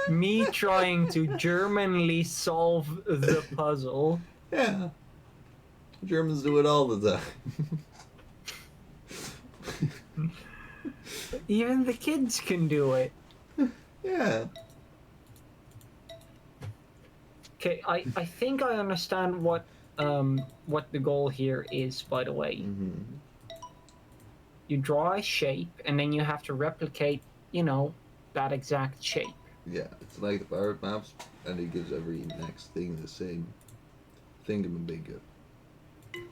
[SPEAKER 2] Me trying to Germanly solve the puzzle.
[SPEAKER 1] Yeah. Germans do it all the time.
[SPEAKER 2] Even the kids can do it.
[SPEAKER 1] Yeah.
[SPEAKER 2] Okay, I think I understand what the goal here is, by the way.
[SPEAKER 1] Mm-hmm.
[SPEAKER 2] You draw a shape and then you have to replicate, that exact shape.
[SPEAKER 1] Yeah, it's like the pirate maps, and it gives every next thing the same thingamabigga.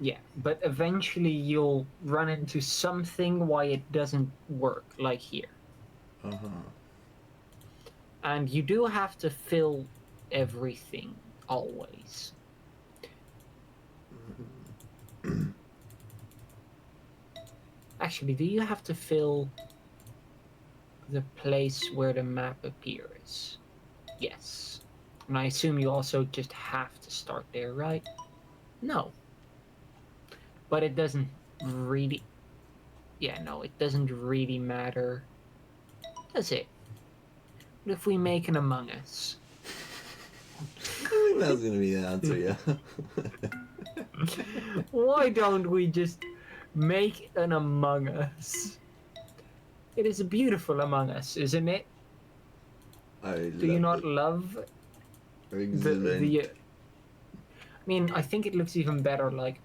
[SPEAKER 2] Yeah, but eventually you'll run into something why it doesn't work, like here.
[SPEAKER 1] Uh-huh.
[SPEAKER 2] And you do have to fill everything, always. Actually, do you have to fill the place where the map appears? Yes. And I assume you also just have to start there, right? No. But it doesn't really... Yeah, no, it doesn't really matter. Does it? What if we make an Among Us?
[SPEAKER 1] I think that's gonna be the answer, yeah.
[SPEAKER 2] Why don't we just make an Among Us? It is a beautiful Among Us, isn't it? Do you not love the I mean, I think it looks even better like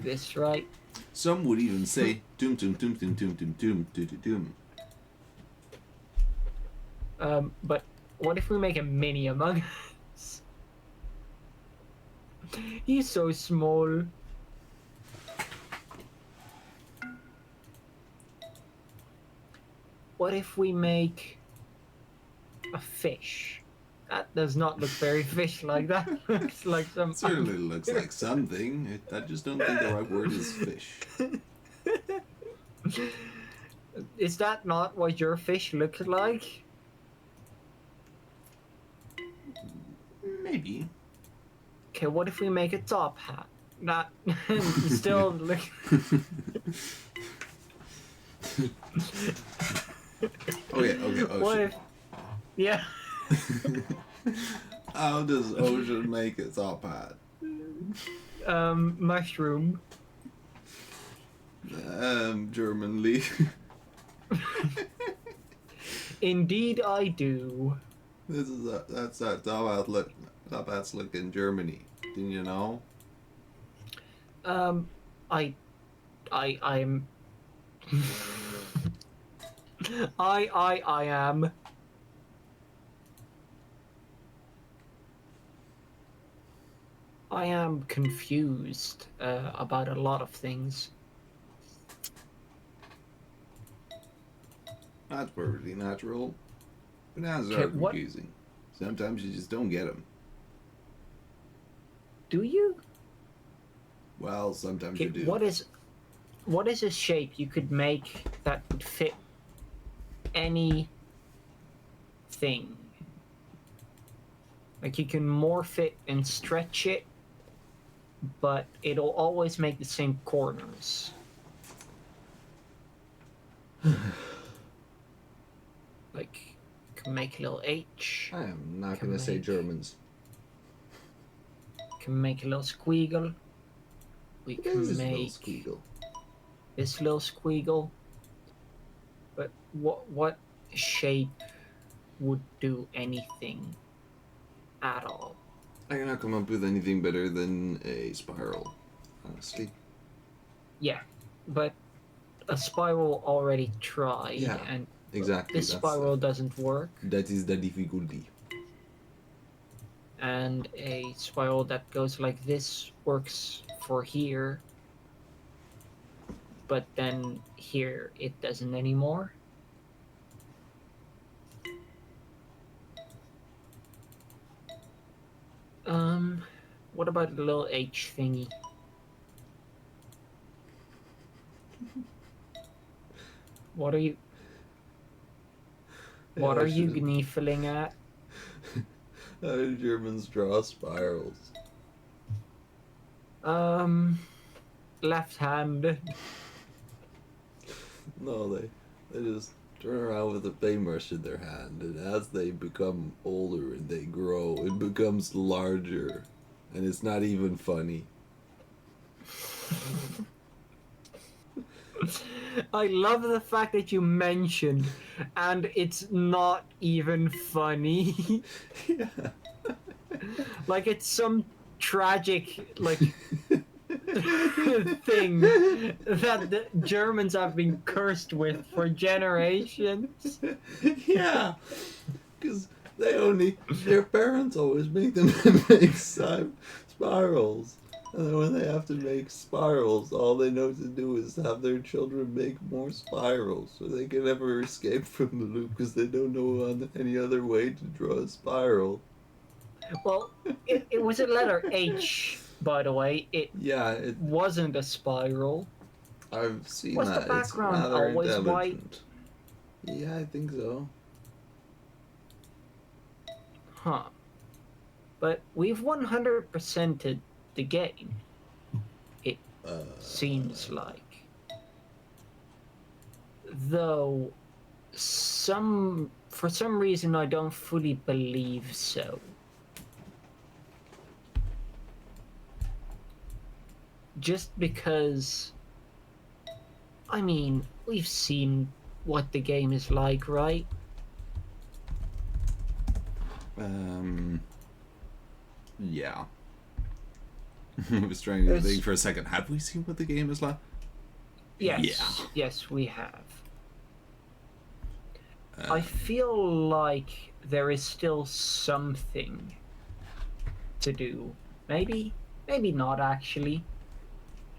[SPEAKER 2] this, right?
[SPEAKER 1] Some would even say doom doom doom doom doom doom doom doom doom.
[SPEAKER 2] But what if we make a mini Among Us? He's so small. What if we make a fish? That does not look very fish-like. That looks like some...
[SPEAKER 1] It certainly looks like something. I just don't think the right word is fish.
[SPEAKER 2] Is that not what your fish looks like?
[SPEAKER 1] Maybe.
[SPEAKER 2] Okay, what if we make a top hat? That still look...
[SPEAKER 1] Okay,
[SPEAKER 2] What
[SPEAKER 1] Ocean.
[SPEAKER 2] if... Yeah.
[SPEAKER 1] How does Ocean make its top hat?
[SPEAKER 2] Mushroom.
[SPEAKER 1] Germanly.
[SPEAKER 2] Indeed I do.
[SPEAKER 1] That's that top hat's look in Germany. Didn't you know?
[SPEAKER 2] I'm... I am. I am confused about a lot of things.
[SPEAKER 1] That's perfectly natural. Bananas
[SPEAKER 2] Okay,
[SPEAKER 1] are
[SPEAKER 2] what-
[SPEAKER 1] confusing. Sometimes you just don't get them.
[SPEAKER 2] Do you?
[SPEAKER 1] Well, sometimes
[SPEAKER 2] Okay,
[SPEAKER 1] you do.
[SPEAKER 2] what is a shape you could make that would fit any thing? Like you can morph it and stretch it, but it'll always make the same corners. Like, you can make a little H,
[SPEAKER 1] I am not
[SPEAKER 2] Can
[SPEAKER 1] going to say
[SPEAKER 2] make-
[SPEAKER 1] Germans.
[SPEAKER 2] can make a little squiggle. We
[SPEAKER 1] There's
[SPEAKER 2] can
[SPEAKER 1] this little
[SPEAKER 2] make
[SPEAKER 1] squeagle.
[SPEAKER 2] this little squiggle. But what shape would do anything at all?
[SPEAKER 1] I cannot come up with anything better than a spiral, honestly.
[SPEAKER 2] Yeah, but a spiral already tried,
[SPEAKER 1] Yeah,
[SPEAKER 2] and
[SPEAKER 1] Exactly.
[SPEAKER 2] this spiral doesn't work.
[SPEAKER 1] That is the difficulty.
[SPEAKER 2] And a spiral that goes like this works for here, but then here it doesn't anymore. What about the little H thingy? What are you
[SPEAKER 1] Yeah, I
[SPEAKER 2] gniefling
[SPEAKER 1] should've-
[SPEAKER 2] at?
[SPEAKER 3] How do Germans draw spirals?
[SPEAKER 2] Left-handed.
[SPEAKER 3] No, they just turn around with a paintbrush in their hand, and as they become older and they grow, it becomes larger, and it's not even funny.
[SPEAKER 2] I love the fact that you mentioned, and it's not even funny.
[SPEAKER 3] Yeah.
[SPEAKER 2] Like it's some tragic, like, thing that the Germans have been cursed with for generations.
[SPEAKER 3] Yeah, because their parents always make them make spirals. And then when they have to make spirals, all they know to do is have their children make more spirals, so they can never escape from the loop because they don't know any other way to draw a spiral.
[SPEAKER 2] Well, it was a letter H, by the way. It
[SPEAKER 3] Yeah,
[SPEAKER 2] wasn't a spiral.
[SPEAKER 3] I've seen
[SPEAKER 2] Was the
[SPEAKER 3] that.
[SPEAKER 2] background
[SPEAKER 3] It's rather
[SPEAKER 2] always
[SPEAKER 3] intelligent. Yeah, I think so.
[SPEAKER 2] Huh. But we've 100%ed the game. It seems like. Though, for some reason I don't fully believe so. Just because, I mean, we've seen what the game is like, right?
[SPEAKER 1] Yeah. I was trying to think for a second. Have we seen what the game is like?
[SPEAKER 2] Yes.
[SPEAKER 1] Yeah.
[SPEAKER 2] Yes, we have. I feel like there is still something to do. Maybe not actually.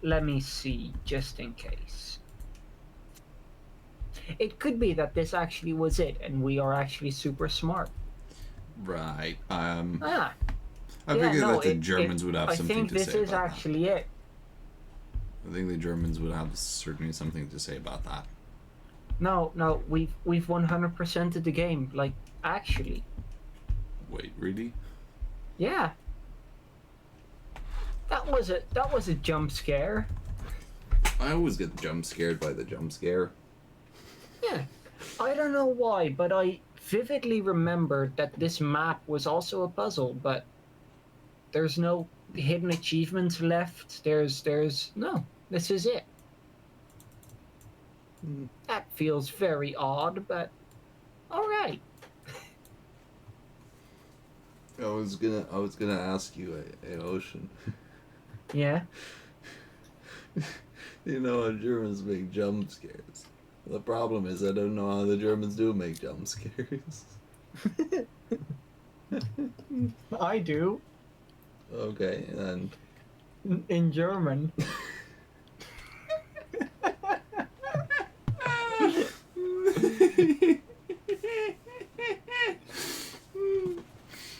[SPEAKER 2] Let me see, just in case. It could be that this actually was it, and we are actually super smart.
[SPEAKER 1] Right.
[SPEAKER 2] Ah,
[SPEAKER 1] I figured that the Germans would have
[SPEAKER 2] I
[SPEAKER 1] something
[SPEAKER 2] think
[SPEAKER 1] to
[SPEAKER 2] this
[SPEAKER 1] say
[SPEAKER 2] is
[SPEAKER 1] about
[SPEAKER 2] actually it.
[SPEAKER 1] that. I think the Germans would have certainly something to say about that.
[SPEAKER 2] No, we've 100%ed the game. Like, actually,
[SPEAKER 1] Wait, really?
[SPEAKER 2] yeah. That was a jump scare.
[SPEAKER 1] I always get jump scared by the jump scare.
[SPEAKER 2] Yeah. I don't know why, but I vividly remembered that this map was also a puzzle, but there's no hidden achievements left. There's no. This is it. That feels very odd, but all right.
[SPEAKER 3] I was gonna ask you, Ocean.
[SPEAKER 2] Yeah.
[SPEAKER 3] You know how Germans make jump scares. The problem is I don't know how the Germans do make jump scares.
[SPEAKER 2] I do.
[SPEAKER 3] Okay, and
[SPEAKER 2] In German.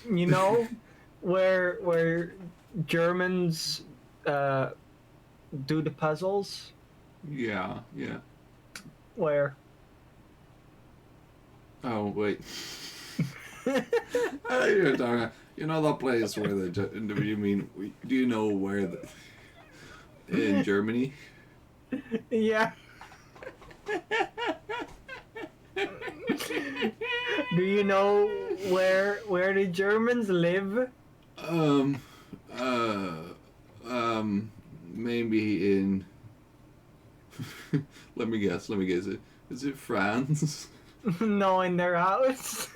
[SPEAKER 2] You know, where Germans do the puzzles?
[SPEAKER 1] Yeah.
[SPEAKER 2] Where?
[SPEAKER 1] Oh wait. You're talking. You know that place where you mean? Do you know where in Germany?
[SPEAKER 2] Yeah. Do you know where the Germans live?
[SPEAKER 1] Maybe in. Let me guess. Is it France?
[SPEAKER 2] No, in their house.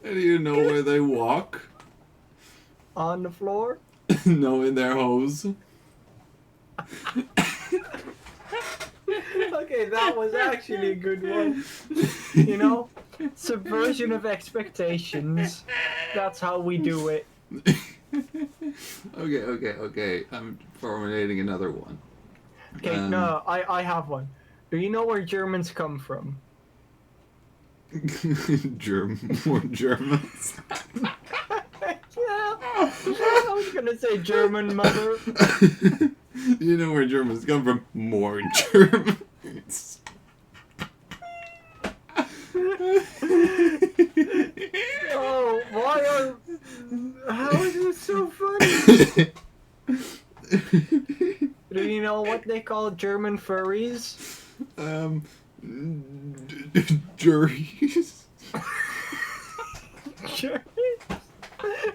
[SPEAKER 1] And do you know where they walk?
[SPEAKER 2] On the floor.
[SPEAKER 1] No, in their hose.
[SPEAKER 2] Okay, that was actually a good one. You know, subversion of expectations. That's how we do it.
[SPEAKER 1] Okay. I'm formulating another one.
[SPEAKER 2] Okay, no, I have one. Do you know where Germans come from?
[SPEAKER 1] More Germans.
[SPEAKER 2] Yeah, I was gonna say German mother.
[SPEAKER 1] You know where Germans come from? More Germans.
[SPEAKER 2] How is this so funny? Do you know what they call German furries?
[SPEAKER 1] Juries.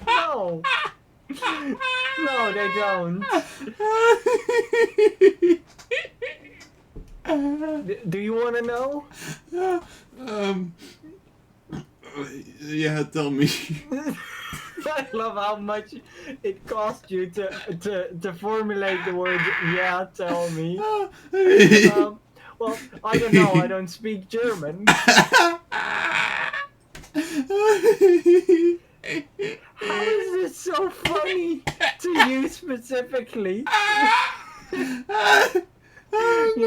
[SPEAKER 2] No. No, they don't. Do you want to know?
[SPEAKER 1] Yeah, tell me.
[SPEAKER 2] I love how much it cost you to formulate the word, yeah, tell me. Well, I don't know, I don't speak German. How is this so funny to you specifically? You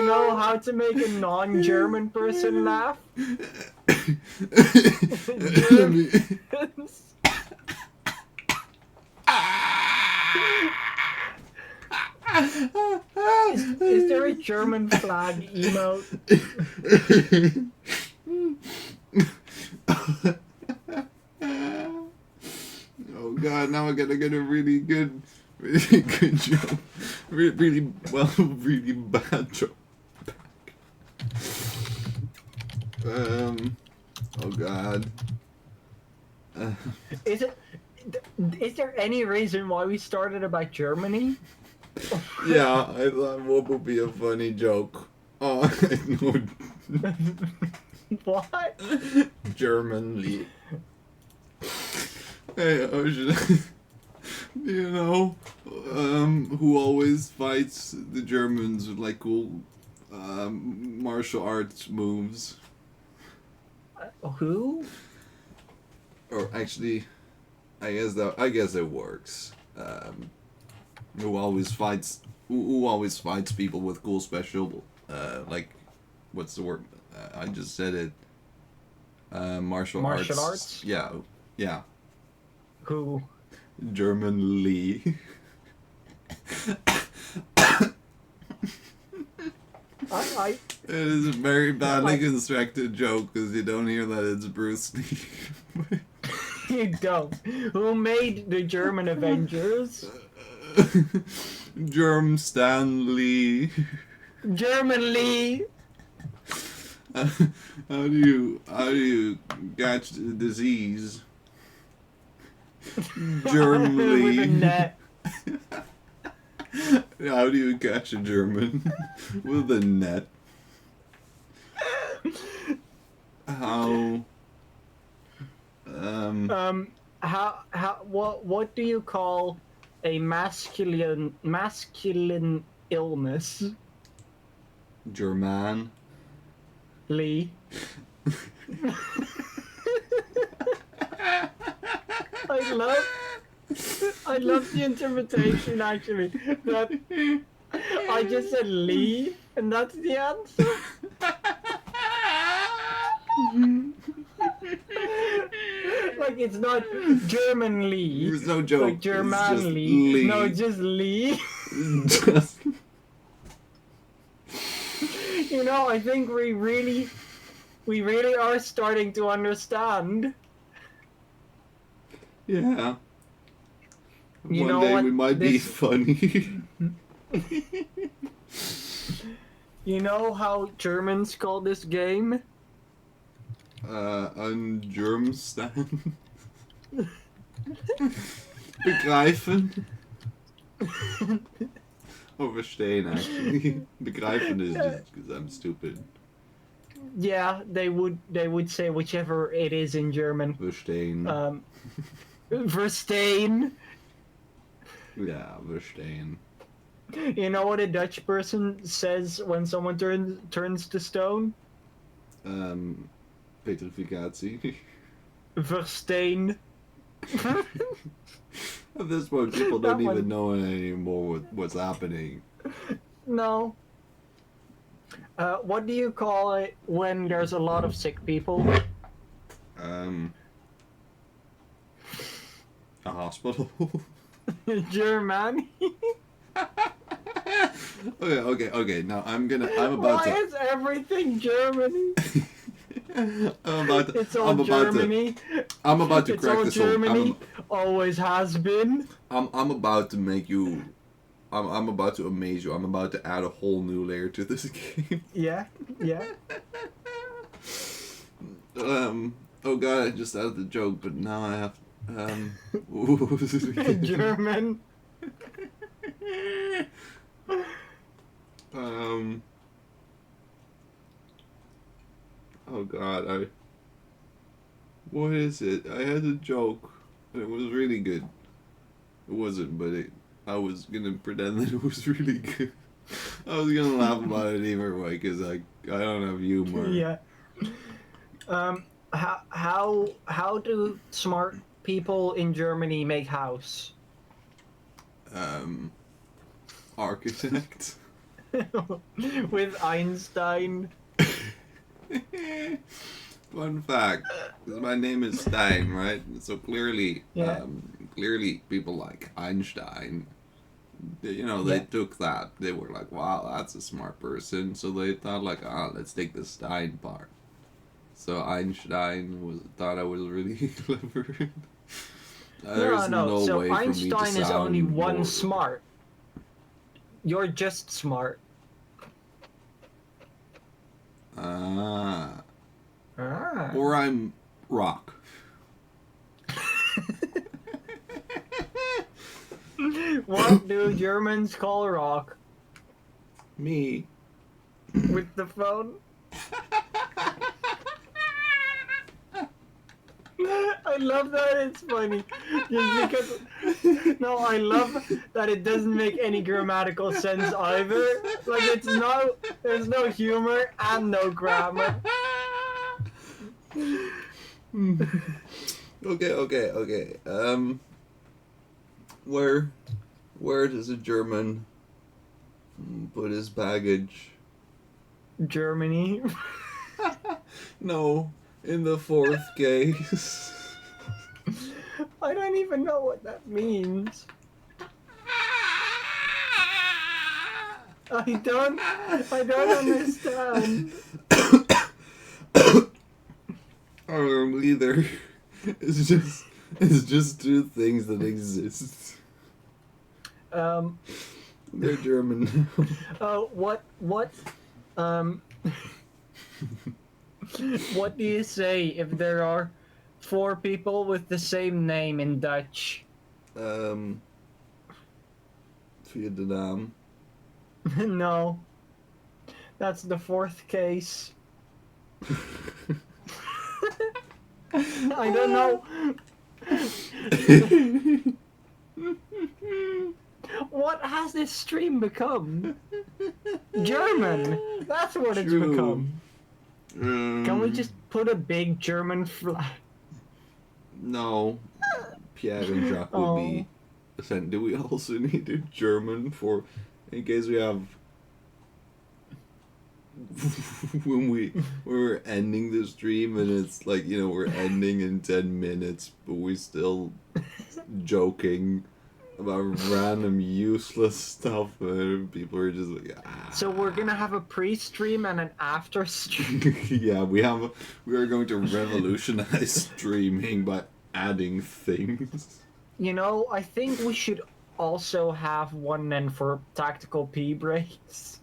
[SPEAKER 2] know how to make a non-German person laugh?
[SPEAKER 1] Let me-
[SPEAKER 2] Is there a German flag emote?
[SPEAKER 1] Oh god, now I gotta get a really good joke. Really bad joke. Oh god.
[SPEAKER 2] Is there any reason why we started about Germany?
[SPEAKER 1] Yeah, I thought what would be a funny joke. Oh, I know.
[SPEAKER 2] What?
[SPEAKER 1] Germanly. Hey, Ocean. Do you know who always fights the Germans with like cool martial arts moves?
[SPEAKER 2] Who?
[SPEAKER 1] Or actually, I guess it works. Who always fights people with cool special like what's the word? I just said it. Martial
[SPEAKER 2] arts?
[SPEAKER 1] Yeah.
[SPEAKER 2] Who?
[SPEAKER 1] Germanly.
[SPEAKER 2] I
[SPEAKER 1] It is a very badly constructed joke because you don't hear that it's Bruce Lee.
[SPEAKER 2] You don't. Who made the German Avengers?
[SPEAKER 1] Germ Stanley.
[SPEAKER 2] Germanly.
[SPEAKER 1] How do you catch the disease?
[SPEAKER 2] With a
[SPEAKER 1] Germly.
[SPEAKER 2] net.
[SPEAKER 1] How do you catch a German? With a net. How?
[SPEAKER 2] What do you call a masculine illness?
[SPEAKER 1] German.
[SPEAKER 2] Lee. I love the interpretation actually. That I just said Lee and that's the answer. Like it's not German Lee.
[SPEAKER 1] There's no joke.
[SPEAKER 2] Like
[SPEAKER 1] It's
[SPEAKER 2] German
[SPEAKER 1] just
[SPEAKER 2] Lee.
[SPEAKER 1] Lee.
[SPEAKER 2] No, it's just Lee.
[SPEAKER 1] Just-
[SPEAKER 2] You know, I think we really are starting to understand.
[SPEAKER 1] Yeah.
[SPEAKER 2] You
[SPEAKER 1] One
[SPEAKER 2] know
[SPEAKER 1] day
[SPEAKER 2] what
[SPEAKER 1] we might be
[SPEAKER 2] this-
[SPEAKER 1] funny.
[SPEAKER 2] You know how Germans call this game?
[SPEAKER 1] Ein Germstan. Begreifen. Or verstehen, actually. Begreifen is just because I'm stupid.
[SPEAKER 2] Yeah, they would say whichever it is in German.
[SPEAKER 1] Verstehen.
[SPEAKER 2] Verstehen.
[SPEAKER 1] Yeah, verstehen.
[SPEAKER 2] You know what a Dutch person says when someone turns to stone?
[SPEAKER 1] Petrificatie.
[SPEAKER 2] Verstehen.
[SPEAKER 1] At this point, people
[SPEAKER 2] That
[SPEAKER 1] don't
[SPEAKER 2] one.
[SPEAKER 1] even know anymore what's happening.
[SPEAKER 2] No. What do you call it when there's a lot of sick people?
[SPEAKER 1] A hospital.
[SPEAKER 2] Germany.
[SPEAKER 1] Okay. Now I'm about
[SPEAKER 2] Why
[SPEAKER 1] to.
[SPEAKER 2] is everything Germany?
[SPEAKER 1] I'm about to.
[SPEAKER 2] It's all Germany.
[SPEAKER 1] I'm about to
[SPEAKER 2] It's
[SPEAKER 1] crack
[SPEAKER 2] all
[SPEAKER 1] this whole.
[SPEAKER 2] Germany. always has been.
[SPEAKER 3] I'm about to make you. I'm about to amaze you. I'm about to add a whole new layer to this game.
[SPEAKER 2] Yeah, yeah.
[SPEAKER 3] Oh god, I just added the joke, but now I have.
[SPEAKER 2] German.
[SPEAKER 3] Oh god, what is it? I had a joke. It was really good. It wasn't, but I was gonna pretend that it was really good. I was gonna laugh about it either way because I don't have humor.
[SPEAKER 2] Yeah. How do smart people in Germany make house?
[SPEAKER 3] Architect.
[SPEAKER 2] With Einstein.
[SPEAKER 3] Fun fact: my name is Stein, right? So clearly,
[SPEAKER 2] Yeah.
[SPEAKER 3] clearly, people like Einstein. They
[SPEAKER 2] Yeah.
[SPEAKER 3] took that. They were like, "Wow, that's a smart person." So they thought, like, let's take the Stein part." So Einstein thought I was really clever. There's no
[SPEAKER 2] So
[SPEAKER 3] way for me to
[SPEAKER 2] Einstein is only
[SPEAKER 3] sound
[SPEAKER 2] one
[SPEAKER 3] more-
[SPEAKER 2] smart. You're just smart.
[SPEAKER 3] Ah.
[SPEAKER 2] Ah.
[SPEAKER 3] Or I'm rock.
[SPEAKER 2] What do Germans call rock?
[SPEAKER 3] Me.
[SPEAKER 2] With the phone? I love that it's funny. Just because no, I love that it doesn't make any grammatical sense either. Like there's no humor and no grammar.
[SPEAKER 3] Okay. Where does a German put his baggage?
[SPEAKER 2] Germany.
[SPEAKER 3] No, in the fourth case.
[SPEAKER 2] I don't even know what that means. I don't understand.
[SPEAKER 3] Either. It's just two things that exist. They're German.
[SPEAKER 2] Um, what do you say if there are 4 people with the same name in Dutch?
[SPEAKER 3] Vietnam.
[SPEAKER 2] No. That's the 4th case. I don't know. What has this stream become? German! That's what it's
[SPEAKER 3] True.
[SPEAKER 2] become. Can we just put a big German flag?
[SPEAKER 3] No. Pierre and Jacques would be sent. Do we also need a German for in case we have when we're ending the stream and it's like, we're ending in 10 minutes but we're still joking about random useless stuff and people are just like
[SPEAKER 2] So we're gonna have a pre-stream and an after-stream.
[SPEAKER 3] Yeah, we are going to revolutionize streaming by adding things.
[SPEAKER 2] I think we should also have one then for tactical pee breaks.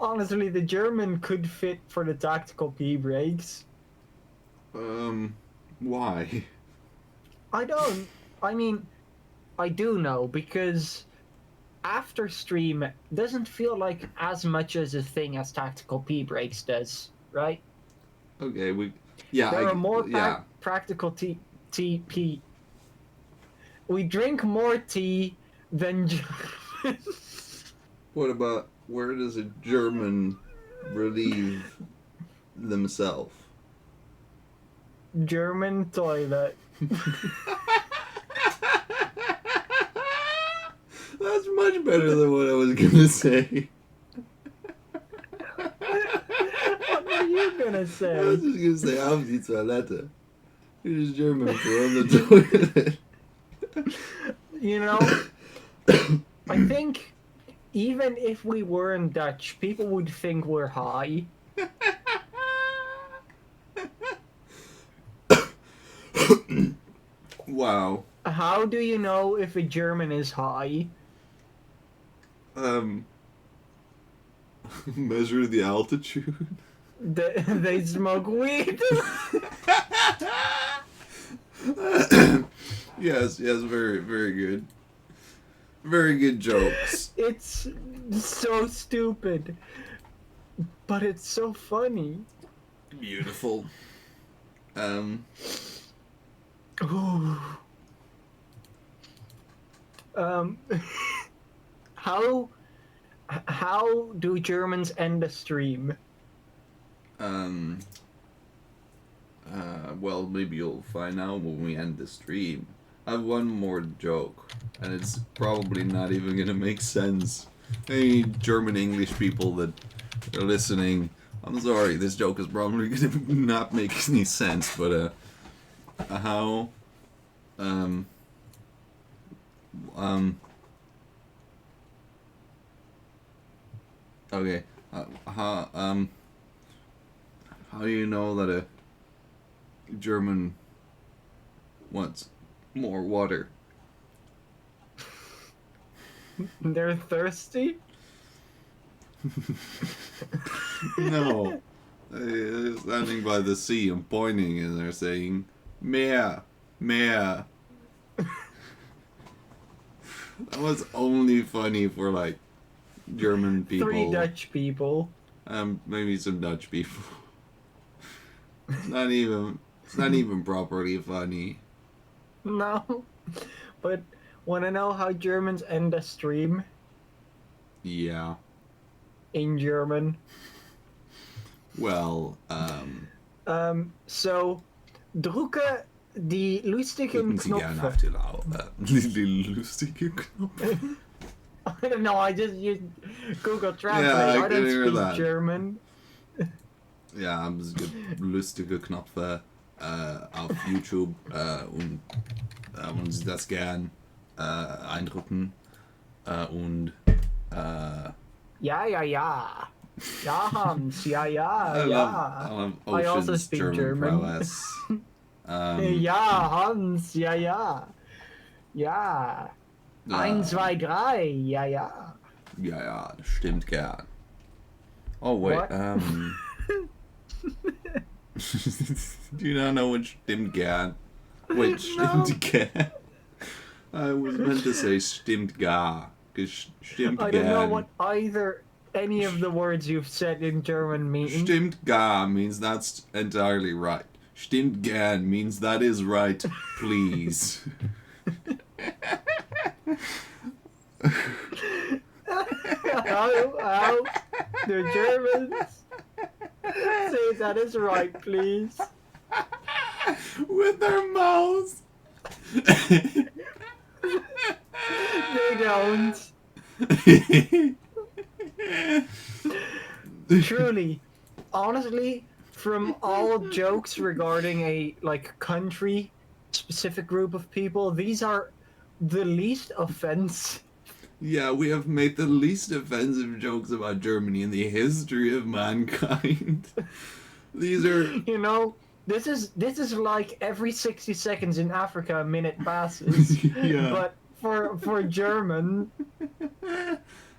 [SPEAKER 2] Honestly, the German could fit for the tactical pee breaks.
[SPEAKER 3] Why?
[SPEAKER 2] I don't. I mean, I do know because after stream doesn't feel like as much as a thing as tactical pee breaks does, right?
[SPEAKER 3] Okay,
[SPEAKER 2] There are more
[SPEAKER 3] yeah.
[SPEAKER 2] practical TP. We drink more tea than German.
[SPEAKER 3] What about where does a German relieve themselves?
[SPEAKER 2] German toilet.
[SPEAKER 3] That's much better than what I was gonna say.
[SPEAKER 2] What were you gonna
[SPEAKER 3] I was
[SPEAKER 2] say?
[SPEAKER 3] just gonna say auf die Toilette. It is German for on the toilet.
[SPEAKER 2] I think even if we weren't Dutch, people would think we're high.
[SPEAKER 1] Wow.
[SPEAKER 2] How do you know if a German is high?
[SPEAKER 1] Measure the altitude.
[SPEAKER 2] They smoke weed.
[SPEAKER 1] Yes, very, very good. Very good jokes.
[SPEAKER 2] It's so stupid, but it's so funny.
[SPEAKER 1] Beautiful.
[SPEAKER 2] Ooh. How do Germans end a stream?
[SPEAKER 1] Well, maybe you'll find out when we end the stream. I have one more joke, and it's probably not even gonna make sense. Any German English people that are listening, I'm sorry, this joke is probably gonna not make any sense, but, how, okay, how do you know that a German wants more water?
[SPEAKER 2] They're thirsty?
[SPEAKER 1] No. They're standing by the sea and pointing and they're saying, Meer, Meer. That was only funny for, like, German people.
[SPEAKER 2] 3 Dutch people.
[SPEAKER 1] Maybe some Dutch people. It's not even properly funny.
[SPEAKER 2] No. But wanna know how Germans end a stream?
[SPEAKER 1] Yeah.
[SPEAKER 2] In German.
[SPEAKER 1] Well,
[SPEAKER 2] So drücke die lustigen
[SPEAKER 1] klicken Sie gerne auf
[SPEAKER 2] Knöpfe.
[SPEAKER 1] die lustige Knopf.
[SPEAKER 2] I don't know, I just used Google Translate.
[SPEAKER 1] Yeah, I
[SPEAKER 2] I
[SPEAKER 1] can
[SPEAKER 2] don't
[SPEAKER 1] hear
[SPEAKER 2] speak
[SPEAKER 1] that.
[SPEAKER 2] German.
[SPEAKER 1] Ja, es gibt lustige Knöpfe auf YouTube und wenn Sie das gern eindrücken und
[SPEAKER 2] Ja. Ja, Hans. Ja.
[SPEAKER 1] I love
[SPEAKER 2] I also
[SPEAKER 1] Ocean's
[SPEAKER 2] speak
[SPEAKER 1] German
[SPEAKER 2] German.
[SPEAKER 1] prowess.
[SPEAKER 2] Ja, Hans. Ja. Ja. 1, 2, 3. Ja.
[SPEAKER 1] Ja, stimmt gern. Oh wait,
[SPEAKER 2] What?
[SPEAKER 1] do you not know what stimmt gern? Wait,
[SPEAKER 2] No.
[SPEAKER 1] stimmt gern? I was meant to say stimmt gar, because stimmt
[SPEAKER 2] I don't know
[SPEAKER 1] gern.
[SPEAKER 2] what any of the words you've said in German mean.
[SPEAKER 1] Stimmt gar means that's entirely right. Stimmt gern means that is right, please.
[SPEAKER 2] How the Germans say that is right, please.
[SPEAKER 1] With their mouths.
[SPEAKER 2] They don't. Truly, honestly, from all jokes regarding a country specific group of people, these are the least offensive.
[SPEAKER 1] Yeah, we have made the least offensive jokes about Germany in the history of mankind. These are
[SPEAKER 2] You know, this is like every 60 seconds in Africa a minute passes.
[SPEAKER 1] Yeah.
[SPEAKER 2] But for German,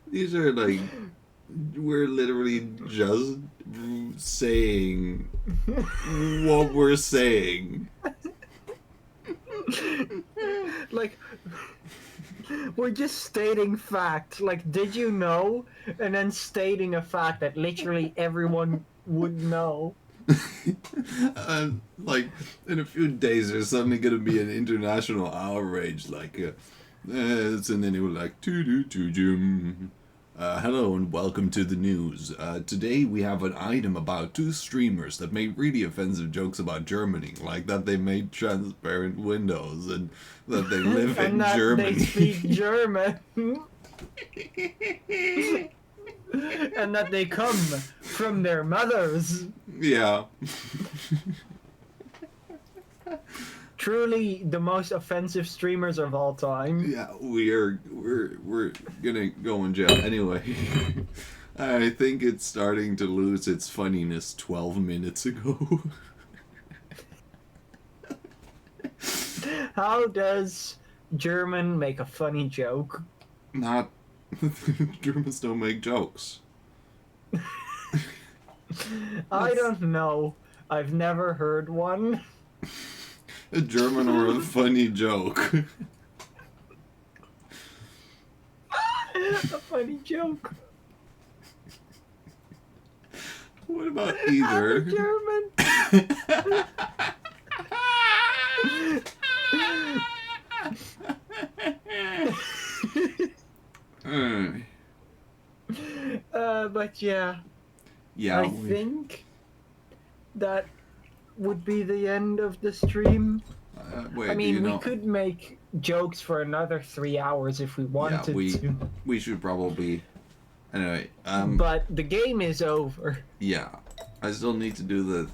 [SPEAKER 1] these are like we're literally just saying what we're saying.
[SPEAKER 2] like we're just stating fact. Like, did you know? And then stating a fact that literally everyone would know.
[SPEAKER 1] And like in a few days, there's suddenly gonna be an international outrage. Like, and then it was like, hello and welcome to the news. Today we have an item about 2 streamers that made really offensive jokes about Germany, like that they made transparent windows and that they live
[SPEAKER 2] And
[SPEAKER 1] in
[SPEAKER 2] that
[SPEAKER 1] Germany.
[SPEAKER 2] they speak German. And that they come from their mothers.
[SPEAKER 1] Yeah.
[SPEAKER 2] Truly the most offensive streamers of all time.
[SPEAKER 1] Yeah, we're gonna go in jail anyway. I think it's starting to lose its funniness 12 minutes ago.
[SPEAKER 2] How does German make a funny joke?
[SPEAKER 1] Not Germans don't make jokes.
[SPEAKER 2] I don't know. I've never heard one.
[SPEAKER 1] A German or a funny joke.
[SPEAKER 2] A funny joke.
[SPEAKER 1] What about
[SPEAKER 2] I'm a
[SPEAKER 1] either?
[SPEAKER 2] German. But yeah,
[SPEAKER 1] Yeah.
[SPEAKER 2] I think that would be the end of the stream.
[SPEAKER 1] Wait,
[SPEAKER 2] I
[SPEAKER 1] do
[SPEAKER 2] mean,
[SPEAKER 1] you know?
[SPEAKER 2] we could make jokes for another 3 hours if we wanted to.
[SPEAKER 1] We should probably. Anyway,
[SPEAKER 2] But the game is over.
[SPEAKER 1] yeah, I still need to do the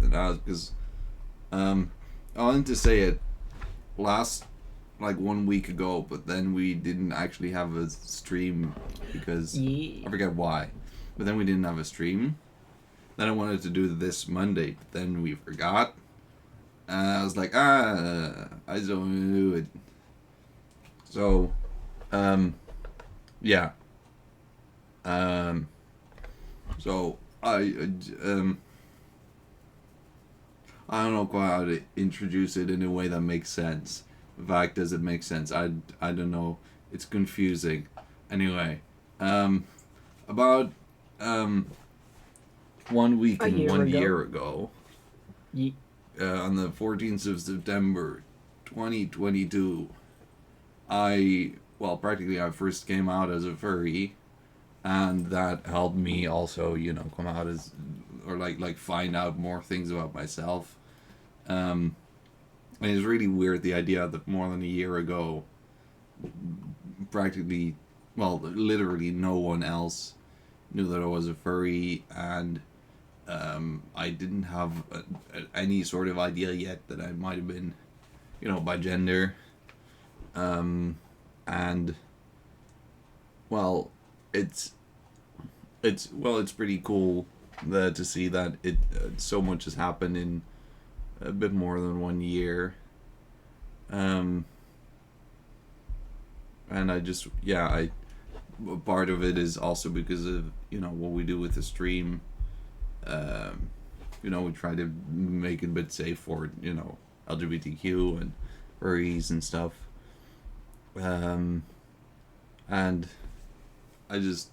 [SPEAKER 1] because I wanted to say it last like 1 week ago, but then we didn't actually have a stream because
[SPEAKER 2] Yeah.
[SPEAKER 1] I forget why, but then we didn't have a stream. Then I wanted to do this Monday, but then we forgot. And I was like, I just don't want to do it. So, yeah. So I don't know quite how to introduce it in a way that makes sense. In fact, does it make sense? I don't know. It's confusing. Anyway, about 1 week
[SPEAKER 2] A
[SPEAKER 1] and
[SPEAKER 2] year
[SPEAKER 1] 1
[SPEAKER 2] ago.
[SPEAKER 1] year ago,
[SPEAKER 2] Ye-
[SPEAKER 1] on the 14th of September, 2022, I first came out as a furry, and that helped me also, come out as, or like find out more things about myself. And it's really weird, the idea that more than a year ago, literally no one else knew that I was a furry, and I didn't have any sort of idea yet that I might have been, by gender. And well, it's pretty cool to see that so much has happened in a bit more than 1 year. And I just, part of it is also because of what we do with the stream. We try to make it a bit safe for LGBTQ and furries and stuff. And I just,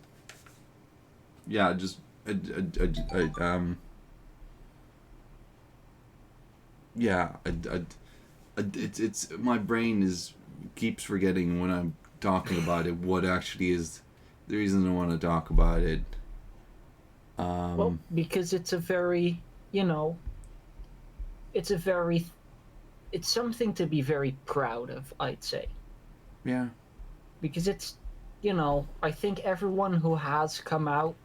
[SPEAKER 1] it's my brain keeps forgetting when I'm talking about it what actually is the reason I want to talk about it.
[SPEAKER 2] Well, because it's a very, it's something to be very proud of, I'd say.
[SPEAKER 1] Yeah.
[SPEAKER 2] Because it's, I think everyone who has come out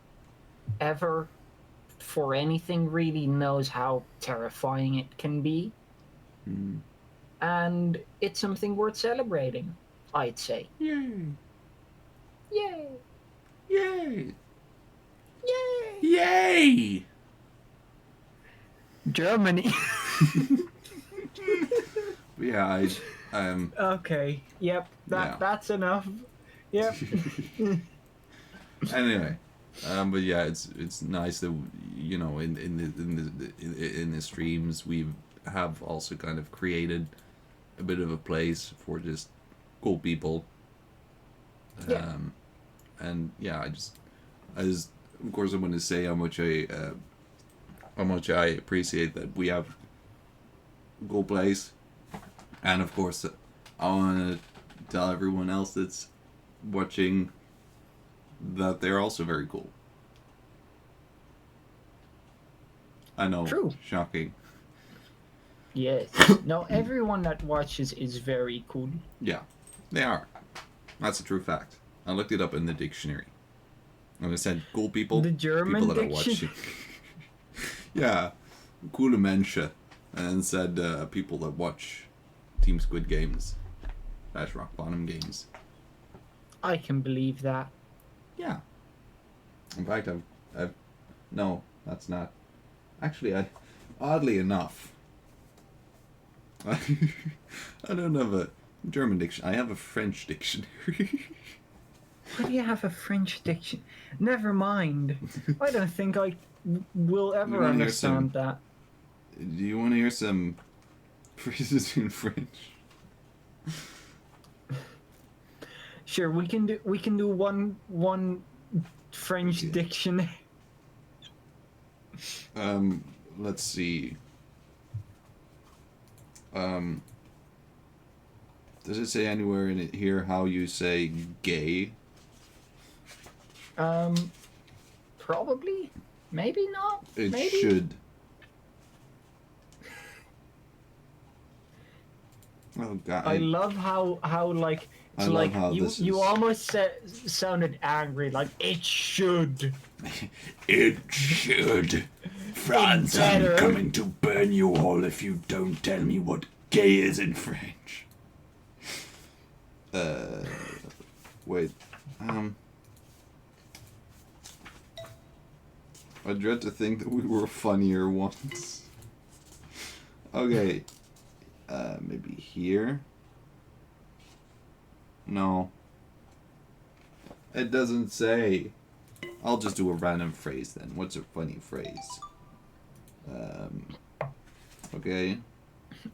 [SPEAKER 2] ever for anything really knows how terrifying it can be.
[SPEAKER 1] Mm.
[SPEAKER 2] And it's something worth celebrating, I'd say.
[SPEAKER 1] Yay!
[SPEAKER 2] Yay!
[SPEAKER 1] Yay!
[SPEAKER 2] Yay!
[SPEAKER 1] Yay!
[SPEAKER 2] Germany.
[SPEAKER 1] Yeah,
[SPEAKER 2] Okay. Yep.
[SPEAKER 1] Yeah.
[SPEAKER 2] That's enough. Yep.
[SPEAKER 1] Anyway, but yeah, it's nice that in the streams we have also kind of created a bit of a place for just cool people.
[SPEAKER 2] Yeah.
[SPEAKER 1] And yeah, I just of course I want to say how much I appreciate that we have a cool place, and of course I want to tell everyone else that's watching that they're also very cool. I know.
[SPEAKER 2] True.
[SPEAKER 1] Shocking.
[SPEAKER 2] Yes. No, everyone that watches is very cool.
[SPEAKER 1] Yeah, they are. That's a true fact. I looked it up in the dictionary. And it said cool people.
[SPEAKER 2] The German
[SPEAKER 1] people that are
[SPEAKER 2] dictionary.
[SPEAKER 1] watching. Yeah. Coole Menschen. And it said people that watch Team Squid Games. / Rock Bottom Games.
[SPEAKER 2] I can believe that.
[SPEAKER 1] Yeah. In fact, I've no, that's not. Actually, oddly enough, I don't have a German dictionary. I have a French dictionary.
[SPEAKER 2] Why do you have a French diction? Never mind. I don't think I will
[SPEAKER 1] You
[SPEAKER 2] ever
[SPEAKER 1] wanna hear some-
[SPEAKER 2] understand that.
[SPEAKER 1] Do you want to hear some phrases in French?
[SPEAKER 2] Sure, we can do one French
[SPEAKER 1] Okay.
[SPEAKER 2] dictionary.
[SPEAKER 1] Let's see. Does it say anywhere in it here how you say gay?
[SPEAKER 2] Probably. Maybe not.
[SPEAKER 1] It
[SPEAKER 2] Maybe.
[SPEAKER 1] should. Oh god.
[SPEAKER 2] I love how like
[SPEAKER 1] I
[SPEAKER 2] so
[SPEAKER 1] love
[SPEAKER 2] like
[SPEAKER 1] how
[SPEAKER 2] you
[SPEAKER 1] this
[SPEAKER 2] you
[SPEAKER 1] is-
[SPEAKER 2] almost sounded angry like it should.
[SPEAKER 1] It should. France, I'm
[SPEAKER 2] better.
[SPEAKER 1] coming to burn you all if you don't tell me what gay is in French. Wait. I dread to think that we were funnier once. Okay. Maybe here? No. It doesn't say. I'll just do a random phrase then. What's a funny phrase? Okay.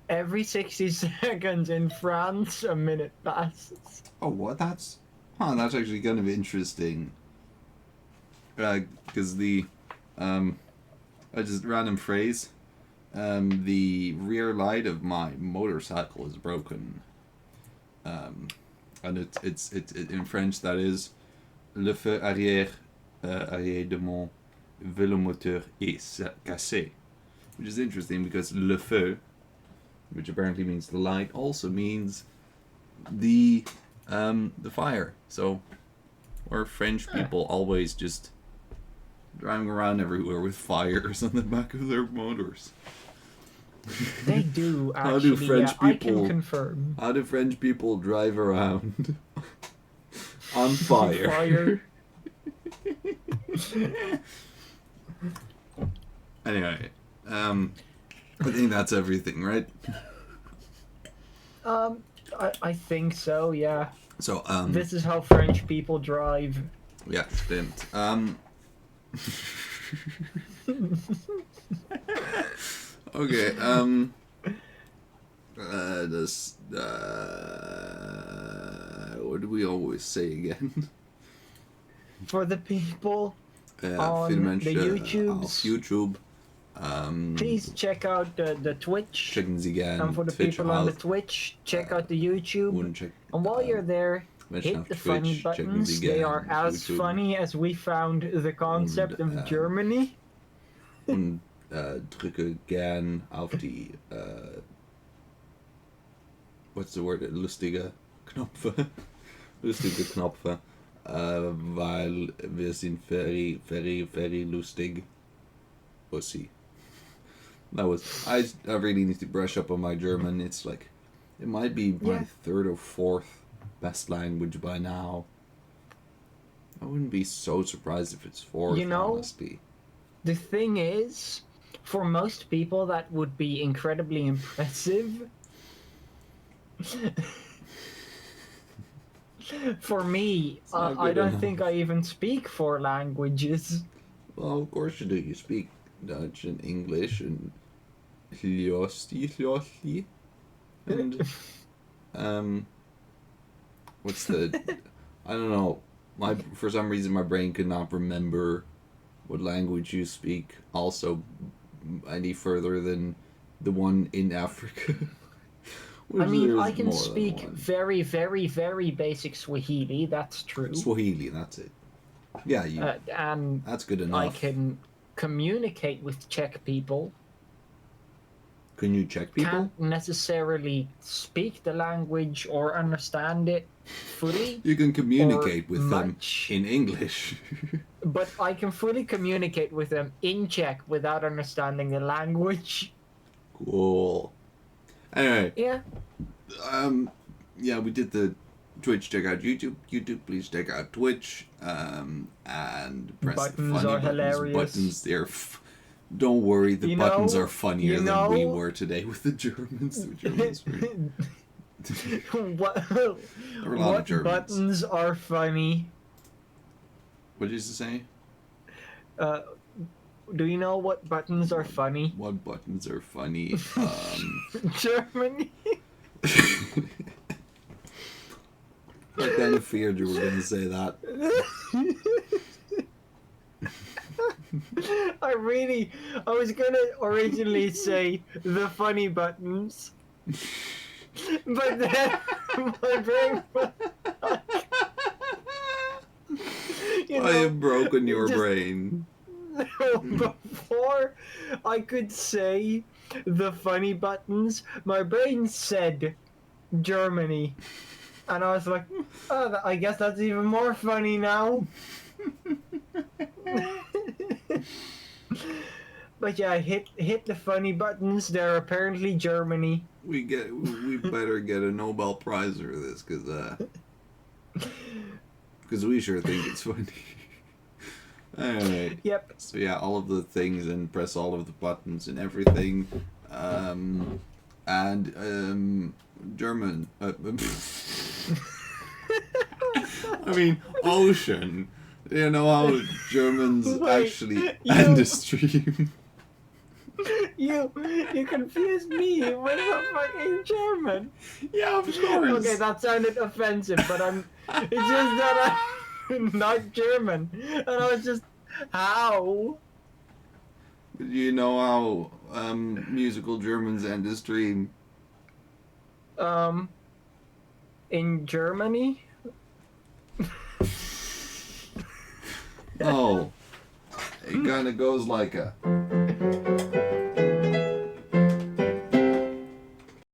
[SPEAKER 2] Every 60 seconds in France, a minute passes.
[SPEAKER 1] Oh, what? That's actually kind of interesting. Because I just random phrase. The rear light of my motorcycle is broken. And it's in French that is le feu arrière de mon vélomoteur est cassé, which is interesting because le feu, which apparently means the light, also means the fire. So we're French people always just driving around everywhere with fires on the back of their motors.
[SPEAKER 2] They do
[SPEAKER 1] How
[SPEAKER 2] actually.
[SPEAKER 1] do French
[SPEAKER 2] Yeah, I
[SPEAKER 1] people-
[SPEAKER 2] can confirm.
[SPEAKER 1] How do French people drive around on fire?
[SPEAKER 2] Fire.
[SPEAKER 1] Anyway, I think that's everything, right?
[SPEAKER 2] I think so. Yeah.
[SPEAKER 1] So,
[SPEAKER 2] This is how French people drive.
[SPEAKER 1] yeah, stimmt. Okay, what do we always say again?
[SPEAKER 2] For the people, On
[SPEAKER 1] Veel
[SPEAKER 2] the
[SPEAKER 1] mensen
[SPEAKER 2] YouTubes.
[SPEAKER 1] auf YouTube.
[SPEAKER 2] please check out the Twitch.
[SPEAKER 1] Checken Sie gern
[SPEAKER 2] And for the
[SPEAKER 1] Twitch
[SPEAKER 2] people on the
[SPEAKER 1] aus.
[SPEAKER 2] Twitch, check out the YouTube.
[SPEAKER 1] Und check,
[SPEAKER 2] And while you're there,
[SPEAKER 1] Menschen
[SPEAKER 2] hit
[SPEAKER 1] auf
[SPEAKER 2] the funny
[SPEAKER 1] Twitch, checken
[SPEAKER 2] buttons.
[SPEAKER 1] Sie
[SPEAKER 2] They
[SPEAKER 1] gern
[SPEAKER 2] are as
[SPEAKER 1] YouTube.
[SPEAKER 2] funny as we found the concept
[SPEAKER 1] Und,
[SPEAKER 2] of Germany.
[SPEAKER 1] Und drücke gern auf die what's the word? Lustige Knöpfe. Lustige Knöpfe. Weil wir sind very, very, very lustig. Pussy. That was I really need to brush up on my German. It's like it might be my
[SPEAKER 2] Yeah.
[SPEAKER 1] third or fourth best language by now. I wouldn't be so surprised if it's fourth,
[SPEAKER 2] You know-
[SPEAKER 1] honestly.
[SPEAKER 2] The thing is, for most people, that would be incredibly impressive. For me,
[SPEAKER 1] not
[SPEAKER 2] I
[SPEAKER 1] good
[SPEAKER 2] don't
[SPEAKER 1] enough.
[SPEAKER 2] think I even speak 4 languages.
[SPEAKER 1] Well, of course you do. You speak Dutch and English and Hliosli. And what's the I don't know. For some reason my brain could not remember what language you speak also any further than the one in Africa.
[SPEAKER 2] I
[SPEAKER 1] Which
[SPEAKER 2] mean,
[SPEAKER 1] there's
[SPEAKER 2] I can
[SPEAKER 1] more than
[SPEAKER 2] speak
[SPEAKER 1] one.
[SPEAKER 2] very, very, very basic Swahili, that's true.
[SPEAKER 1] Swahili, that's it. Yeah, you
[SPEAKER 2] And
[SPEAKER 1] that's good enough.
[SPEAKER 2] I can communicate with Czech people.
[SPEAKER 1] Can you check people?
[SPEAKER 2] Can't necessarily speak the language or understand it fully,
[SPEAKER 1] You can communicate
[SPEAKER 2] or
[SPEAKER 1] with them
[SPEAKER 2] much.
[SPEAKER 1] in English.
[SPEAKER 2] but I can fully communicate with them in Czech without understanding the language.
[SPEAKER 1] Cool. Anyway,
[SPEAKER 2] Yeah.
[SPEAKER 1] yeah, we did the Twitch. Check out YouTube. YouTube, please check out Twitch. And press
[SPEAKER 2] Buttons
[SPEAKER 1] the funny
[SPEAKER 2] are
[SPEAKER 1] buttons.
[SPEAKER 2] hilarious.
[SPEAKER 1] Buttons, they're Don't worry, the
[SPEAKER 2] You
[SPEAKER 1] buttons
[SPEAKER 2] know-
[SPEAKER 1] are funnier
[SPEAKER 2] you
[SPEAKER 1] than we
[SPEAKER 2] know-
[SPEAKER 1] were today with the Germans. The Germans were...
[SPEAKER 2] what
[SPEAKER 1] There were a lot of
[SPEAKER 2] what
[SPEAKER 1] Germans.
[SPEAKER 2] buttons are funny?
[SPEAKER 1] What did you say?
[SPEAKER 2] Do you know what buttons are funny?
[SPEAKER 1] What buttons are funny?
[SPEAKER 2] Germany.
[SPEAKER 1] I kind of feared you were going to say that.
[SPEAKER 2] I was gonna originally say the funny buttons, but then my brain was you
[SPEAKER 1] I have broken your
[SPEAKER 2] just-
[SPEAKER 1] brain.
[SPEAKER 2] before I could say the funny buttons, my brain said Germany, and I was like, oh, I guess that's even more funny now. But yeah, hit the funny buttons. They're apparently Germany.
[SPEAKER 1] We better get a Nobel Prize for this, because we sure think it's funny. Alright.
[SPEAKER 2] Yep.
[SPEAKER 1] So yeah, all of the things and press all of the buttons and everything. German. I mean, ocean. You know how Germans
[SPEAKER 2] Wait,
[SPEAKER 1] actually
[SPEAKER 2] you-
[SPEAKER 1] end the stream.
[SPEAKER 2] You confused me with the fucking German.
[SPEAKER 1] Yeah, of course.
[SPEAKER 2] Okay, that sounded offensive, but it's just that I'm not German, and I was just how.
[SPEAKER 1] Do you know how musical Germans end the stream?
[SPEAKER 2] In Germany.
[SPEAKER 1] Oh, it kind of goes like a.